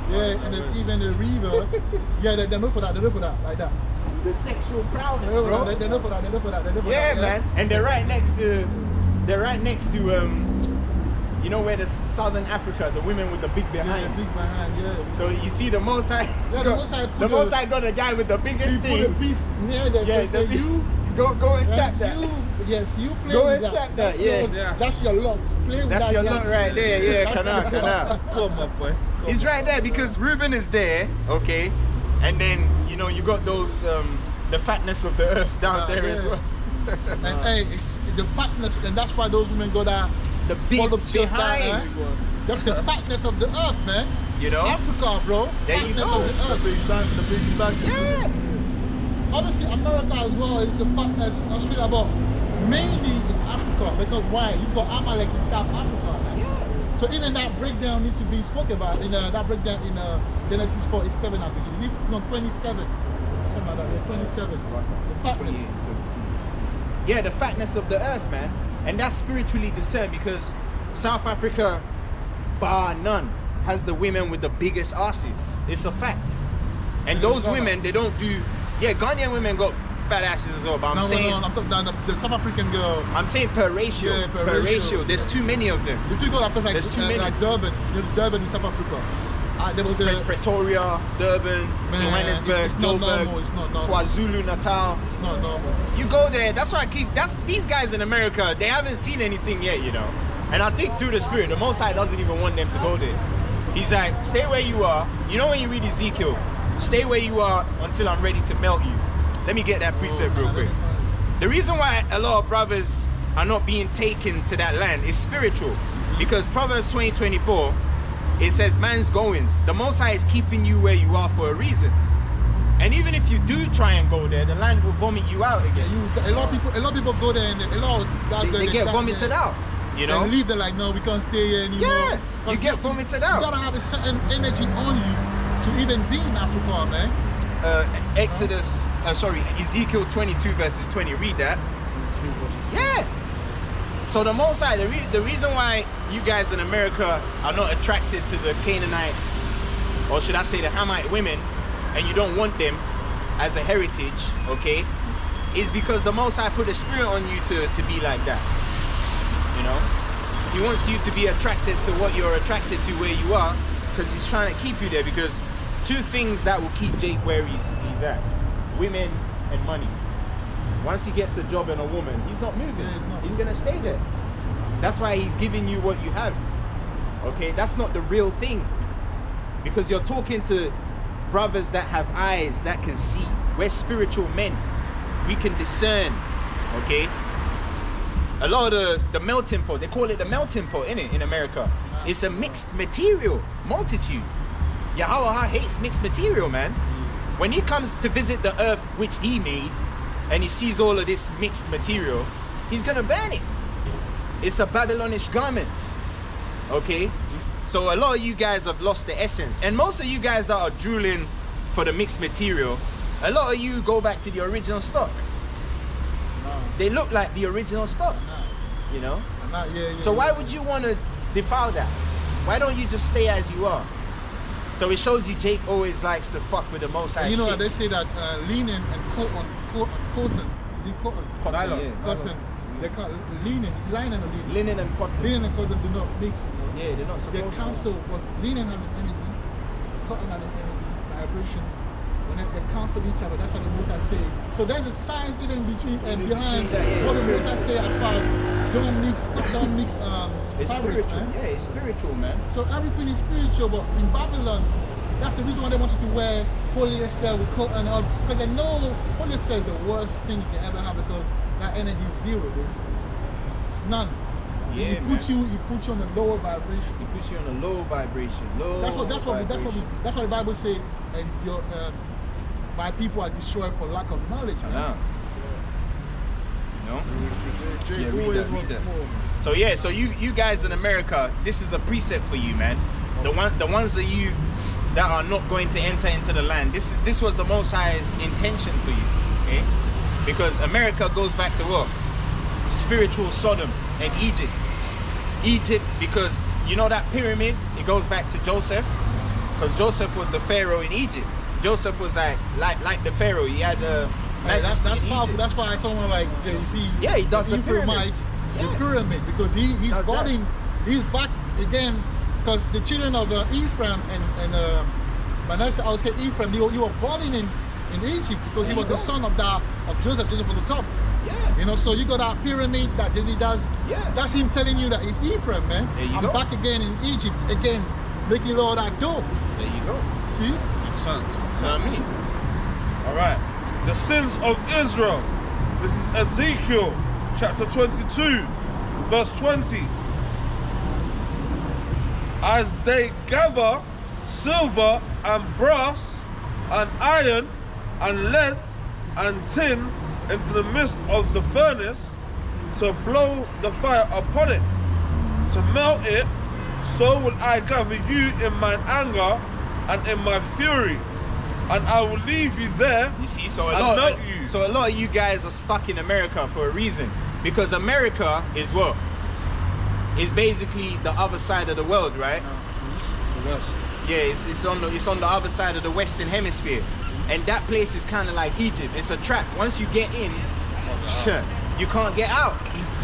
Yeah, and there's even the river. Yeah, they look for that, like that. The sexual prowess, They bro. look for that. Yeah, man. And they're right next to, you know where the Southern Africa, the women with the big Yeah, behinds. big behind, yeah. So you see the Most High, Yeah, the Most High put the Most High got a guy with the He biggest put a thing. beef near there, Yeah, so the you, go and tap that. yes, you play Go with and tap that, That's yeah. your, that's your lot. Play with That's that. your yes. lot right there, yeah, That's your lot. Come on, boy. He's right there because Reuben is there, okay, and then you know you got those the fatness of the earth down there as yeah. well. And hey, it's the fatness, and that's why those women go there. The big voluptuous behind, there, That's the fatness of the earth, man. You know? It's Africa, bro. There you Fatness go. of the earth. The big bag. yeah. Obviously, America as well is a fatness, Australia, but mainly it's Africa, because why? You've got Amalek in South Africa, man. Yeah. So even that breakdown needs to be spoken about in that breakdown in Genesis 47, I think. Is it no 27? Something like that. Yeah, 27. The fatness. 28, 17. Yeah, the fatness of the earth, man, and that's spiritually discerned because South Africa, bar none, has the women with the biggest asses. It's a fact. And those women, they don't do. Yeah, Ghanaian women got fat asses as well, but I'm saying. No, I'm talking about the South African girl. I'm saying per ratio. Yeah, per ratio. There's too many of them. If you go up like, There's too many. like Durban, you know, Durban in South Africa, there was a Pretoria, Durban, Johannesburg, it's not Joburg, normal. It's not normal. KwaZulu Natal. It's not normal. You go there. That's why these guys in America. They haven't seen anything yet, you know. And I think through the Spirit, the Most High doesn't even want them to go there. He's like, stay where you are. You know when you read Ezekiel, stay where you are until I'm ready to melt you. Let me get that precept real quick. The reason why a lot of brothers are not being taken to that land is spiritual. Because Proverbs 20:24, it says, man's goings. The Most High is keeping you where you are for a reason. And even if you do try and go there, the land will vomit you out again. A lot of people go there and a lot of guys They get vomited out. You know? And leave there like, no, we can't stay here anymore. Yeah, you get vomited out. You gotta have a certain energy on you to even be in Africa, man. Ezekiel 22 verses 20. Read that. Yeah. So the Most High, the reason why you guys in America are not attracted to the Canaanite, or should I say the Hamite women, and you don't want them as a heritage, okay, is because the Most High put a spirit on you to be like that. You know, He wants you to be attracted to what you're attracted to where you are, because He's trying to keep you there. Because two things that will keep Jake where he's at: women and money. Once he gets a job and a woman, he's not moving. Yeah, he's gonna stay there. That's why he's giving you what you have. Okay, that's not the real thing, because you're talking to brothers that have eyes that can see. We're spiritual men. We can discern. Okay. A lot of the melting pot, they call it the melting pot, innit, in America. It's a mixed material multitude. Yahweh hates mixed material, man. When he comes to visit the earth which he made, and he sees all of this mixed material, he's gonna burn it. It's a Babylonish garment. Okay? So a lot of you guys have lost the essence. And most of you guys that are drooling for the mixed material, a lot of you go back to the original stock. They look like the original stock. You know? So why would you want to defile that? Why don't you just stay as you are? So it shows you Jake always likes to fuck with the Most High. You know, shit. they say that linen and cotton. Is it cotton? Cotton, yeah. Cotton. They call it linen. It's linen or linen? Linen and cotton. Linen and cotton do not mix. You know? Yeah, they're not The supposed council was linen has an energy, cotton has an energy, vibration. they cancel each other. That's what the Most High say. So there's a science even between and behind that, yeah, what the Most High say as far as don't mix It's fabrics, spiritual. man. Yeah, it's spiritual, man. So everything is spiritual, but in Babylon, that's the reason why they want you to wear polyester with coat and all, because they know polyester is the worst thing you can ever have because that energy is zero, basically. It's none. Yeah, It puts you on a lower vibration. It puts you on a low vibration. That's what the Bible say. And your my people are destroyed for lack of knowledge, man. You know? Jake Yeah, read always that, wants read that. more. So yeah, so you guys in America, this is a precept for you, man. The ones that you that are not going to enter into the land. This was the Most High's intention for you, okay? Because America goes back to what? Spiritual Sodom and Egypt. Egypt, because you know that pyramid, it goes back to Joseph, because Joseph was the Pharaoh in Egypt. Joseph was like the Pharaoh. He had That's majesty in powerful. Egypt. That's why someone like Jay-Z, Yeah, he does the Ephraimites, pyramid. the pyramid, because he's Does brought that. in, he's back again, because the children of Ephraim and Manasseh, I would say Ephraim, he was born in Egypt because he was the son of Joseph on the top. Yeah. You know, so you got that pyramid that Jay-Z does. Yeah. That's him telling you that it's Ephraim, man. There you I'm go. back again in Egypt, again, making all that dough. There you go. See? You know what I mean? All right. The sins of Israel. This is Ezekiel chapter 22, verse 20. As they gather silver and brass and iron and lead and tin into the midst of the furnace to blow the fire upon it, to melt it, so will I gather you in mine anger and in my fury, and I will leave you there. You see, so a and lot, melt you. so a lot of you guys are stuck in America for a reason, because America is what? Is basically the other side of the world, right? The West. Yeah, it's on the other side of the Western Hemisphere, and that place is kind of like Egypt. It's a trap. Once you get in, you can't get out.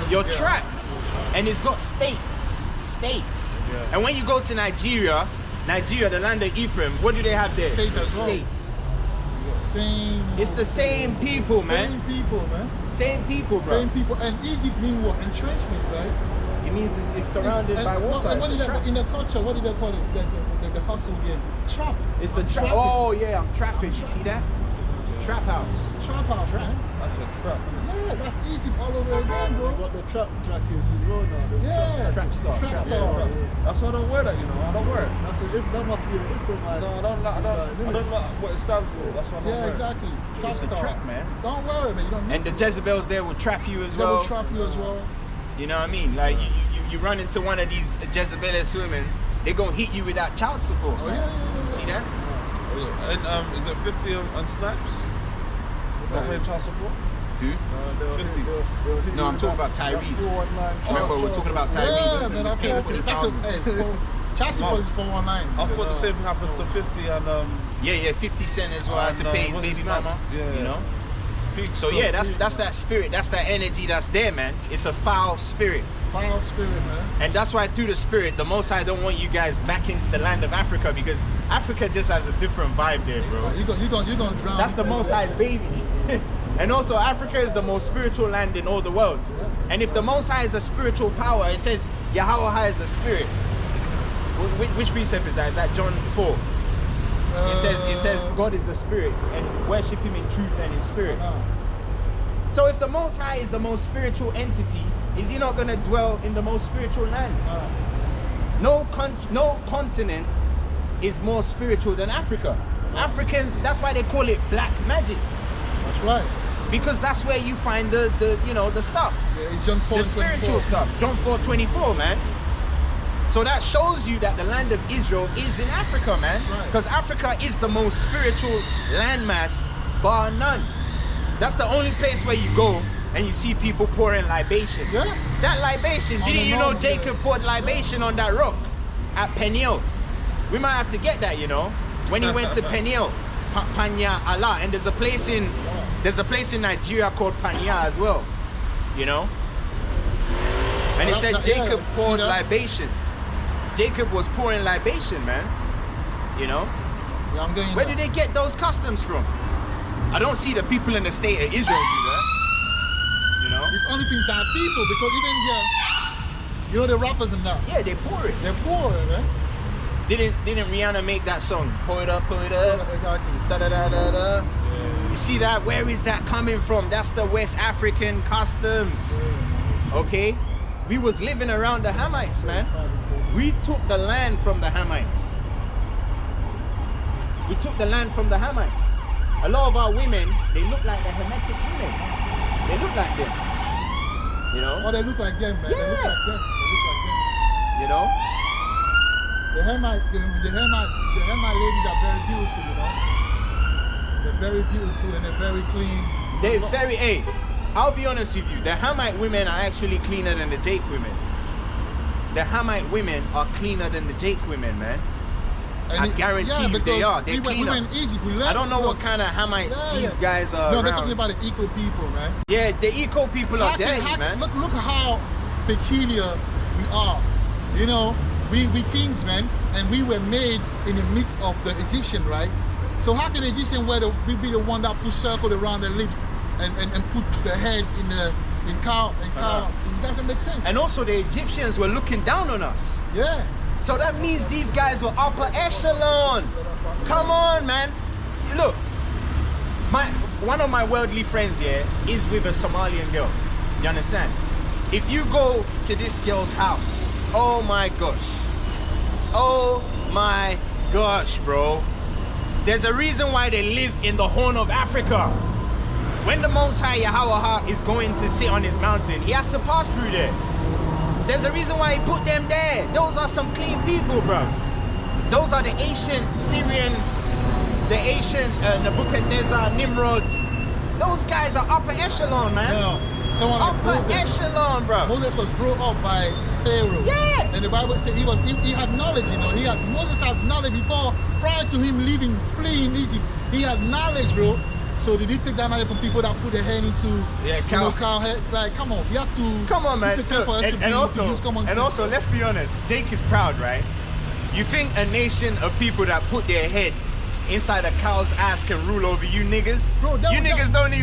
You're trapped, and it's got states. Yeah. And when you go to Nigeria, the land of Ephraim, what do they have there? State as well. States. Same. It's the same people, man. Same people, man. Same people, bro. Same people. And Egypt mean what? Entrenchment, right? It means it's surrounded by water. And what It's did a trap. in the culture, what did they call it? The hustle game? Trap. It's a I'm trap. trapping. Oh yeah, I'm trapping. You see that? Trap house. Trap house, man. That's a trap. Yeah, that's Egypt all over again, You bro. got the trap jackets as well now. The Yeah. Trap star. Trap Trap star. star. That's why I don't wear that, you know. I don't wear it. That's that must be an Ephraimite. No, I don't like what it stands for. That's why I don't Yeah, wear exactly. Trap It's a star. trap, man. Don't worry, man. You don't need And the to. Jezebels there will trap you as They well. will trap you as well. You know what I mean? Like you run into one of these Jezebelish women, they're gonna hit you with that child support. Oh, man. yeah. See that? And is it 50 on snaps? Is that paying child support? Who? 50. No, I'm talking about Tyrese. Remember, we're talking about Tyrese. Yeah, man. He's paying That's a 20,000. child support is 419. I thought the same thing happened to 50 and Yeah, 50 Cent as well had to pay his what's his baby name? mama. Yeah, You yeah. know? Peak So stuff. yeah, that's that spirit, that's that energy that's there, man. It's a foul spirit. Foul spirit, man. And that's why through the spirit, the Most High don't want you guys back in the land of Africa, because Africa just has a different vibe there, bro. You're gonna drown. That's the Most High's baby. And also Africa is the most spiritual land in all the world. And if the Most High is a spiritual power, it says Yahweh is a spirit. Which precept is that? Is that John 4? It says God is a spirit and worship him in truth and in spirit. So if the Most High is the most spiritual entity, is he not going to dwell in the most spiritual land? No continent is more spiritual than Africa. Africans, that's why they call it black magic, That's right. because that's where you find the stuff, Yeah, it's John 4 the spiritual stuff. John 4:24, man. So that shows you that the land of Israel is in Africa, man. Right. Because Africa is the most spiritual landmass, bar none. That's the only place where you go and you see people pouring libation. Yeah. That libation, On didn't the you know north, Jacob yeah. poured libation on that rock at Peniel? We might have to get that, you know, when he went to Peniel, Panya Allah, and there's a place in Nigeria called Panya as well, you know. And it said Jacob poured libation. Jacob was pouring libation, man. You know? Yeah, I'm getting Where that. do they get those customs from? I don't see the people in the state of Israel do that. You know? It's only things our people, because even here, you know the rappers and that, Yeah, they pour it. they're poor, man. Didn't Rihanna make that song? Pour it up, pour it up. Exactly. Da da da da da. You see that? Where is that coming from? That's the West African customs. Okay? We was living around the Hamites, man. We took the land from the Hamites. We took the land from the Hamites. A lot of our women, they look like the Hamitic women. They look like them. You know? Oh, they look like them, man. They look Yeah. like them. They look like them. You know? The Hamite ladies are very beautiful, you know. They're very beautiful and they're very clean. They're very, hey, I'll be honest with you. The Hamite women are actually cleaner than the Jake women. The Hamite women are cleaner than the Jake women, man. I guarantee you they are. They're we cleaner. were in Egypt. We learned, I don't know what kind of Hamites these guys are No, around. they're talking about the eco people, man. Yeah, the eco people are dirty, man. Look at how peculiar we are. You know, we kings, man, and we were made in the midst of the Egyptian, right? So how can the Egyptian we be the one that put circle around their lips and put the head in cow? It doesn't make sense. And also the Egyptians were looking down on us. Yeah. So that means these guys were upper echelon. Come on, man. Look, one of my worldly friends here is with a Somalian girl. You understand? If you go to this girl's house, oh my gosh. Oh my gosh, bro. There's a reason why they live in the Horn of Africa. When the Most High Yahweh is going to sit on his mountain, he has to pass through there. There's a reason why he put them there. Those are some clean people, bro. Those are the ancient Syrian, the ancient Nebuchadnezzar, Nimrod. Those guys are upper echelon, man. No, someone like Upper Moses. echelon, bro. Moses was brought up by Pharaoh. Yeah. And the Bible said he had knowledge, you know. Moses had knowledge prior to him fleeing Egypt. He had knowledge, bro. So did he take that knowledge from people that put their hand into cow head? Like, come on, you have to. Come on, man. It's the time for us to use common sense. Also, let's be honest. Jake is proud, right? You think a nation of people that put their head inside a cow's ass can rule over you niggas? Bro, you niggas don't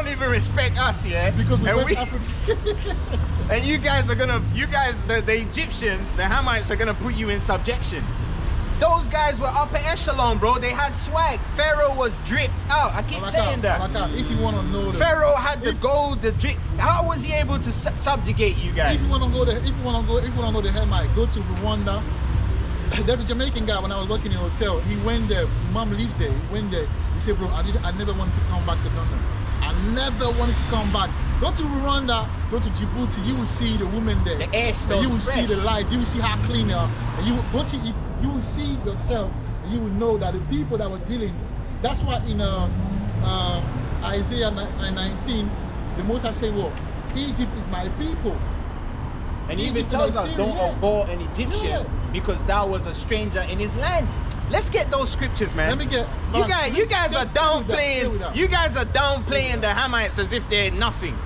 even respect us, yeah? Because we're West African. And the Egyptians, the Hamites are gonna put you in subjection. Those guys were upper echelon, bro. They had swag. Pharaoh was dripped out. I keep saying that. If you want to know, Pharaoh had the gold, the drip. How was he able to subjugate you guys? If you want to know the Hamite, go to Rwanda. There's a Jamaican guy when I was working in a hotel. He went there. His mom lives there. He went there. He said, bro, I never wanted to come back to London. I never wanted to come back. Go to Rwanda, go to Djibouti. You will see the women there. The air smells You will fresh. see the light. You will see how clean they are. And you will see yourself. And you will know that the people that were dealing. That's why in Isaiah 19, the Most High say, well, Egypt is my people. And he even tells us, don't abhor an Egyptian because thou was a stranger in his land. Let's get those scriptures, man. Let me get. You guys are downplaying. You guys are downplaying the Hamites as if they're nothing.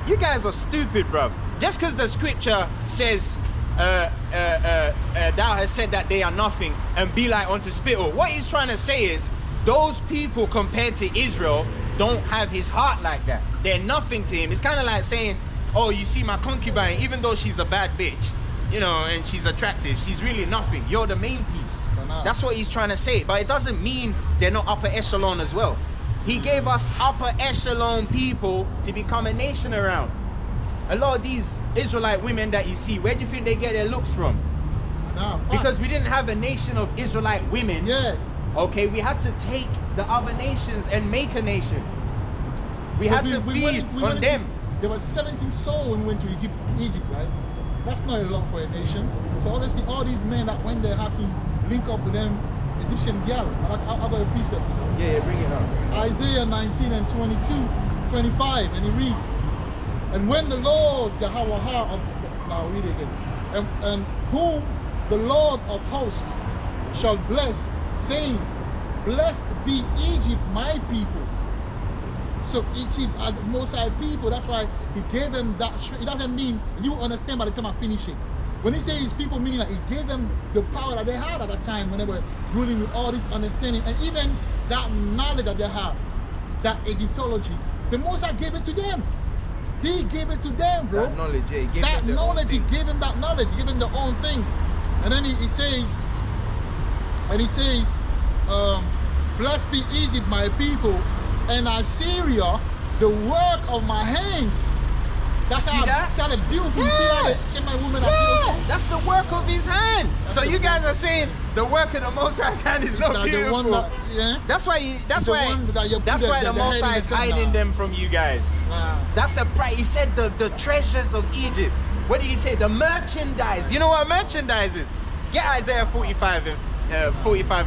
You guys are stupid, bro. Just because the scripture says, thou has said that they are nothing, and be like unto spittle. What he's trying to say is, those people compared to Israel don't have his heart like that. They're nothing to him. It's kind of like saying, oh, you see my concubine, even though she's a bad bitch, you know, and she's attractive, she's really nothing. You're the main piece. That's what he's trying to say. But it doesn't mean they're not upper echelon as well. He gave us upper echelon people to become a nation around. A lot of these Israelite women that you see, where do you think they get their looks from? Because we didn't have a nation of Israelite women. Yeah. Okay, we had to take the other nations and make a nation. We had to feed on them. There were 70 souls when we went to Egypt, right? That's not a lot for a nation. So obviously all these men that went there had to link up with them Egyptian gal. I've got a precept. Yeah, bring it up. Isaiah 19 and 25, and it reads, and when the Lord, Yahweh, now read it again, and whom the Lord of hosts shall bless, saying, blessed be Egypt, my people. So Egypt are the Most High people. That's why he gave them that strength. It doesn't mean, you understand by the time I finish it. When he says his people, meaning like he gave them the power that they had at that time when they were ruling with all this understanding and even that knowledge that they have, that Egyptology. The Most High gave it to them. He gave it to them, bro. That knowledge, yeah. He gave That them their own knowledge, he thing. gave them that knowledge, he gave them their own thing. And then he says, blessed be Egypt, my people, and Assyria, the work of my hands. That's See how that? sounded beautiful. You see Yeah. that? Shema women are Yeah, beautiful. that's the work of his hand. That's So the you guys work. are saying the work of the Most High's hand is not Like beautiful. the one that, yeah. That's why. That's The why. one that you put That's the- why the the Most head in High the is cup hiding now. them from you guys. Wow. That's a price. He said the treasures of Egypt. What did he say? The merchandise. You know what merchandise is? Get Isaiah 45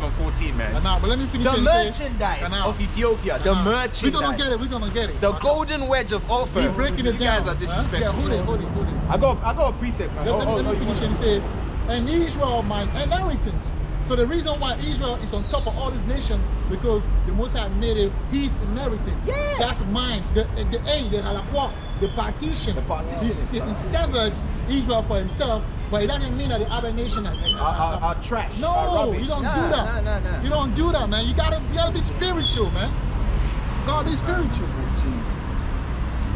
and 14, man. Nah, but let me finish The and say- merchandise Nah. of Ethiopia. The Nah. merchandise. We're gonna get it. We're gonna get it. The golden wedge of Ophir. We're breaking it You down. guys are huh? disrespectful. Yeah, hold it. I got a precept, man. Let me finish and say, and Israel my inheritance. So the reason why Israel is on top of all these nations, because the Most High made it his inheritance. Yeah. That's mine. The halakwa, the partition. The partition is He severed Israel for himself, but it doesn't mean that the other nation Are trash. No, are rubbish. you don't Nah, do that. Nah. You don't do that, man. You gotta be spiritual, man. God be spiritual.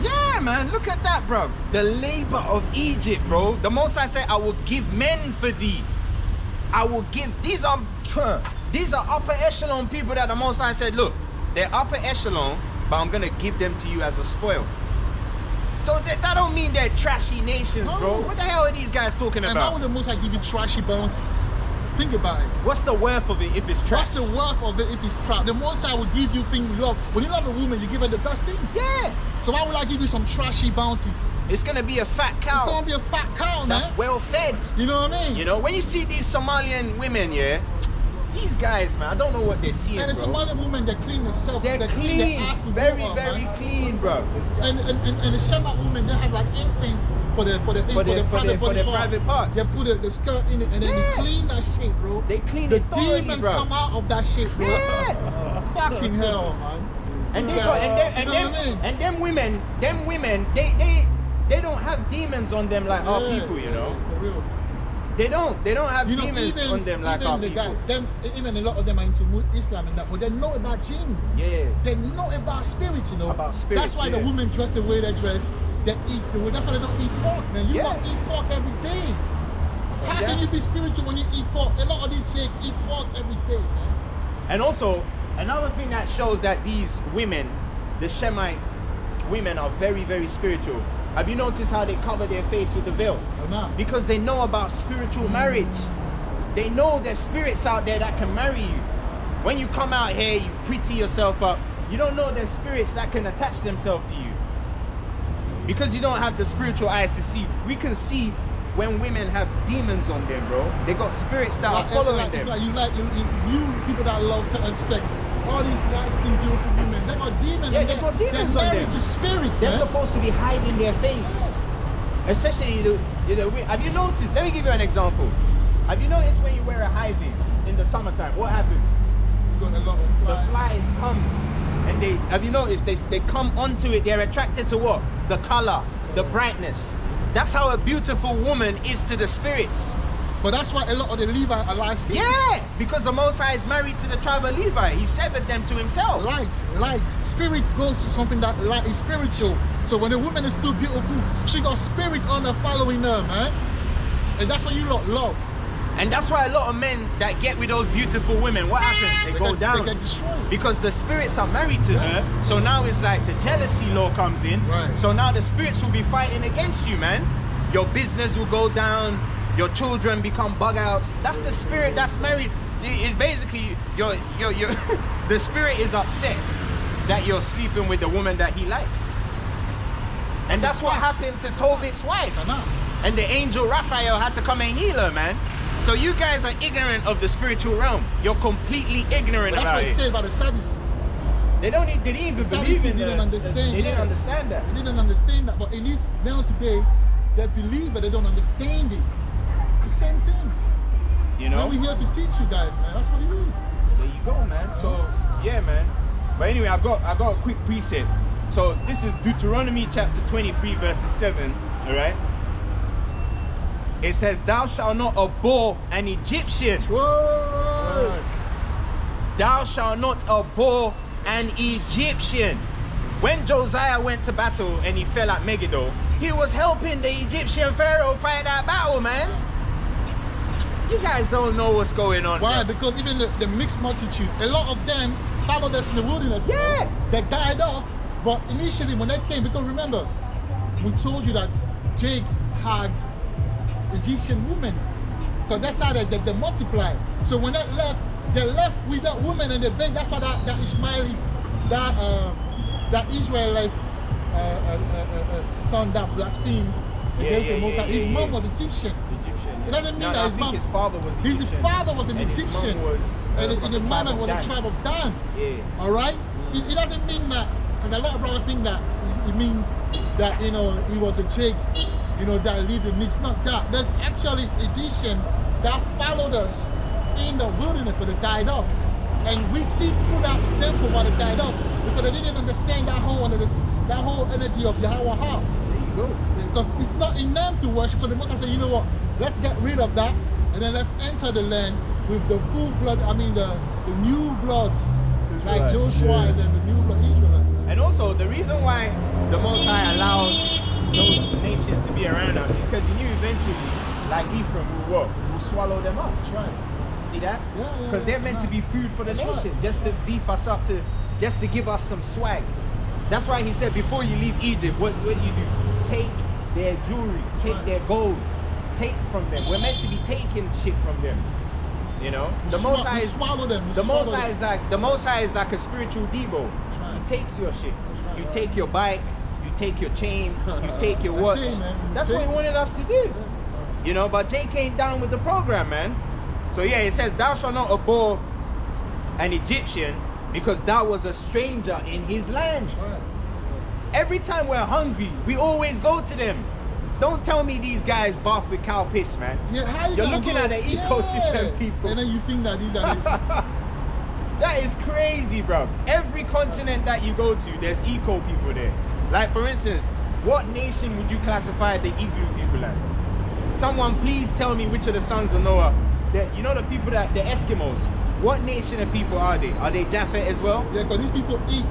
Yeah, man, look at that, bro. The labor of Egypt, bro. The Most High said, I will give men for thee. I will give. These are upper echelon people that the Most High said, look, they're upper echelon, but I'm going to give them to you as a spoil. So that don't mean they're trashy nations, No. bro. What the hell are these guys talking And why about? would the Most High give you trashy bones? Think about it. What's the worth of it if it's trash? What's the worth of it if it's trap? The Most High will give you things you love. When you love a woman, you give her the best thing. Yeah. So why would I give you some trashy bounties? It's going to be a fat cow. It's gonna be a fat cow, man. That's well fed. You know what I mean? You know, when you see these Somalian women, yeah, these guys, man, I don't know what they're seeing, And the bro. Somalian women, they clean themselves. They're They clean, their ass with very, water, very man. clean, bro. And the Shema women, they have like incense for the private parts. They put the skirt in it and then Yeah. they clean that shit, bro. They clean the it thoroughly, demons bro. come out of that shit, bro. Yeah. Fucking hell, man. And they Yeah. got, You know what I mean? and them women, they don't have demons on them like our Yeah, people, you know. For real. They don't have You know, demons on them like our the people. even a lot of them are into Islam and that, but they know about jinn. Yeah. They know about spirit, you know. About spirits, That's why the yeah. women dress the way they dress. They eat the way. That's why they don't eat pork, man. You Yeah. don't eat pork every day. How Yeah. can you be spiritual when you eat pork? A lot of these chicks eat pork every day, man. And also, another thing that shows that these women, the Shemite women, are very, very spiritual. Have you noticed how they cover their face with the veil? Oh, nah. Because they know about spiritual marriage. They know there's spirits out there that can marry you. When you come out here, you pretty yourself up. You don't know there's spirits that can attach themselves to you. Because you don't have the spiritual eyes to see. We can see when women have demons on them, bro. They got spirits that are following It's them. like you people that love certain specs. All these light-skinned beautiful women, they got demons. Yeah, they got demons they're on married them. to spirit, They're man. supposed to be hiding their face. Especially have you noticed? Let me give you an example. Have you noticed when you wear a high vis in the summertime, what happens? You got a lot of The flies. flies come and have you noticed they come onto it, they're attracted to what? The color, the brightness. That's how a beautiful woman is to the spirits. But that's why a lot of the Levi are light-skinned. Yeah, because the Most High is married to the tribe of Levi. He severed them to himself. Light. Spirit goes to something that light is spiritual. So when a woman is too beautiful, she got spirit on her following her, man. And that's what you lot love. And that's why a lot of men that get with those beautiful women, what happens? They go down. They get destroyed. Because the spirits are married to Yes. her. So now it's like the jealousy law comes in. Right. So now the spirits will be fighting against you, man. Your business will go down. Your children become bug outs. That's the spirit that's married. It's basically your the spirit is upset that you're sleeping with the woman that he likes. And that's what happened to Tobit's wife. I know. And the angel Raphael had to come and heal her, man. So you guys are ignorant of the spiritual realm. You're completely ignorant That's about what it's it. said by the Sadducees. They didn't even The believe in Sadducees didn't understand. They didn't yeah. understand that. They didn't understand that. But in this now today, they believe but they don't understand it. It's the same thing. You know? Now we're here to teach you guys, man. That's what it is. There you go, man. So yeah, man. But anyway, I got a quick precept. So this is Deuteronomy chapter 23, verses 7. All right. It says, thou shalt not abhor an Egyptian. Word. Thou shalt not abhor an Egyptian. When Josiah went to battle and he fell at Megiddo, he was helping the Egyptian pharaoh fight that battle, man. You guys don't know what's going on. Why? Bro. Because even the mixed multitude, a lot of them followed us in the wilderness. Yeah. They died off, but initially when they came, because remember, we told you that Jake had Egyptian women. Because that's how they multiply. So when they left with that woman and they begged. That's why that Ishmaeli, that Israelite son that blasphemed against the Most High. His mom was Egyptian. It doesn't mean that his mom. His father was Egyptian. His father was an and Egyptian. His mom was, and the mother was the tribe of Dan. Yeah. All right. It doesn't mean that. And a lot of brothers think that it means that he was a Jake, that lived in It's not that. There's actually Egyptian that followed us in the wilderness, but they died off. And we see through that example why they died off, because they didn't understand that whole energy of Yahweh. There you go. Because it's not in them to worship. So the Most High said, you know what? Let's get rid of that, and then let's enter the land with the full blood. I mean, the new blood, like Joshua, and then the new blood Israelite. And also, the reason why the Most High allowed those nations to be around us is because he knew eventually, like Ephraim, will swallow them up. That's right. See that? Yeah. Because they're meant to be food for the That's nation, right. just to beef us up, just to give us some swag. That's why he said, before you leave Egypt, what do you do? Take their jewelry, take their gold, take from them. We're meant to be taking shit from them. The Most High is swallow them. the Most High is like a spiritual Debo. right. He takes your shit. right. You take your bike, you take your chain, you take your That's watch. it, man. That's what he wanted us to do. But Jake ain't down with the program, man. So yeah, it says, thou shalt not abhor an Egyptian, because thou was a stranger in his land. Right. Every time we're hungry, we always go to them. Don't tell me these guys bath with cow piss, man. Yeah, how You're gonna looking go? at the ecosystem, people. And then you think that these are That is crazy, bro. Every continent that you go to, there's eco people there. Like, for instance, what nation would you classify the igloo people as? Someone please tell me which of the sons of Noah, the people the Eskimos, what nation of people are they? Are they Japhet as well? Yeah, because these people eat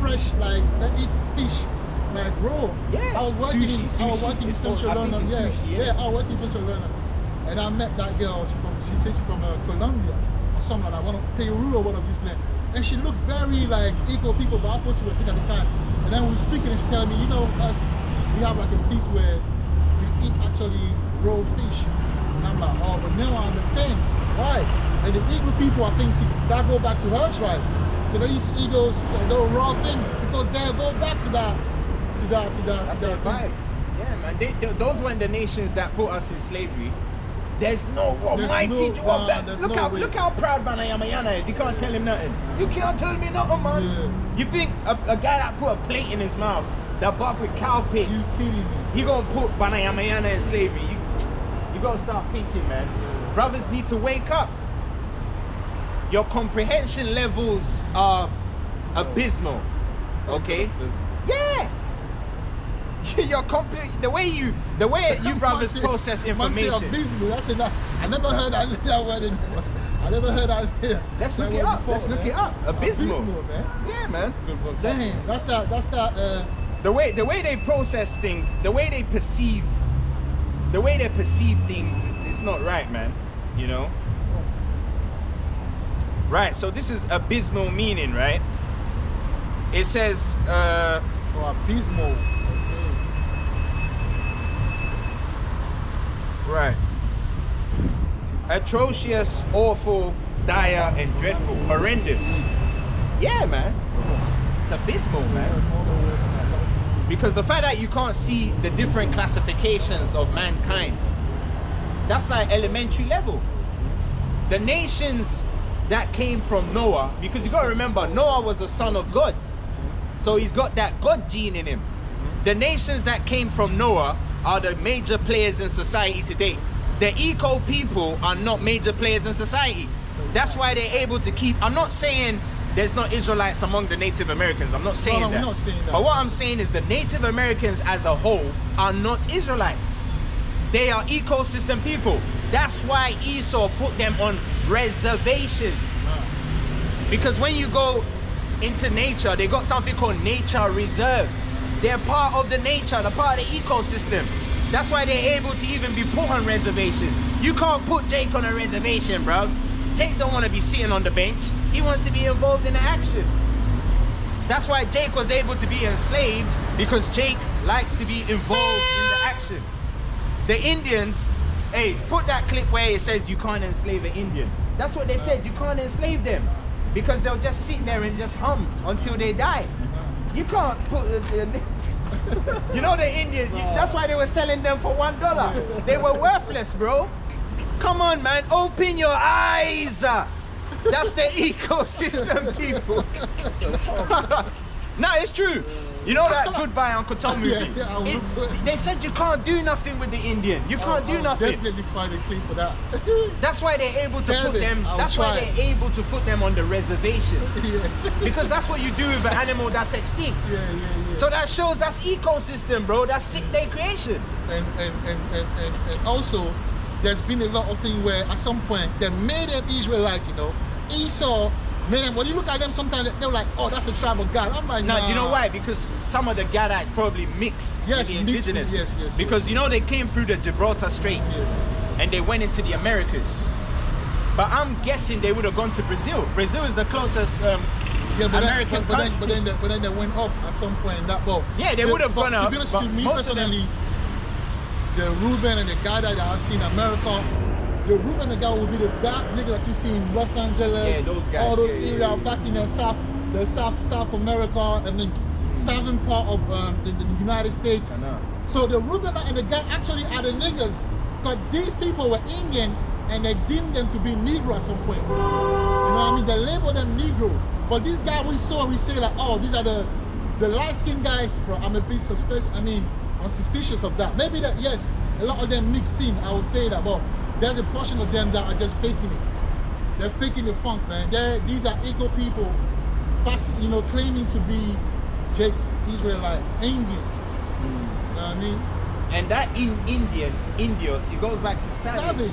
fresh, like they eat fish like raw. Yeah. I was working in It's called- Central I think London. it's Yeah. sushi, yeah. I was working in Central London, and I met that girl. She says she's from Colombia or something like that, one of Peru or one of these lands. And she looked very like equal people, but I thought she was sick at the time. And then we were speaking, and she telling me, us, we have like a feast where we eat actually raw fish. And I'm like, oh, but now I understand why. And the eagle people, I think that go back to her tribe. So they used to eat those raw things because they go back to that. That's their vibe. Yeah, man. Those weren't the nations that put us in slavery. There's no almighty look how proud Banayamayana is. You can't tell him nothing. You can't tell me nothing, man. Yeah. You think a guy that put a plate in his mouth, that buff with cow piss, You kidding me? he gonna put Banayamayana in slavery? You gotta start thinking, man. Brothers need to wake up. Your comprehension levels are abysmal. Okay? Yeah. The way you brothers process information. Abysmal. That's enough. I never heard that word. I never heard that. Let's look it up. Let's look it up. Abysmal. man. Yeah, man. Damn. That's that. The way they process things, the way they perceive things is not right, man. Right. So this is abysmal meaning, right? It says abysmal. Right. Atrocious, awful, dire, and dreadful. Horrendous. Yeah, man. It's abysmal, man. Because the fact that you can't see the different classifications of mankind, that's like elementary level. The nations that came from Noah, because you got to remember, Noah was a son of God. So he's got that God gene in him. The nations that came from Noah are the major players in society today. The eco people are not major players in society. That's why they're able to keep, I'm not saying there's not Israelites among the Native Americans. I'm not saying no, that. we're not saying that. But what I'm saying is the Native Americans as a whole are not Israelites. They are ecosystem people. That's why Esau put them on reservations. Because when you go into nature, they got something called nature reserve. They're part of the nature, they're part of the ecosystem. That's why they're able to even be put on reservation. You can't put Jake on a reservation, bro. Jake don't want to be sitting on the bench. He wants to be involved in the action. That's why Jake was able to be enslaved, because Jake likes to be involved in the action. The Indians, hey, put that clip where it says you can't enslave an Indian. That's what they said, you can't enslave them. Because they'll just sit there and just hum until they die. You can't put you know the Indians, that's why they were selling them for $1. They were worthless, bro. Come on, man, open your eyes. That's the ecosystem, people. No, it's true. You know that Goodbye Uncle Tom movie? They said you can't do nothing with the Indian. You can't do nothing. Definitely find a clip for that. That's why they're able to Damn put it, them. I'll That's try. why they're able to put them on the reservation. Because that's what you do with an animal that's extinct. Yeah. So that shows that's ecosystem, bro. That's 6-day creation. And also, there's been a lot of things where at some point they made them Israelite, you know. Esau made them, when you look at them sometimes they're like, oh, that's the tribe of God. I'm like, Now, nah. do you know why? Because some of the Gadites probably mixed Yes, with the mixed with- indigenous. yes. Because you know they came through the Gibraltar Strait Yes. and they went into the Americas. But I'm guessing they would have gone to Brazil. Brazil is the closest American country. But then they went up at some point. Yeah, they would have gone up, To be honest but with me most of them- personally, the Reuben and the guy that I see in America, the Reuben, the guy will be the dark nigga that you see in Los Angeles. Yeah, those guys, all those yeah, areas yeah. back in the South America and the southern part of the United States. I know. So the Reuben and the guy actually are the niggas, because these people were Indian and they deemed them to be Negro at some point. You know what I mean? They labeled them Negro. But these guys we saw, we say like, oh, these are the light-skinned guys, bro. I'm a bit suspicious. I'm suspicious of that. Maybe that, yes, a lot of them mixed in, I would say that, but there's a portion of them that are just faking it. They're faking the funk, man. These are eco people, you know, claiming to be Jake's Israelite, Indians. You know what I mean? And that Indios, it goes back to savage.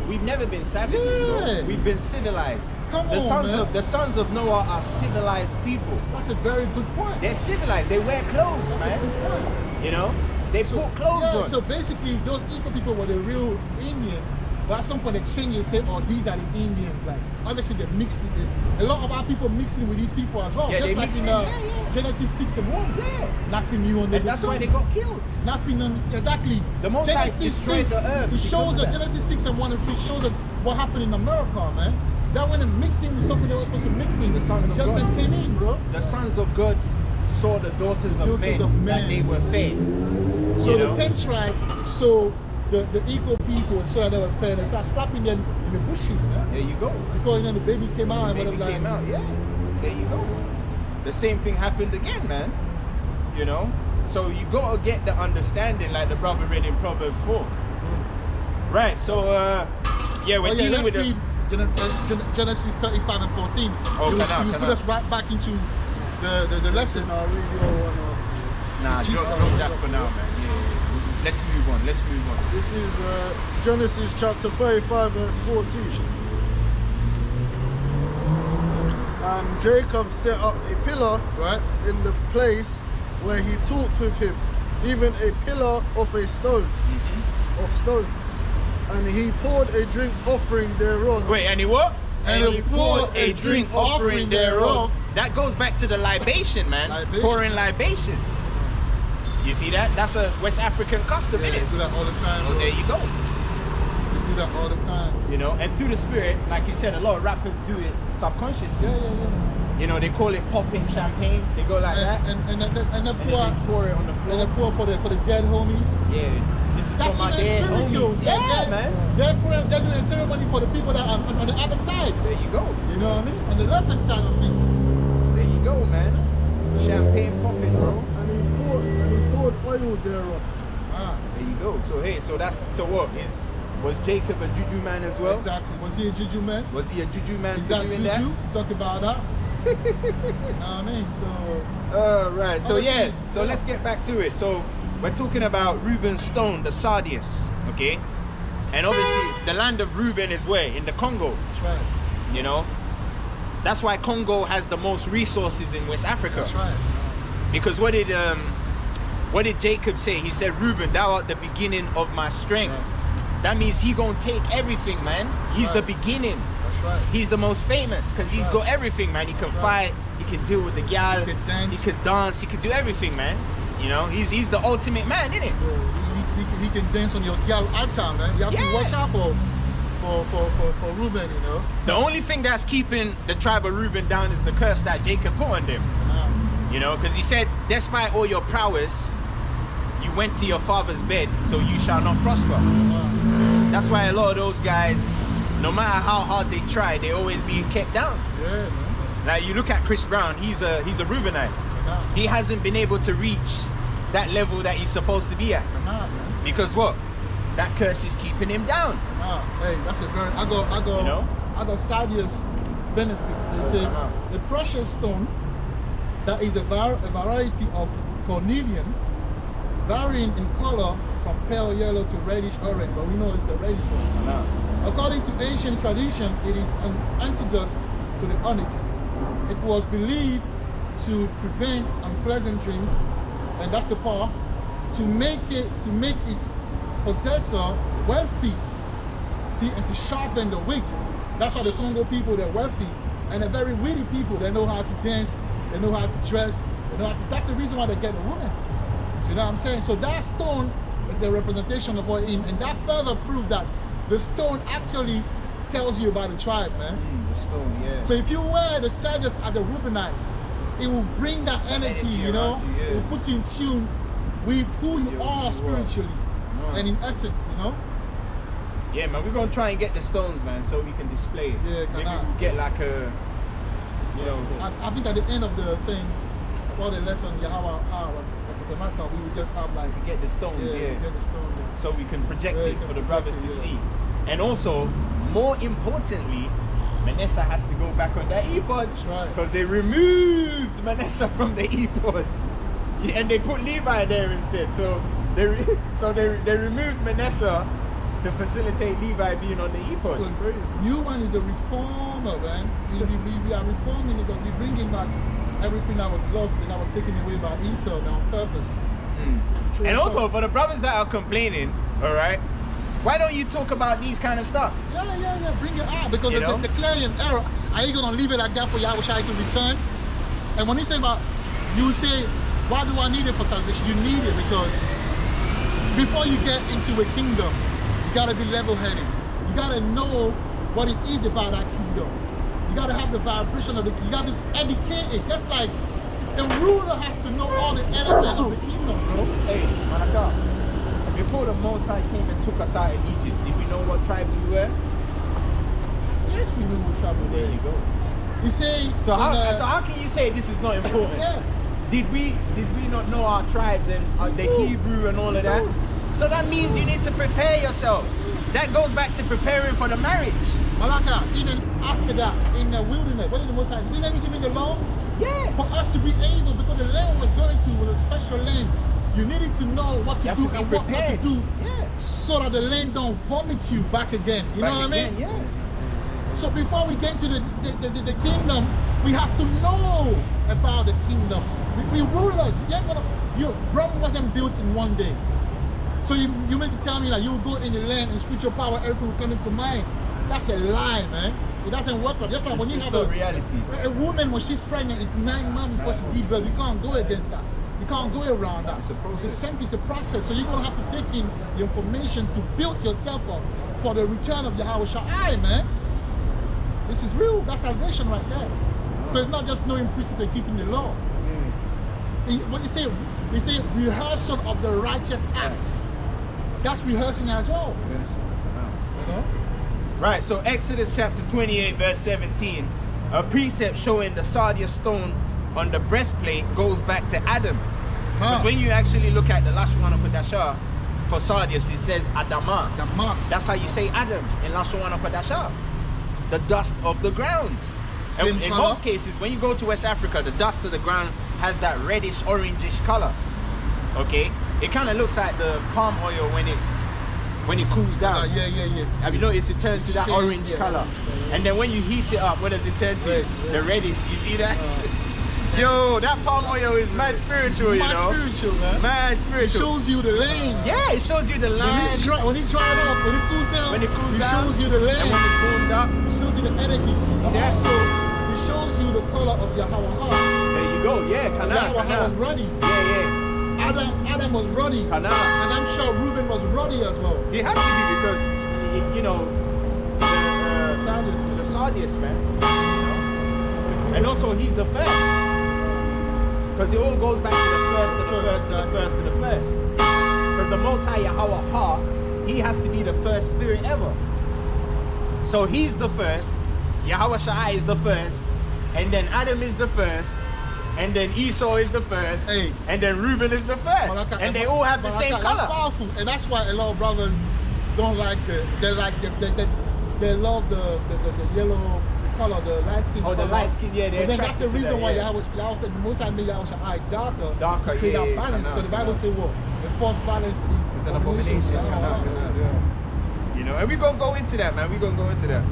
We've never been savages, Yeah. bro. We've been civilized. Come the on, sons man. the sons of Noah are civilized people. That's a very good point. They're civilized. They wear clothes, That's a man. good point. You know, they put clothes on. So basically, those eco people were the real Indian. But at some point, they change and say, oh, these are the Indians. Like, obviously, they mixed it. A lot of our people mixing with these people as well. Yeah, Just they like mixed in in. Yeah. Genesis 6 and 1. Yeah. Nothing new on the And that's why they got killed. Nothing on, exactly. The Most High Genesis destroyed 6, the earth It because shows of us, that. Genesis 6 and 1 and 3 shows us what happened in America, man. That when they mixing with something they were supposed to mix in, The sons of judgment God. came in, bro. The sons of God saw the daughters of men that men. they were fed. So You the know? 10 tribe, so the eco people saw that they were fair. They started slapping them in the bushes, man. There you go. Before the baby came out and Baby whatever. came out, yeah. There you go. The same thing happened again, man. You know? So you gotta get the understanding, like the brother read in Proverbs 4. Right, so yeah, we're dealing let's with read Genesis 35 and 14. Oh, you can I? put us right back into the lesson. I'll read your one after. Nah, drop that for now, man. Yeah. Let's move on. This is Genesis chapter 35 verse 14. And Jacob set up a pillar Right? in the place where he talked with him, even a pillar of a stone, of stone. And he poured a drink offering thereon. Wait, and he what? And he poured a drink offering thereof. That goes back to the libation, man. Libation. Pouring libation. You see that? That's a West African custom, Yeah, innit? they do that all the time, Oh, bro. there you go. They do that all the time. You know, and through the spirit, like you said, a lot of rappers do it subconsciously. Yeah. You know, they call it popping champagne. They go like that, And they and then pour, they pour it on the and they floor. pour for the dead homies. Yeah, this is That's for my even dead spiritual. homies. Yeah, man. They're doing a ceremony for the people that are on the other side. There you go. You know what I mean? On the left hand side of things. There you go, man. Champagne popping, bro. And he poured oil thereon. Ah, There you go. So hey, so what was Jacob a juju man as well? exactly. Was he a juju man? Was he a juju man Is for that doing juju? that? To talk about that? what I mean? So Right. So Obviously, yeah. So yeah. let's get back to it. So we're talking about Reubens stone, the Sardius. Okay. And obviously the land of Reuben is where? In the Congo. that's right. You know. That's why Congo has the most resources in West Africa. That's right. Because what did Jacob say? He said, Reuben, thou art the beginning of my strength. That means he gonna take everything, man. He's the beginning. That's right. He's the most famous because he's got everything, man. He can fight, he can deal with the gal, He can dance. he can dance, he can do everything, man. You know, he's the ultimate man, isn't it? He can dance on your gal altar, man. You have Yeah. to watch out for Reuben, you know. The only thing that's keeping the tribe of Reuben down is the curse that Jacob put on them. You know, because he said, despite all your prowess, you went to your father's bed, so you shall not prosper. That's why a lot of those guys, no matter how hard they try, they always being kept down. Yeah, man. Like you look at Chris Brown, he's a Reubenite. Yeah. He hasn't been able to reach that level that he's supposed to be at. Man. Because what? That curse is keeping him down. Hey, that's a very. I got. You know? I got Sardius benefits. They say the precious stone that is a variety of cornelian, varying in color from pale yellow to reddish orange, but we know it's the reddish one. According to ancient tradition, it is an antidote to the onyx. It was believed to prevent unpleasant dreams, and that's the part, to make its possessor wealthy, see, and to sharpen the wit. That's why the Congo people, they're wealthy, and they're very witty people. They know how to dance, they know how to dress, they know how to, that's the reason why they get a woman. So you know what I'm saying? So that stone is a representation of what in, and that further proves that the stone actually tells you about the tribe, man. The stone, yeah. So if you wear the Sardius as a Reubenite, it will bring that energy, you know, around you, yeah. it will put you in tune with who you are spiritually and in essence, you know. Yeah, man, we're gonna try and get the stones, man, so we can display it. Yeah, Maybe can I? we'll get like a, you know, I think at the end of the thing, for the lesson, we would just have like, get the stones, yeah. get the stone, yeah. So we can project Yeah, it you can for the project brothers it, to yeah. see. And also, more importantly, Manessa has to go back on that ephod. That's right. Because they removed Manessa from the ephod. Yeah, and they put Levi there instead. So they removed Manessa to facilitate Levi being on the ephod. So new one is a reformer, man. We are reforming it, but we're bringing back everything that was lost and that was taken away by Esau now on purpose. True. And also, for the brothers that are complaining, all right, why don't you talk about these kind of stuff? Yeah, bring it out, because You it's know? a declaring error. Are you gonna leave it like that for Yahweh Shai to return? And when he say about, you say, why do I need it for salvation? You need it because before you get into a kingdom, you gotta be level-headed. You gotta know what it is about that kingdom. You gotta have the vibration of the kingdom. You gotta be educated, just like the ruler has to know all the elements of the kingdom, bro. Hey, Manaka, before the Most High came and took us out of Egypt, did we know what tribes we were? Yes, we knew what trouble There you go. You say So how can you say this is not important? Yeah. Did we not know our tribes and the Hebrew and all of that? So that means you need to prepare yourself. That goes back to preparing for the marriage. Malaka, even after that, in the wilderness, what did the Most High, didn't he give me the law? Yeah. For us to be able, because the land was going to was a special land, you needed to know what to You have do to be and what not to prepared. do, Yeah. so that the land don't vomit you back again. You know what I mean? Yeah. So before we get to the kingdom, we have to know about the kingdom. We rulers, Rome wasn't built in one day. So you meant to tell me that you will go in the land and spiritual power, everything will come into mind. That's a lie, man. It doesn't work like that. Just like when you It's have not reality. a woman, when she's pregnant, it's 9 months before she gives birth. You can't go against that. You can't go around that. It's a process. It's a process. So you're going to have to take in the information to build yourself up for the return of Yahweh Shai, man. This is real. That's salvation right there. So it's not just knowing precept and keeping the law. What you say, we say rehearsal of the righteous acts. That's rehearsing as well. You know? Right, so Exodus chapter 28 verse 17, a precept showing the sardius stone on the breastplate goes back to Adam. Because when you actually look at the Lashon HaKodashah for sardius, it says Adamah. The mark. That's how you say Adam in Lashon HaKodashah. The dust of the ground. Same in color? most cases, when you go to West Africa, the dust of the ground has that reddish, orangish color. Okay, it kind of looks like the palm oil when it cools down. Yes. Have you noticed it turns to that Shades, orange yes. color? And then when you heat it up, what does it turn to? Red, The reddish. You see that? Yo, that palm oil is mad spiritual, you Mad know? spiritual, man. Mad It spiritual. shows you the lane. Yeah, it shows you the line. When it dries up, when it cools down, When it cools it down, shows you the lane. and when it's warmed up. It shows you the energy. See that? Also, it shows you the color of Yahweh. There you go. Yeah, Yahweh was Kana. ruddy. Yeah. Adam was ruddy. Kana. And I'm sure Reuben was ruddy as well. He had to be because, you know, Sardius. the Sardius, man. You know? And also, he's the first. Because it all goes back to the first and the first and the first and the first. Because the Most High Yahweh, he has to be the first spirit ever. So he's the first, Yahweh Shai is the first, and then Adam is the first, and then Esau is the first, Hey. and then Reuben is the first. And they all have the same That's color. powerful. And that's why a lot of brothers don't like they love the yellow color, the light skin. Oh, the light skin, yeah, they're But then that's the attracted to reason that, why yeah. Yahweh said most I made Yahweh Shai darker. Darker, to create yeah, that balance. I know, Because the Bible I know. says what? The false balance is It's an abomination. You know, and we're going to go into that, man. We're going to go into that.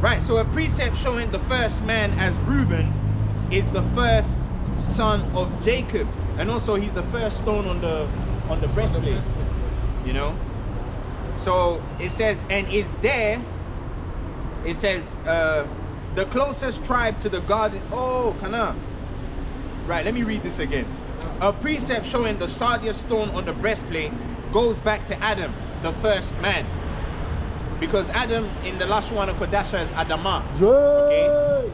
Right, so a precept showing the first man as Reuben is the first son of Jacob. And also he's the first stone on the breastplate. You know? So it says, and is there, it says, the closest tribe to the garden. Oh, Kana. Right, let me read this again. A precept showing the Sardius stone on the breastplate goes back to Adam, the first man. Because Adam in the Lashon Kodasha is Adamah. Okay?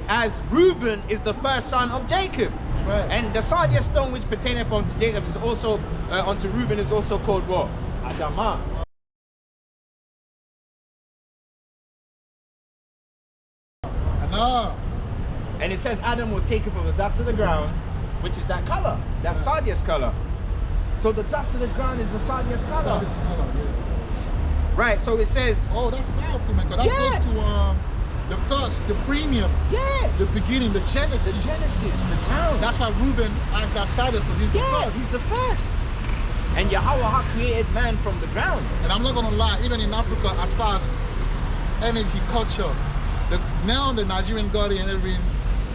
As Reuben is the first son of Jacob. Right. And the Sardius stone which pertaineth unto Jacob is also, unto Reuben is also called what? Adamah. And it says Adam was taken from the dust of the ground, which is that color, that Sardius color. So the dust of the ground is the Sardius color. Right, so it says, Oh, that's powerful, man. 'Cause that Yeah. goes to the first, the premium, yeah, the beginning, the the Genesis. Genesis, the ground. That's why Reuben has that Sardius, because he's the Yeah, first. he's the first. And Yahweh created man from the ground. And I'm not gonna lie, even in Africa, as far as energy, culture, now the Nigerian Guardian and everything,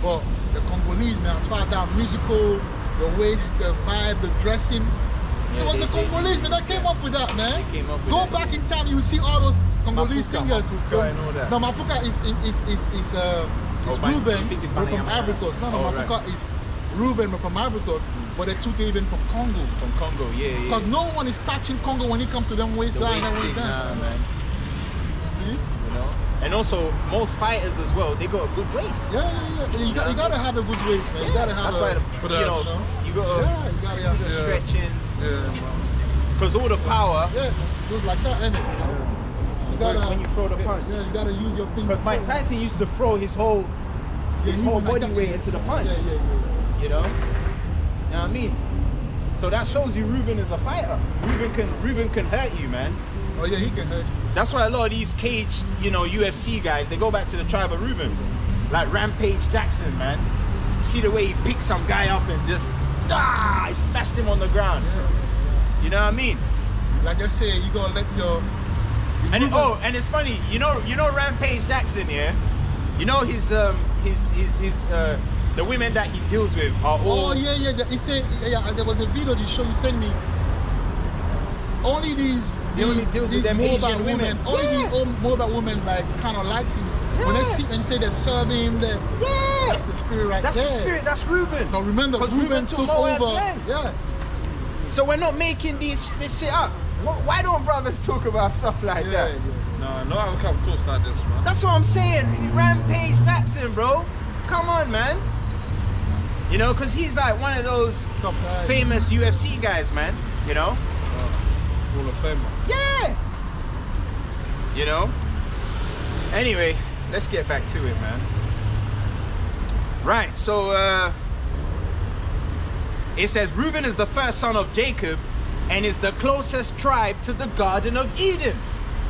but the Congolese, man, as far as that musical, the waist, the vibe, the dressing, it was the Congolese, man, that came up with that, man. They came up with Go that. back in time, you see all those Congolese Mapuka, singers. Mapuka and all that. No, Mapuka is But Reuben, you think it's but from Banayama? Ivory Coast. No, Oh, Mapuka right. is Reuben, but from Ivory Coast, but they took it even from Congo. From Congo, yeah. Because no one is touching Congo when it comes to them The waistline and wasting, waist nah, dance. man. See? You know? And also, most fighters as well, they got a good waist. Yeah. You gotta have a good waist, man. You gotta have That's a, why, But, you know, you got to yeah, you gotta have a stretching. Yeah, man. Because all the power, Yeah, just like that, innit? You gotta, when you throw the punch. Yeah, you gotta use your fingers. Because Mike Tyson used to throw his whole body weight into the punch. Yeah. You know? You know what I mean? So that shows you Reuben is a fighter. Reuben can hurt you, man. Oh yeah, he can hurt you. That's why a lot of these cage, you know, UFC guys, they go back to the tribe of Reuben. Like Rampage Jackson, man. See the way he picked some guy up and just, he smashed him on the ground. You know what I mean? Like I say, you gotta let your. And and it's funny, you know Rampage Jackson, yeah? You know his the women that he deals with are all. Oh yeah. He said, there was a video you sent me. Only these He only deals with them mobile Asian women. Only Yeah. these old mobile women like kind of like him. When they see and say they're serving, Yeah! that's the spirit right That's there. the spirit, that's Reuben. Now remember, 'Cause Reuben took Moab's over. land. Yeah. So we're not making this shit up. Why don't brothers talk about stuff like that? No, no other couple talks like this, man. That's what I'm saying. Rampage Jackson, bro. Come on, man. You know, because he's like one of those Top guy. famous UFC guys, man. You know? Hall of Famer. Yeah. You know? Anyway, let's get back to it, man. Right, so it says Reuben is the first son of Jacob and is the closest tribe to the Garden of Eden.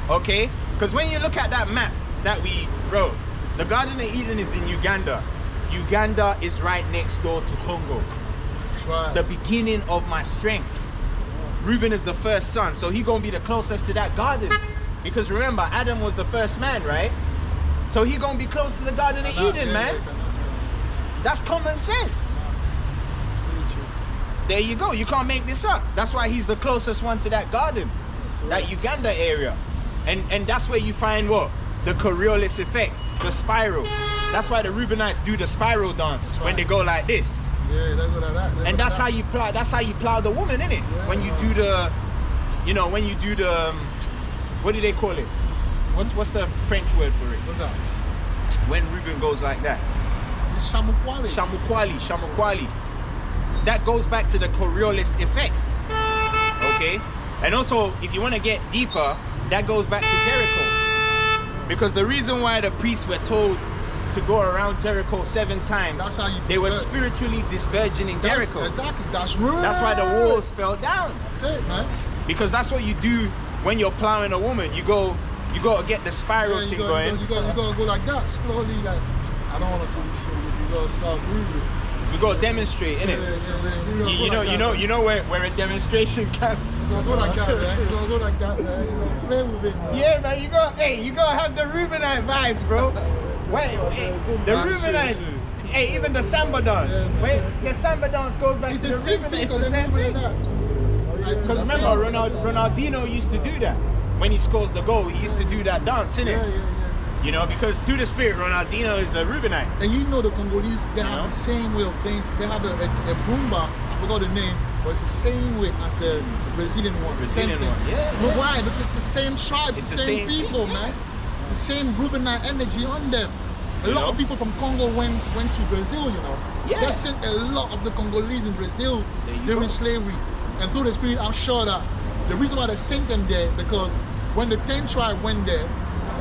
Okay? Because when you look at that map that we wrote, The Garden of Eden is in Uganda. Uganda is right next door to Congo. Right. The beginning of my strength. Reuben is the first son, so he gonna be the closest to that garden. Because remember, Adam was the first man, right? So he gonna be close to the Garden of Eden, man. That's common sense. There you go. You can't make this up. That's why he's the closest one to that garden, that Uganda area. And that's where you find what? The Coriolis effect, the spiral. That's why the Reubenites do the spiral dance when they go like this. Yeah, they go like that. And that's how you plow. That's how you plow the woman, innit? Yeah. When you do the, you know, when you do the, what do they call it? What's the French word for it? What's that? When Reuben goes like that. It's Shamukwali. Shamukwali. That goes back to the Coriolis effect. Okay? And also, if you want to get deeper, that goes back to Jericho. Because the reason why the priests were told to go around Jericho 7 times, That's how you they were disperse. spiritually disvirgining Jericho. Exactly. That's right. That's why the walls fell down. That's it, man. Because that's what you do when you're plowing a woman. You got to get the spiral Yeah, thing you going. gotta go like that, slowly. Like, I don't want to do this shit. You gotta start grooving. You got to demonstrate, innit? You know where a demonstration can. You gotta go like that, man. You gotta go like that, man. You gotta play with it, man. Yeah, man, you gotta have the Reubenite vibes, bro. Wait, the Reubenites, hey, even the samba dance. Wait, the samba dance goes back It's to the the same thing. Reubenites. It's the same thing. Because remember, Ronaldinho used to do that. When he scores the goal, he used to do that dance, innit? Yeah. You know, because through the spirit, Ronaldinho is a Reubenite. And you know the Congolese, they have the same way of dancing. They have a boomba, I forgot the name, but it's the same way as the Brazilian one. Brazilian Same thing. one, yeah. But why? Because it's the same tribe, It's the the same same people, thing, man. It's the same Reubenite energy on them. A lot of people from Congo went to Brazil, you know. Yeah. They sent a lot of the Congolese in Brazil There you during go. slavery. And through the spirit, I'm sure that the reason why they sent them there, because when the 10 tribe went there,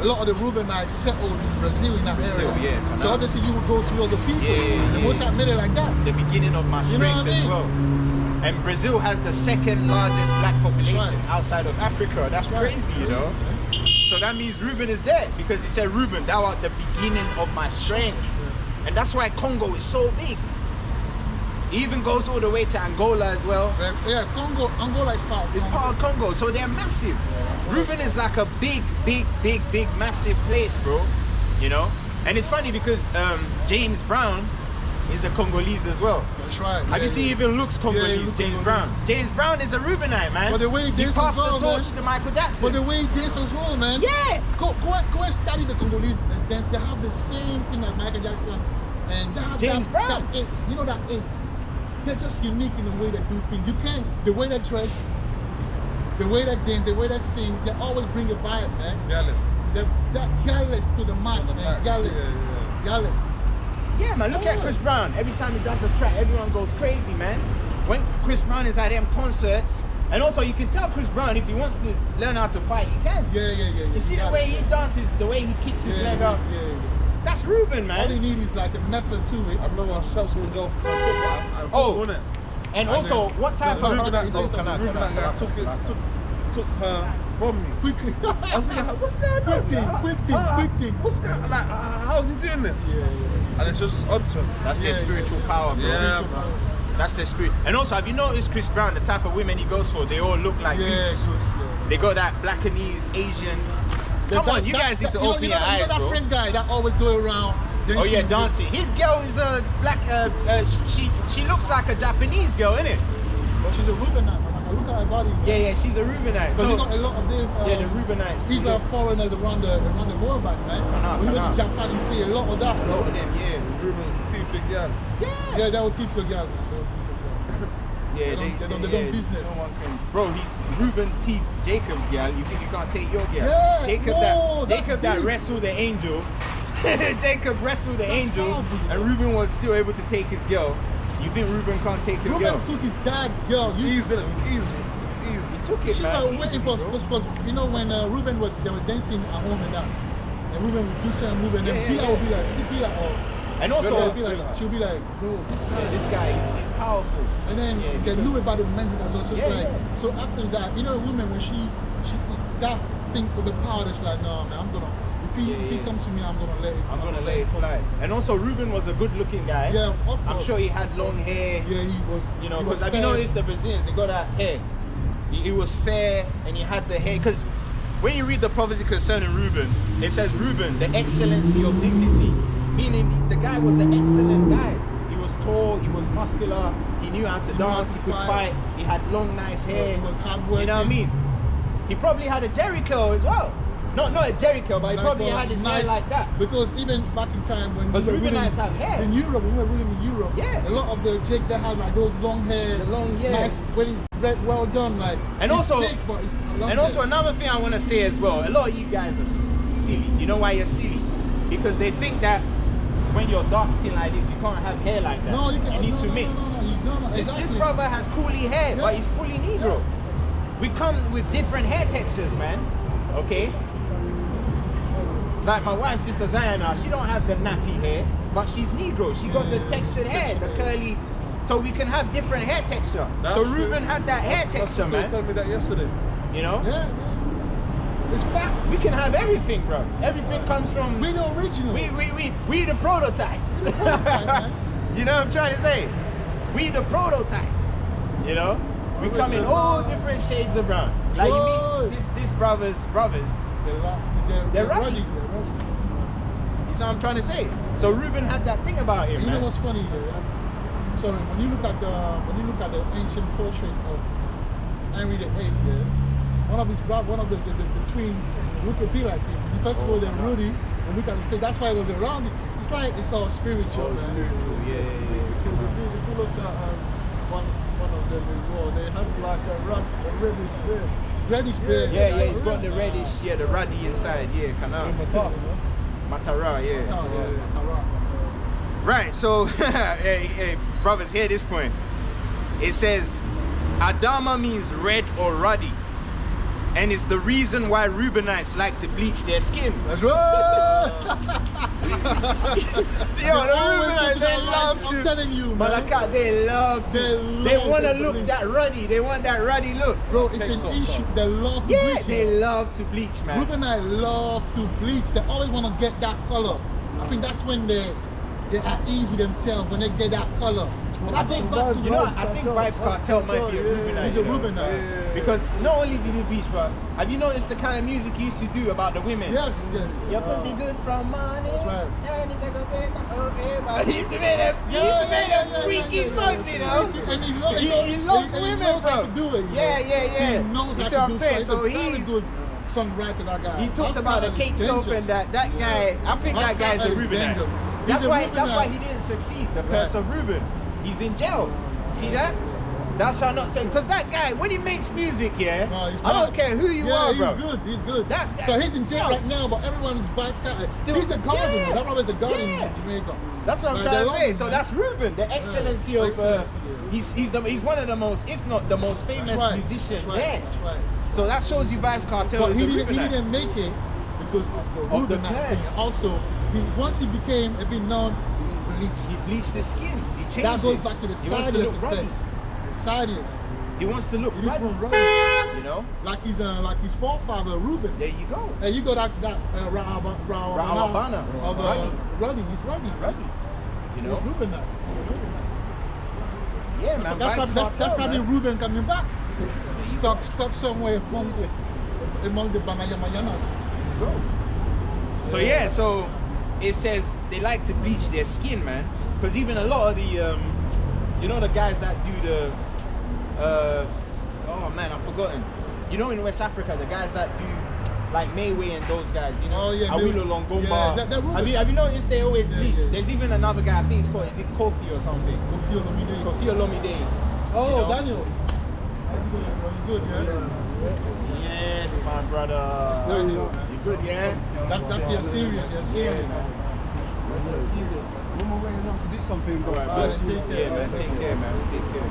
a lot of the Reubenites settled in Brazil in that Brazil, area. yeah. So obviously you would go to other people. Yeah. The Most High made it like that. The beginning of my You know strength what I as mean? well. And Brazil has the second largest black population That's right. outside of Africa. That's right. crazy, you know. So that means Reuben is there because he said, Reuben, thou art the beginning of my strength. And that's why Congo is so big. It even goes all the way to Angola as well. Yeah, Angola is part of It's Congo. part of Congo, so they're massive. Reuben is like a big, massive place, bro. You know? And it's funny because James Brown is a Congolese as well. That's right. Have you seen he even looks Congolese, Yeah, he looks James Congolese. Brown? James Brown is a Reubenite, man. But the way he he dances passed as well, the torch man. to Michael Jackson. But the way he dances as well, man. Yeah. Go and study the Congolese dance. They have the same thing like Michael Jackson. And they have James Brown. that it. You know that it. They're just unique in the way they do things. You can't, the way they dress, the way they dance, the way they sing, they always bring a vibe, man. Jealous. They're careless to the max, To the man. max, Careless. yeah. Careless. Yeah, man, look at Chris Brown. Every time he does a track, everyone goes crazy, man. When Chris Brown is at them concerts, and also you can tell Chris Brown, if he wants to learn how to fight, he can. Yeah. You see the way he dances, the way he kicks his leg up. Yeah. That's Reuben, All they man. need is like a method to it. I remember I shot some girl for football. Oh. Wasn't it? And also, what type Yeah, of... Reuben- Reubenite, say no, something. Reubenite guy took her from me. Quickly. I was like, what's going on? Quick thing. What's going on? Like, how's he doing this? Yeah. And it's just onto him. That's their Yeah, spiritual power, bro. Yeah, man. That's their spirit. And also, have you noticed Chris Brown, the type of women he goes for, they all look like Yeah, Greeks. good, yeah. They got that Blackanese, Asian. Come on, you guys need to open your eyes, You know that bro. French guy that always go around dancing. Oh yeah, dancing. His girl is a black. She looks like a Japanese girl, innit? But she's a Reubenite, man. Like, look at her body. Yeah, she's a Reubenite. So you got a lot of these. yeah, the Reubenites. These are foreigners around the world, back, man. When you go to Japan, you see a lot of that. a lot of them, yeah. Reuben's too big, yeah. Yeah, they will teach your girl, man. They will teach your girl. Yeah, They don't business. No one can. Bro, Reuben teethed Jacob's girl. You think you can't take your girl? Yeah, Jacob, no, that's Jacob that deep. wrestled the angel. Jacob wrestled the That's angel, powerful. and Reuben was still able to take his girl. You think Reuben can't take your girl? Reuben took his dad girl. Easy. He took it, She man. was Easy, waiting for, bro. you know, when Reuben was, they were dancing at home and that. And Reuben would do something, Reuben, Yeah, and Pila yeah. would be like, oh. And also, She'll be like, bro, this guy is powerful. and then Yeah, they because- knew about the mental as well. So it's Yeah, like, yeah. so after that, you know, a woman when she that thing of the power, that's like, no, man, I'm gonna. if he comes to me, I'm gonna let it. I'm gonna let it fly. And also, Reuben was a good-looking guy. Yeah, of course. I'm sure he had long hair. Yeah, he was. You know, he was because have you fair. noticed the Brazilians? They got that hair. He was fair, and he had the hair. Because when you read the prophecy concerning Reuben, it says Reuben, the excellency of dignity, meaning the guy was an excellent guy. He was tall, he was muscular, he knew how to dance, he could fight, he had long, nice hair. He was hardworking. You know what I mean? He probably had a Jerry curl as well. Not a Jerry curl, but he probably had his hair like that. Because even back in time when Because Reubenites have hair. in Europe, when we were ruling in Europe, Yeah. a lot of the Jake that had like those long hair, The long hair. nice, well done, like. And it's also- Jake, but it's long And also hair. another thing I want to say as well, a lot of you guys are silly. You know why you're silly? Because they think that when you're dark skinned like this, you can't have hair like that. No, you can. need to mix. No, This exactly. brother has coolie hair, but Yeah. he's fully Negro. We come with different hair textures, man. Okay? Like my wife's sister Zayana, she don't have the nappy hair, but she's Negro. She got the textured hair, the curly. So we can have different hair texture. That's so true. Reuben had that hair My texture, sister man. told me that yesterday. You know? Yeah. It's facts. We can have everything, bro. Everything comes from We're the original. we the prototype. prototype, man. You know what I'm trying to say? We the prototype. You know? We come in all different shades of brown. Like you meet this brothers. They're ready. ready. You see what I'm trying to say? So Reuben had that thing about him, You know man. what's funny here? Sorry, when you look at the ancient portrait of Henry VIII, yeah, one of the twin look at be like him. First of all, they're Rudy, and look at his face. That's why it was around. It's like it's all spiritual. Oh, man. spiritual, yeah. Because if you look at one of them as well, they have like a reddish beard. Reddish beard. Yeah, he's got the reddish, the ruddy inside, canal. Matara, Right, so, hey, brothers, hear this point. It says, Adama means red or ruddy. And it's the reason why Reubenites like to bleach their skin. That's right. Yo, the Reubenites, they love to. I'm telling you, man. Malaka, they love to. They want to look that ruddy. They want that ruddy look. Bro, it's an issue. They love to Yeah, bleach. they love to bleach, man. Ruben and I love to bleach. They always want to get that color. I think that's when they're at ease with themselves, when they get that color. And I think back to You know, I think Vibes Cartel might be a Reubenite. He's a you know? Reubenite. Because not only did he bleach, but have you noticed the kind of music he used to do about the women? Yes. Your pussy good from morning. Right. He used to make them freaky songs, you know. And he loves and women, he knows how bro. to do it. Yeah. He knows You how see to what I'm do saying? it. So He's a very good songwriter, that guy. he talks about the cake soap and that guy. I think that guy's a Reubenite. That's why he didn't succeed. The curse of Reuben. He's in jail. See that? Thou shalt not say. Because that guy, when he makes music, I don't care who you are, bro. He's good. That- so he's in jail no. right now, but everyone's vice captain. Still- He's the guardian. yeah. That brother's the guardian Yeah. in Jamaica. That's what I'm Like, trying to they say. love So him, that's Reuben, the excellency of. Excellency, He's one of the most, if not the most famous That's right. musician That's right. there. That's right. So that shows you Vice Cartel But is he a didn't Reubenite. make it because of the the Reubenite curse. thing. Also, once he became a bit known, he bleached. He bleached his skin. He changed That goes it. back to the He wants to Sardius look ruddy. effect. The Sardius. He wants to look He just ruddy. want ruddy. You know? Like his forefather Reuben. There you go. And you got that Rahabana. of Ruddy. He's Ruddy. Ruddy. You know? Reuben now. Yeah, man. That's Vibes Cartel, probably man. Reuben coming back. Stuck somewhere among the Banayamayanas. So yeah, so it says they like to bleach their skin, man. Because even a lot of the, you know, the guys that do the, oh man, I've forgotten. You know, in West Africa, the guys that do like Mayway and those guys, you know, Oh, yeah, Awilo Longomba. yeah, they're Reuben. Have you noticed they always bleach? yeah. There's even another guy, I think it's called, is it Kofi or something? Kofi Olomide. Kofi Olomide. Oh, You know? Daniel. You're good, yeah? Yes, my brother. Daniel. You good, yeah? That's the Assyrian. The Assyrian. When we're waiting up to do something, bro. Alright, Alright, bless you. take care, Yeah, man, take care, man. Take care.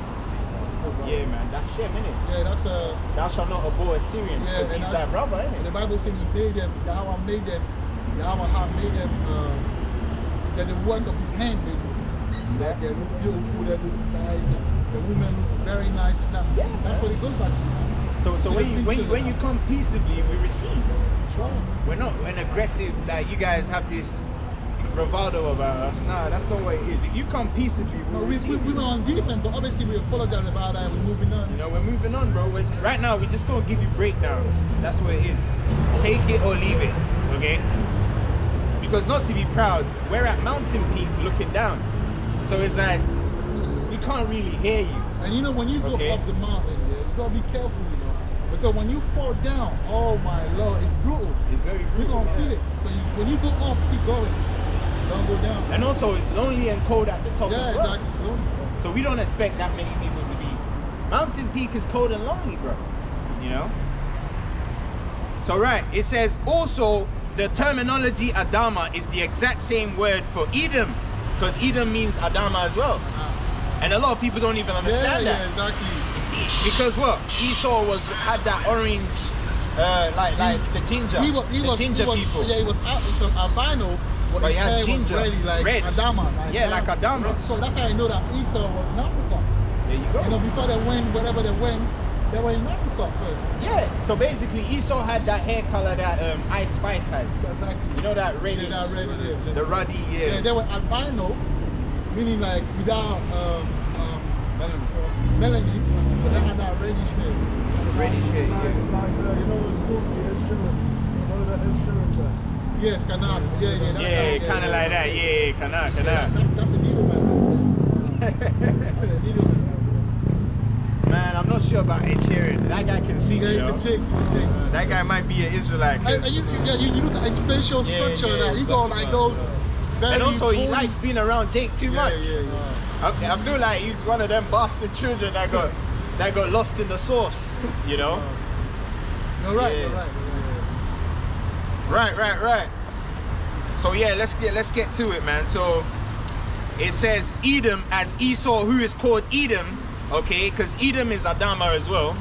Yeah, man, that's Shem, innit? Yeah, that's Thou shalt not abhor a Syrian, Yeah, because and he's that's- that brother, the innit? Bible says he made them, Yahweh made them, they're the work of his hand, basically. That they look beautiful, they look nice, and the women look very nice, and that's what it goes back to. So See the when features you of come peaceably, we receive. That's right. We're not an aggressive, like you guys have this bravado about us. Nah, that's not what it is. If you come peaceably, No, we'll we receive. were on defense, but obviously we apologize about that. We're moving on. You know, we're moving on, bro. Right now, we're just gonna give you breakdowns. That's what it is. Take it or leave it, okay? Because not to be proud, we're at mountain peak looking down. So it's like, we can't really hear you. And you know, when you go Okay. up the mountain, yeah, you gotta be careful, you know. Because when you fall down, oh my Lord, it's brutal. It's very You're brutal. gonna feel it. So when you go up, keep going. Don't go down. And also, it's lonely and cold at the top Yeah, as well. exactly. So we don't expect that many people to be. Mountain peak is cold and lonely, bro. You know? So right, it says also the terminology Adama is the exact same word for Edom. Because Edom means Adama as well. And a lot of people don't even understand that. Yeah, exactly. You see, because what? Esau had that orange, like the ginger. He was ginger people. Yeah, he was albino, but his he had hair ginger, was really like red. Adama. Yeah, like Adama. So that's how I know that Esau was in Africa. There you go. You know, before they went, wherever they went, they were in Africa first. Yeah. So basically, Esau had that hair color that Ice Spice has. Exactly. You know that reddish, Yeah, that red, yeah. the ruddy, Yeah, they were albino, meaning like without melanin, so they had that reddish hair. reddish hair. Like, you know the Snoopy instrument? You know that instrument there? Yes, canal. Yeah, Yeah, kind of like that. Yeah, kana. That's a needle man. That's a needle man. Man, I'm not sure about Ed Sheeran. That guy can sing, Yeah, you know. he's a chick. That guy might be an Israelite. 'Cause- And you look at his facial Yeah, structure, yeah, that he got like those. Very and also, he bony- likes being around Jake too much. I feel like he's one of them bastard children that got lost in the sauce, you know. You're right. Yeah. You're right. Right. So yeah, let's get to it, man. So it says Edom as Esau, who is called Edom, okay? Because Edom is Adama as well.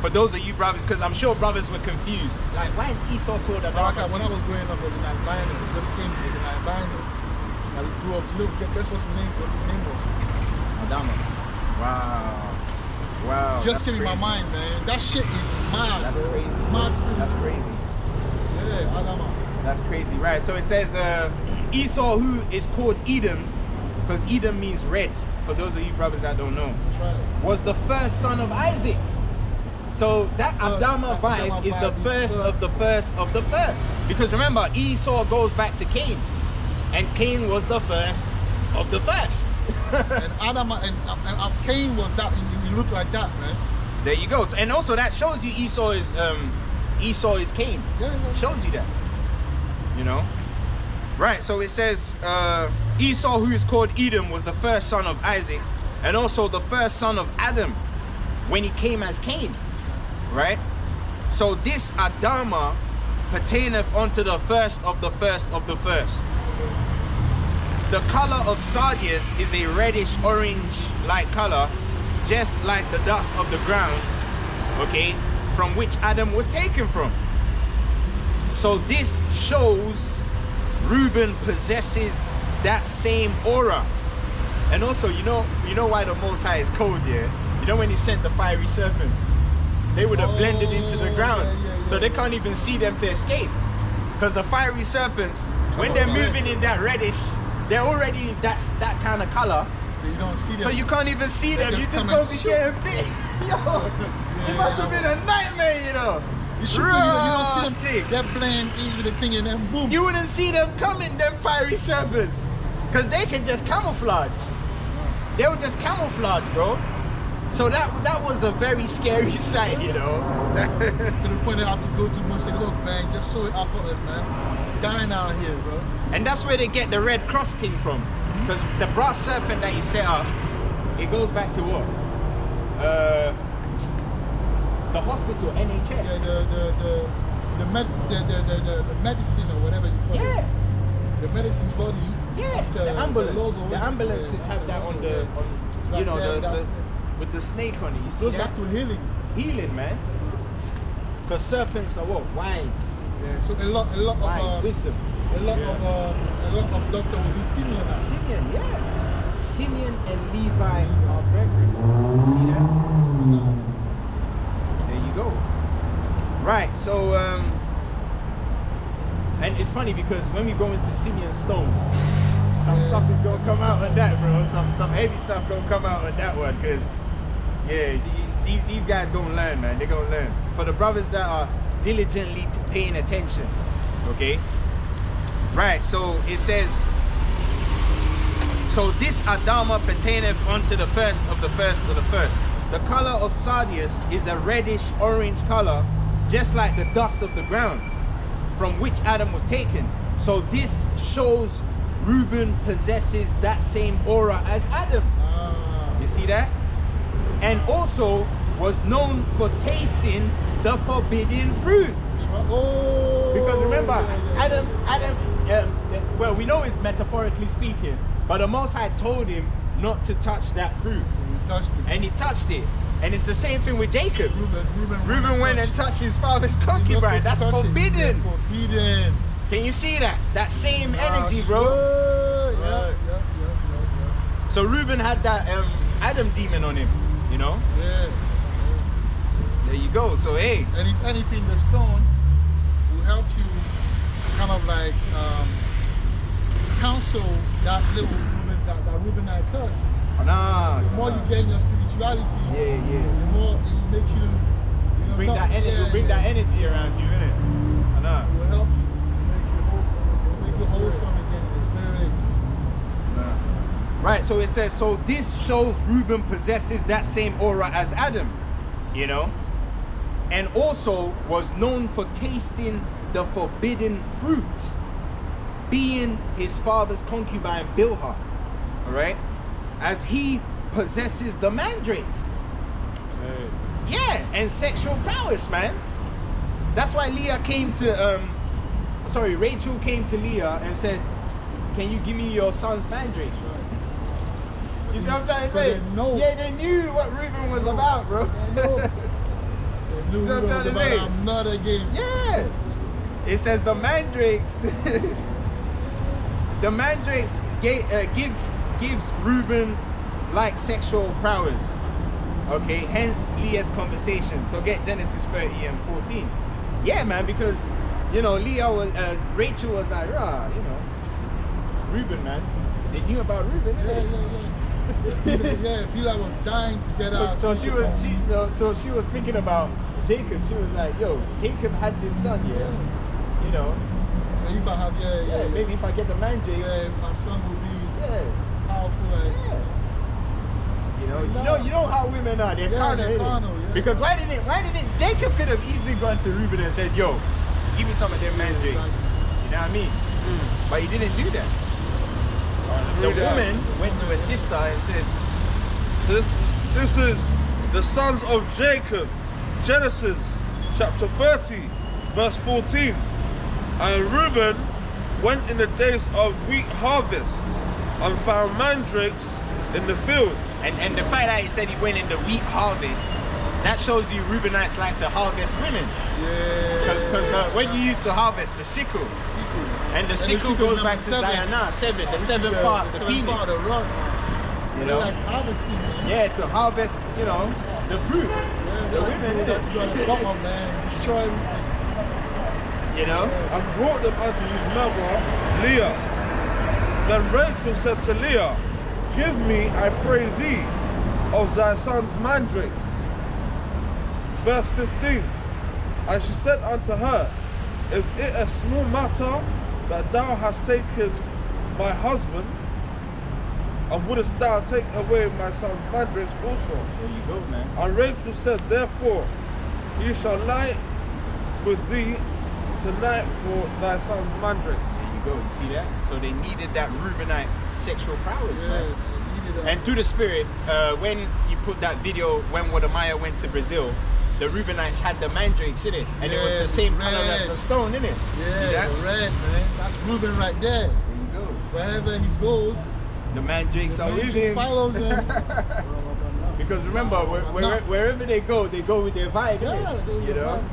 For those of you brothers, because I'm sure brothers were confused. Like, why is Esau called Adama? When I was growing up, it was an albino. It just came as an albino. I grew up. Look, guess what his name was? Adama. Wow. Just came in my mind, man. That shit is mad. That's bro. crazy. Mad spirit. That's crazy. Yeah, Adama. That's crazy, right? So it says Esau, who is called Edom, because Edom means red. For those of you brothers that don't know, That's right. was the first son of Isaac. So that Adama vibe is the first of the first of the first. Because remember, Esau goes back to Cain, and Cain was the first of the first. And Adama and Cain was that. He looked like that, man. There you go. So, and also that shows you Esau is Cain. Yeah. Shows you that. You know? Right, so it says Esau, who is called Edom, was the first son of Isaac, and also the first son of Adam when he came as Cain. Right? So this Adama pertaineth unto the first of the first of the first. The color of Sardius is a reddish orange like color, just like the dust of the ground, okay, from which Adam was taken from. So this shows Reuben possesses that same aura. And also, you know why the Most High is cold, yeah? You know when he sent the fiery serpents? They would have blended into the ground. Yeah. So they can't even see them to escape. Because the fiery serpents, when they're moving in that reddish, they're already that kind of color. So you don't see them. So you can't even see them. You just just come gonna and be shoot. getting bit. Yo, it must have been a nightmare, you know. You shoot them, you don't see Rustic. them. They blend in with the thing and then boom. You wouldn't see them coming, them fiery serpents. Because they can just camouflage. They would just camouflage, bro. So that was a very scary sight, you know. To the point they have to go to him and say, look, man, just so it out for us, man. Dying out here, bro. And that's where they get the red cross thing from. Because the brass serpent that you set up, it goes back to what? The hospital, NHS. Yeah, the medicine or whatever you call it. Yeah. The medicine body. Yeah, the ambulance. logo, The ambulances have that on the, you know, the with the snake on it. You see Goes that? back to healing. Healing, man. Because serpents are what? Wise. Yeah, so a lot Wise, of wisdom. a lot of doctor will be senior now. Simeon, yeah. Simeon and Levi are brethren. You see that? Right, so and it's funny because when we go into Simeon Stone, some stuff is gonna come out on that, bro. Some heavy stuff gonna come out on that one, cause yeah, these guys gonna learn, man. They're gonna learn. For the brothers that are diligently paying attention, okay. Right, so it says, so this Adama pertaineth unto the first of the first of the first. The color of Sardius is a reddish orange color, just like the dust of the ground from which Adam was taken. So this shows Reuben possesses that same aura as Adam. You see that? And also was known for tasting the forbidden fruits. Because remember, Adam, well, we know it's metaphorically speaking, but the Most High told him not to touch that fruit. He touched it. And he touched it. And it's the same thing with Jacob. Reuben went and touched his father's concubine. That's forbidden. Forbidden. Can you see that? That same energy, bro. Yeah. So Reuben had that Adam demon on him, you know? Yeah. There you go. So hey. And if anything, the stone will help you kind of like counsel that little Reuben, that Reubenite curse. Nah. The more you get in your spirituality, the more it will make you, know, bring that energy, that energy around you, innit? It will help you, make you wholesome again in the spirit. Right, so it says, so this shows Reuben possesses that same aura as Adam, you know, and also was known for tasting the forbidden fruits, being his father's concubine Bilhah, all right, as he possesses the mandrakes. Yeah, and sexual prowess, man. That's why Rachel came to Leah and said, can you give me your son's mandrakes? You see what I'm trying to say? Yeah, they knew what Reuben was about, bro. They knew what I'm trying to say. I'm not a game. Yeah. It says the mandrakes. The mandrakes gives Reuben like sexual prowess. Okay, hence Leah's conversation. So get Genesis 30 and 14. Yeah, man, because you know Rachel was like, Reuben, man. They knew about Reuben. Bila was dying to get out. So she was thinking about Jacob. She was like, yo, Jacob had this son, you know. So if I have, maybe if I get the mandrakes, my son will be powerful. You know how women are. They're carnal. Because why didn't Jacob could have easily gone to Reuben and said, yo, give me some of them mandrakes. You know what I mean? But he didn't do that. The woman went to her sister and said, so this is the sons of Jacob, Genesis chapter 30 verse 14. And Reuben went in the days of wheat harvest and found mandrakes in the field. And the fact that he said he went in the wheat harvest, that shows you Reubenites like to harvest women. Because when you used to harvest the sickle, and the sickle goes back to Zayana, the seventh part of the penis. You know? Like harvesting. Yeah, to harvest, you know, the fruit. The women, destroy everything. You know? And brought them unto his mother, Leah. Then Rachel said to Leah, give me, I pray thee, of thy son's mandrakes. Verse 15. And she said unto her, is it a small matter that thou hast taken my husband? And wouldest thou take away my son's mandrakes also? There you go, man. And Rachel said, therefore, he shall lie with thee tonight for thy son's mandrakes. There you go, you see that? So they needed that Reubenite sexual prowess, man. And through the spirit, when you put that video, when Wadamaya went to Brazil, the Reubenites had the mandrakes in it, and it was the same color as the stone, innit? Yeah, see that? The red, man. That's Reuben right there. There you go. Wherever he goes, the mandrakes are with him. Follows him. Because remember, wherever they go with their vibe, innit? You know?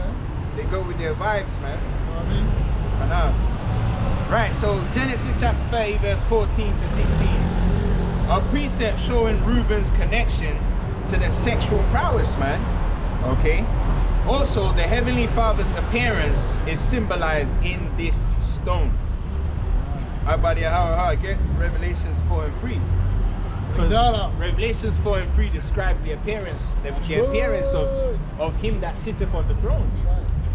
They go with their vibes, man. You know what I mean? Right, so Genesis chapter 30, verse 14 to 16. A precept showing Reuben's connection to the sexual prowess, man. Okay. Also, the Heavenly Father's appearance is symbolized in this stone. Everybody, get Revelations 4 and 3. Because Revelations 4 and 3 describes the appearance of him that sitteth on the throne.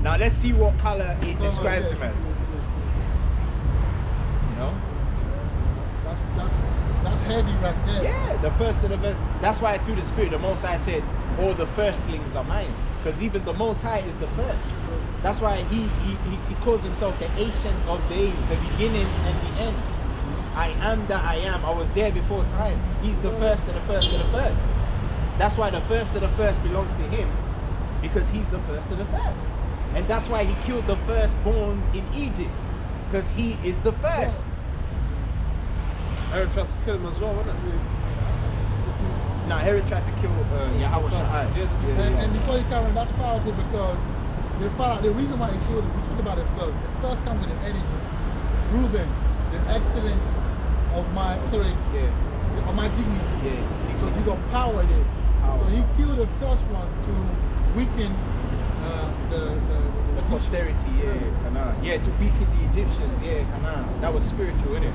Now let's see what color it describes him as. You know? That's heavy right there. Yeah, the first of the that's why through the Spirit the Most High said, all the firstlings are mine. Because even the Most High is the first. That's why he calls himself the Ancient of Days, the beginning and the end. I am that I am. I was there before time. He's the first and the first of the first. That's why the first of the first belongs to him, because he's the first of the first. And that's why he killed the firstborns in Egypt, because he is the first. Herod tried to kill him as well, wasn't it? Now Herod tried to kill Yahweh Shai. And before you carry on, that's powerful because the reason why he killed him, we speak about it first. The first comes with the energy. Reuben, the excellence of my of my dignity. Yeah. So he got power there. So he killed the first one to weaken the posterity, to weaken the Egyptians, that was spiritual, innit?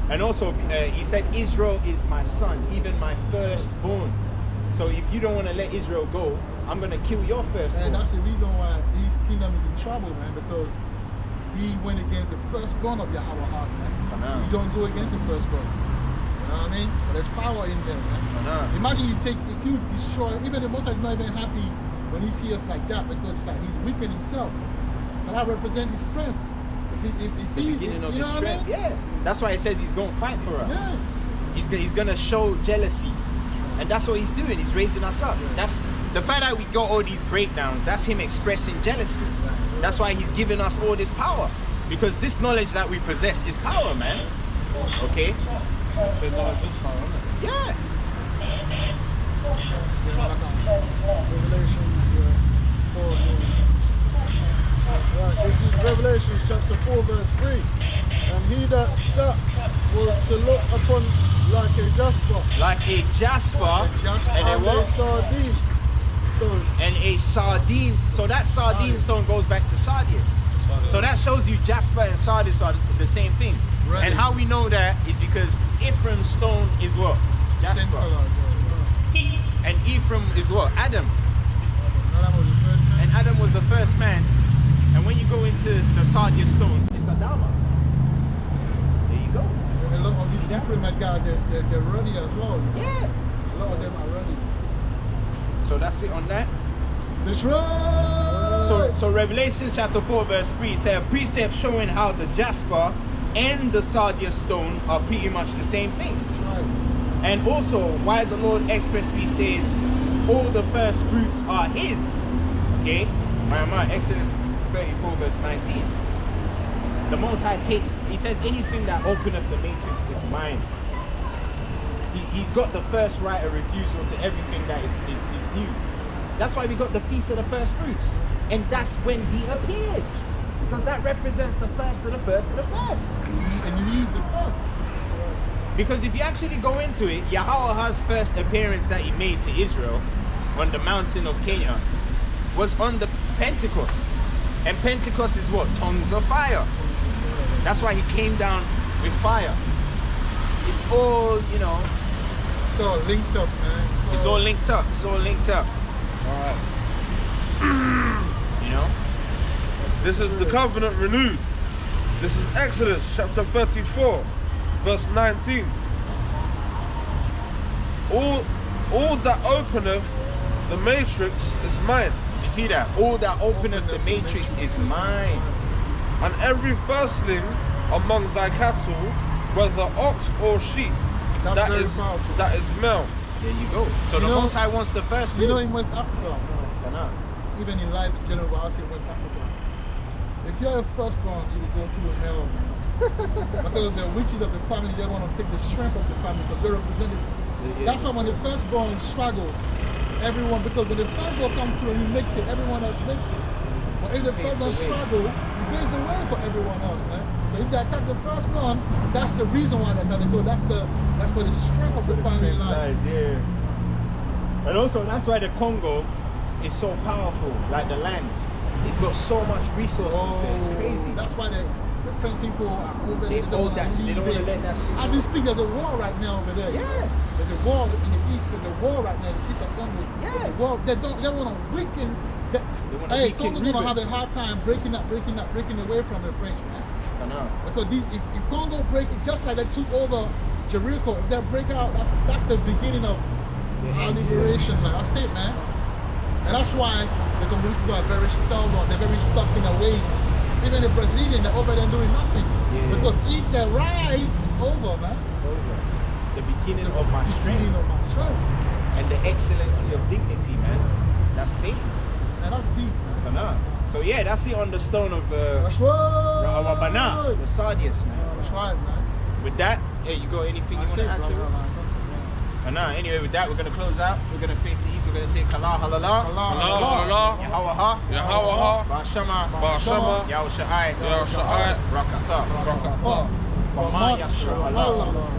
And also, he said, Israel is my son, even my firstborn. So if you don't want to let Israel go, I'm going to kill your firstborn. And that's the reason why his kingdom is in trouble, man, because he went against the firstborn of Yahweh, man. You don't go against the firstborn. You know what I mean? But there's power in there, man. Imagine if you destroy, even the Most High is not even happy when he sees us like that, because it's like he's weakening himself. And that represents his strength. You know what I mean? Yeah. That's why he says he's going to fight for us. Yeah. He's going to show jealousy. And that's what he's doing. He's raising us up. That's the fact that we got all these breakdowns. That's him expressing jealousy. That's why he's giving us all this power. Because this knowledge that we possess is power, man. Okay? So knowledge is power, isn't it? Yeah. Revelations 4. Right, this is Revelation chapter 4 verse 3. And he that sat was to look upon like a jasper. Like a jasper. And a sardine stone. And a sardine. So that sardine stone goes back to Sardius. So that shows you jasper and Sardius are the same thing. Right. And how we know that is because Ephraim's stone is what? Jasper. And Ephraim is what? Adam. And Adam was the first man. And when you go into the Sardius stone, it's Adama. There you go. A lot of these Ephraim guys, they're running as well. Yeah. A lot of them are running. So that's it on that. That's right. So Revelation chapter 4 verse 3 says a precept showing how the jasper and the Sardius stone are pretty much the same thing. Right. And also why the Lord expressly says all the first fruits are his. Okay? Exodus 34 verse 19. The Most High he says anything that openeth the matrix is mine. He's got the first right of refusal to everything that is new. That's why we got the Feast of the First Fruits. And that's when he appeared. Because that represents the first of the first of the first. And he is the first. Because if you actually go into it, Yahweh's first appearance that he made to Israel on the mountain of Kenya was on the Pentecost. And Pentecost is what? Tongues of fire. That's why he came down with fire. It's all, It's all linked up, man. It's all linked up. It's all linked up. Alright. This is the covenant renewed. This is Exodus chapter 34, verse 19. All that openeth the matrix is mine. You see that? All that openeth the matrix is mine. And every firstling among thy cattle, whether ox or sheep, that is male. There you go. So the Most High wants the first fruits. In West Africa, even in life in general, I say West Africa, if you're a firstborn, you will go through hell, man. Because the witches of the family, they want to take the strength of the family because they're representative. That's why when the firstborn struggle, everyone, because when the firstborn comes through and he makes it, everyone else makes it. But if the firstborn struggle, he paves the way for everyone else, man. So if they attack the firstborn, that's the reason why they're going to go. That's where the strength of the family lies. Yeah. And also, that's why the Congo is so powerful, like the land. It's got so much resources there. It's crazy. That's why the French people are over They there. hold that shit. They don't want to let that shit As we speak, there's a war right now over there. Yeah. There's a war in the east. There's a war right now in the east of Congo. Yeah. There's a war. They want to weaken. Hey, Congo gonna have a hard time breaking away from the French, man. I know. Because if Congo break it, just like they took over Jericho, if they break out, that's the beginning of our liberation, man. That's it, man. And that's why the Congolese people are very stubborn. They're very stuck in their ways. Even the Brazilians, they're over there doing nothing. Yeah. Because if they rise, it's over, man. It's over. The beginning of my The strength beginning of my strength. and the excellency of dignity, man. That's faith. And that's deep, man. I know. So yeah, that's it on the stone of That's right. Rawabana, the Sardius, man. That's right, man. With that, yeah, you got anything you want to add to it? I know. Anyway, with that, we're going to close out. We're going to face the east. We're going to say Kala Halala. Allah, Yahawaha. Yahawaha, Bashama. Bashama, Yao Sha'ai. Yao Sha'ai, Rakatha. Rakatha. Wama Yashra Allah.